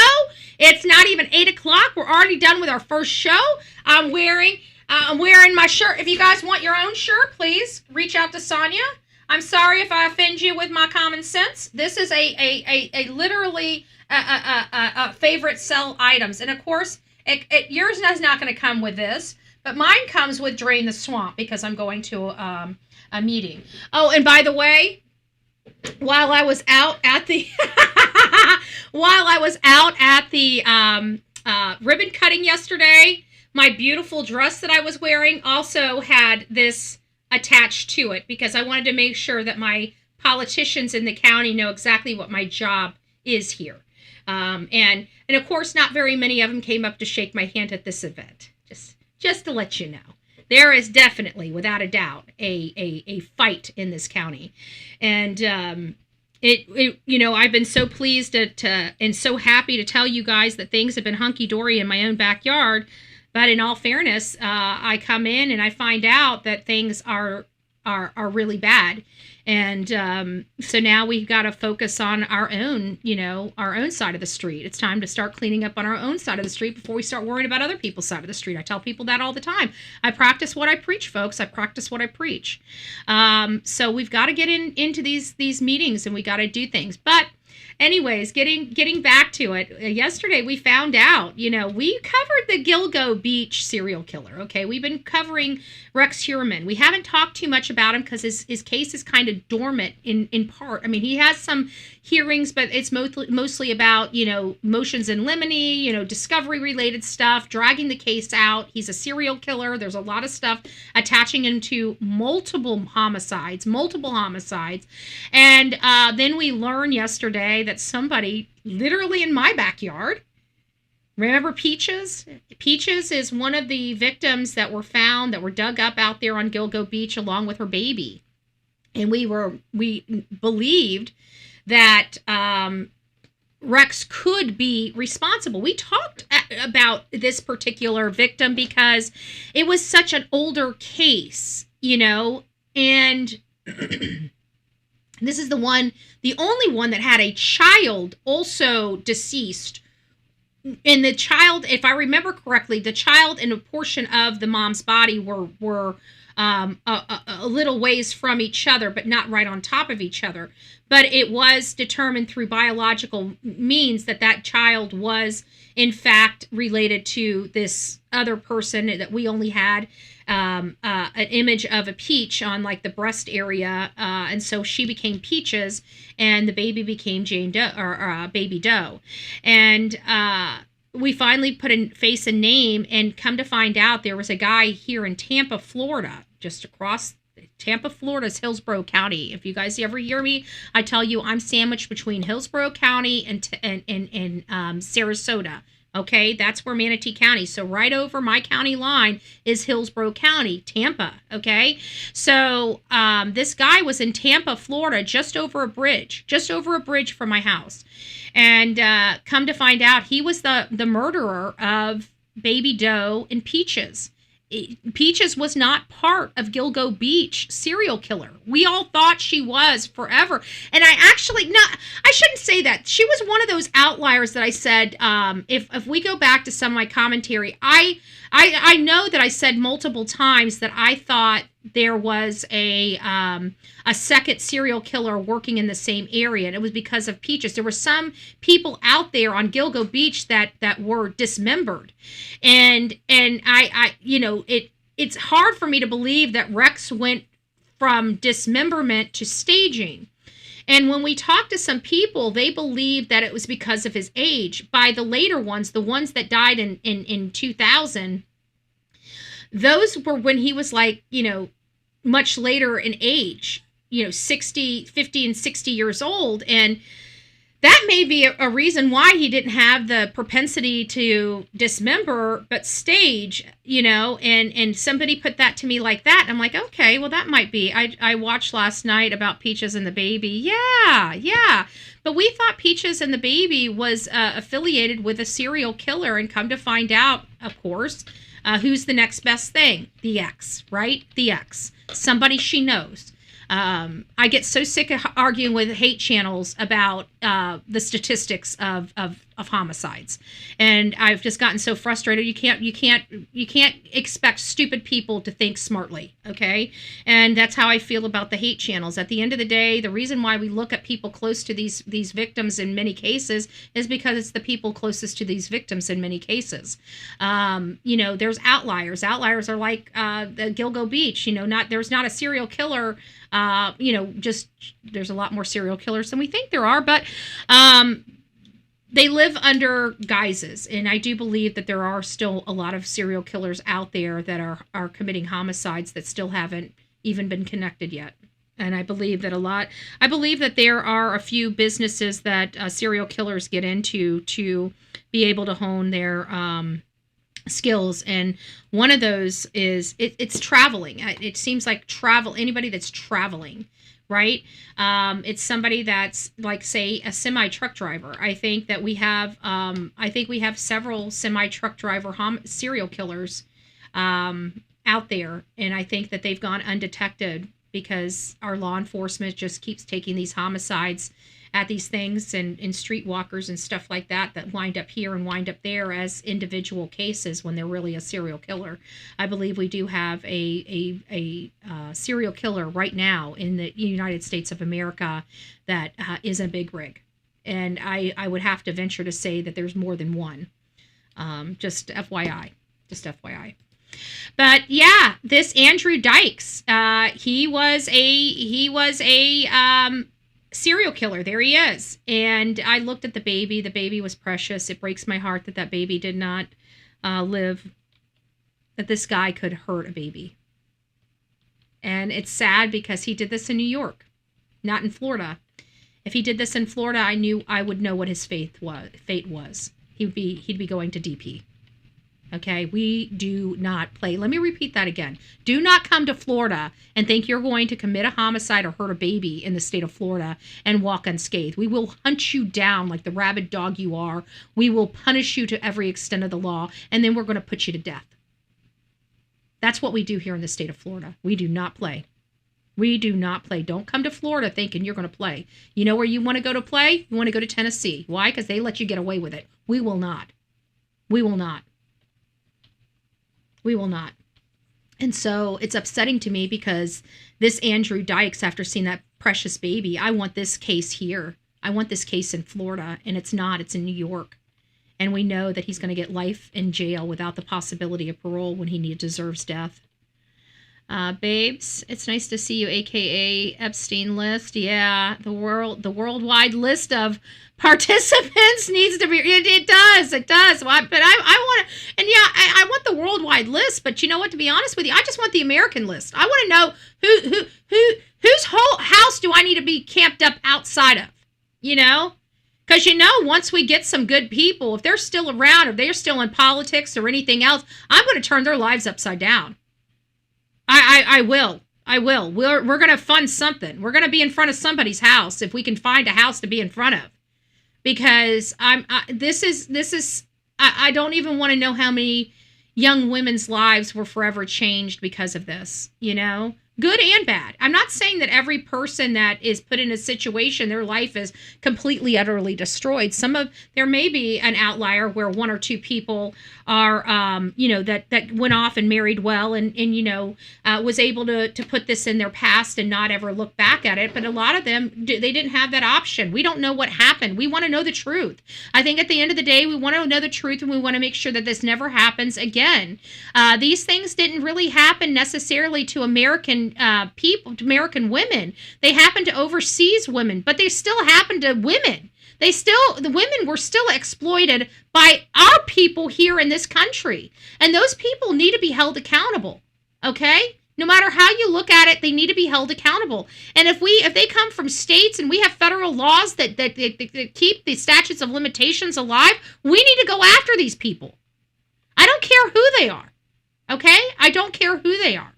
It's not even 8 o'clock. We're already done with our first show. I'm wearing my shirt. If you guys want your own shirt, please reach out to Sonia. I'm sorry if I offend you with my common sense. This is a literally favorite sell items. And of course, yours is not going to come with this, but mine comes with Drain the Swamp because I'm going to a meeting. Oh, and by the way, while I was out at the ribbon cutting yesterday, my beautiful dress that I was wearing also had this attached to it because I wanted to make sure that my politicians in the county know exactly what my job is here. And of course, not very many of them came up to shake my hand at this event. Just to let you know. there is definitely, without a doubt, a fight in this county. And I've been so pleased and so happy to tell you guys that things have been hunky-dory in my own backyard. But in all fairness, I come in and I find out that things are really bad. And so now we've got to focus on our own side of the street. It's time to start cleaning up on our own side of the street before we start worrying about other people's side of the street. I tell people that all the time. I practice what I preach, folks. I practice what I preach. So we've got to get into these meetings, and we got to do things. But anyways, getting back to it, yesterday we found out, we covered the Gilgo Beach serial killer, okay? We've been covering Rex Heuermann. We haven't talked too much about him because his case is kind of dormant in part. I mean, he has some hearings, but it's mostly about, motions in limine, discovery-related stuff, dragging the case out. He's a serial killer. There's a lot of stuff attaching him to multiple homicides. And then we learned yesterday that somebody literally in my backyard, remember Peaches? Peaches is one of the victims that were dug up out there on Gilgo Beach along with her baby. And we believed that Rex could be responsible. We talked about this particular victim because it was such an older case, and this is the only one that had a child also deceased. And the child, if I remember correctly, the child and a portion of the mom's body were a little ways from each other, but not right on top of each other. But it was determined through biological means that child was, in fact, related to this other person, that we only had an image of a peach on like the breast area. And so she became Peaches and the baby became Jane Doe, or Baby Doe. And we finally put a face and name, and come to find out there was a guy here in Tampa, Florida, just across Tampa, Florida's Hillsborough County. If you guys ever hear me, I tell you I'm sandwiched between Hillsborough County and Sarasota. Okay, that's where Manatee County. So right over my county line is Hillsborough County, Tampa. Okay, so this guy was in Tampa, Florida, just over a bridge from my house, and come to find out he was the murderer of Baby Doe and Peaches. Peaches was not part of Gilgo Beach serial killer. We all thought she was forever. And I shouldn't say that. She was one of those outliers that I said, if we go back to some of my commentary, I know that I said multiple times that I thought there was a second serial killer working in the same area, and it was because of Peaches. There were some people out there on Gilgo Beach that were dismembered, and it's hard for me to believe that Rex went from dismemberment to staging. And when we talked to some people, they believed that it was because of his age. By the later ones, the ones that died in 2000, those were when he was like, much later in age, 50 and 60 years old. And that may be a reason why he didn't have the propensity to dismember, but stage, and somebody put that to me like that. I'm like, okay, well, that might be. I watched last night about Peaches and the baby. Yeah. But we thought Peaches and the baby was affiliated with a serial killer, and come to find out, of course, who's the next best thing? The ex, right? The ex. Somebody she knows. I get so sick of arguing with hate channels about the statistics of homicides, and I've just gotten so frustrated. You can't expect stupid people to think smartly, okay? And that's how I feel about the hate channels. At the end of the day, the reason why we look at people close to these victims in many cases is because it's the people closest to these victims in many cases. There's outliers. Outliers are like the Gilgo Beach. There's not a serial killer. There's a lot more serial killers than we think there are, but they live under guises. And I do believe that there are still a lot of serial killers out there that are committing homicides that still haven't even been connected yet. And I believe that there are a few businesses that serial killers get into to be able to hone their skills, and one of those is it's traveling. It seems like anybody that's traveling, right? It's somebody that's like, say, a semi truck driver. I think that we have several semi truck driver serial killers out there, and I think that they've gone undetected because our law enforcement just keeps taking these homicides at these things and streetwalkers and stuff like that wind up here and wind up there as individual cases when they're really a serial killer. I believe we do have a serial killer right now in the United States of America that is a big rig. And I would have to venture to say that there's more than one. Just FYI. But yeah, this Andrew Dykes, he was a serial killer. There he is. And I looked at the baby. The baby was precious. It breaks my heart that baby did not live, that this guy could hurt a baby. And it's sad because he did this in New York, not in Florida. If he did this in Florida, I would know what his fate was. He'd be going to DP. Okay, we do not play. Let me repeat that again. Do not come to Florida and think you're going to commit a homicide or hurt a baby in the state of Florida and walk unscathed. We will hunt you down like the rabid dog you are. We will punish you to every extent of the law, and then we're going to put you to death. That's what we do here in the state of Florida. We do not play. We do not play. Don't come to Florida thinking you're going to play. You know where you want to go to play? You want to go to Tennessee. Why? Because they let you get away with it. We will not. We will not. We will not. And so it's upsetting to me because this Andrew Dykes, after seeing that precious baby, I want this case here. I want this case in Florida, and it's not. It's in New York. And we know that he's going to get life in jail without the possibility of parole when he deserves death. Babes, it's nice to see you, aka Epstein list. Yeah, the worldwide list of participants needs to be. It does. But I want to, and yeah, I want the worldwide list. But you know what? To be honest with you, I just want the American list. I want to know whose whole house do I need to be camped up outside of? You know. Because, once we get some good people, if they're still around, or they're still in politics or anything else, I'm going to turn their lives upside down. I will. We're going to fund something. We're going to be in front of somebody's house if we can find a house to be in front of. Because I don't even want to know how many young women's lives were forever changed because of this, Good and bad. I'm not saying that every person that is put in a situation, their life is completely, utterly destroyed. There may be an outlier where one or two people are, that went off and married well and was able to put this in their past and not ever look back at it. But a lot of them, they didn't have that option. We don't know what happened. We want to know the truth. I think at the end of the day, we want to know the truth, and we want to make sure that this never happens again. These things didn't really happen necessarily to American people, to American women. They happened to overseas women, but they still happened to women. The women were still exploited by our people here in this country. And those people need to be held accountable. Okay? No matter how you look at it, they need to be held accountable. And if they come from states and we have federal laws that keep the statutes of limitations alive, we need to go after these people. I don't care who they are. Okay? I don't care who they are.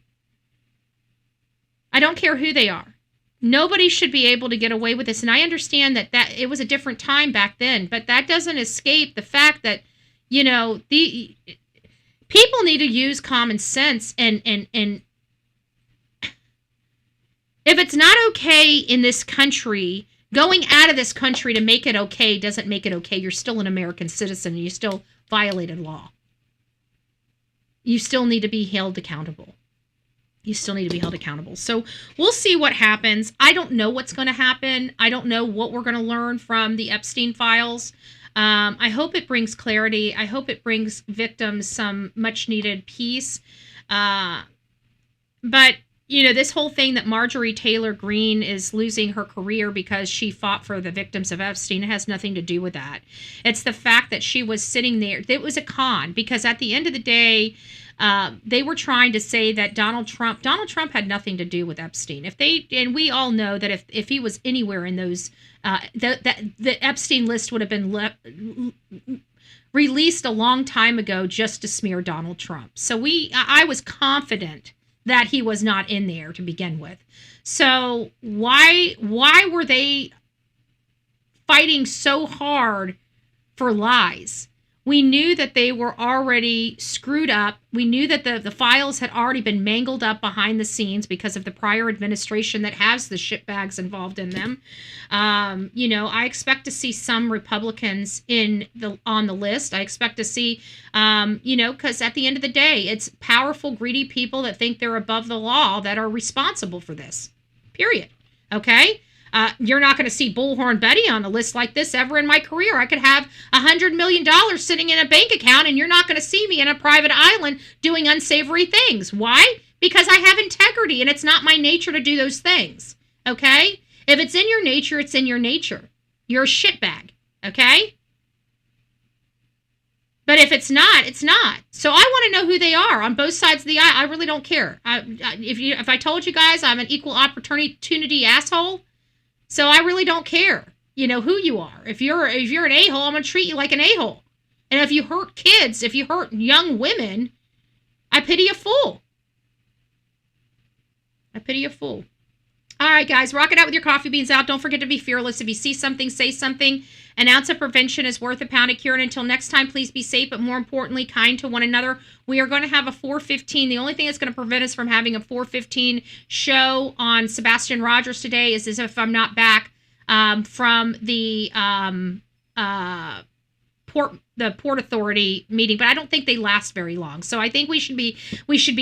I don't care who they are. Nobody should be able to get away with this. And I understand that it was a different time back then, but that doesn't escape the fact that, the people need to use common sense and if it's not okay in this country, going out of this country to make it okay doesn't make it okay. You're still an American citizen and you still violated law. You still need to be held accountable. So we'll see what happens. I don't know what's going to happen. I don't know what we're going to learn from the Epstein files. I hope it brings clarity. I hope it brings victims some much needed peace. But, this whole thing that Marjorie Taylor Greene is losing her career because she fought for the victims of Epstein, it has nothing to do with that. It's the fact that she was sitting there. It was a con because at the end of the day, they were trying to say that Donald Trump had nothing to do with Epstein. And we all know that if he was anywhere in those, the Epstein list would have been released a long time ago just to smear Donald Trump. So I was confident that he was not in there to begin with. So why were they fighting so hard for lies? We knew that they were already screwed up. We knew that the files had already been mangled up behind the scenes because of the prior administration that has the shitbags involved in them. I expect to see some Republicans on the list. I expect to see, because at the end of the day, it's powerful, greedy people that think they're above the law that are responsible for this. Period. Okay? You're not going to see Bullhorn Betty on a list like this ever in my career. I could have $100 million sitting in a bank account, and you're not going to see me in a private island doing unsavory things. Why? Because I have integrity, and it's not my nature to do those things. Okay? If it's in your nature, it's in your nature. You're a shitbag. Okay? But if it's not, it's not. So I want to know who they are on both sides of the aisle. I really don't care. If I told you guys I'm an equal opportunity asshole, so I really don't care, who you are. If you're an a-hole, I'm going to treat you like an a-hole. And if you hurt kids, if you hurt young women, I pity a fool. I pity a fool. All right, guys, rock it out with your coffee beans out. Don't forget to be fearless. If you see something, say something. An ounce of prevention is worth a pound of cure. And until next time, please be safe, but more importantly, kind to one another. We are going to have a 4:15. The only thing that's going to prevent us from having a 4:15 show on Sebastian Rogers today is as if I'm not back from the Port Authority meeting, but I don't think they last very long. So I think we should be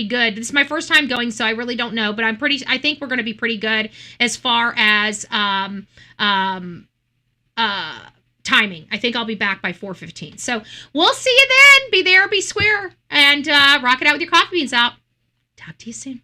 good. This is my first time going, so I really don't know, but I think we're going to be pretty good as far as timing. I think I'll be back by 4:15. So we'll see you then. Be there, be square, and rock it out with your coffee beans out. Talk to you soon.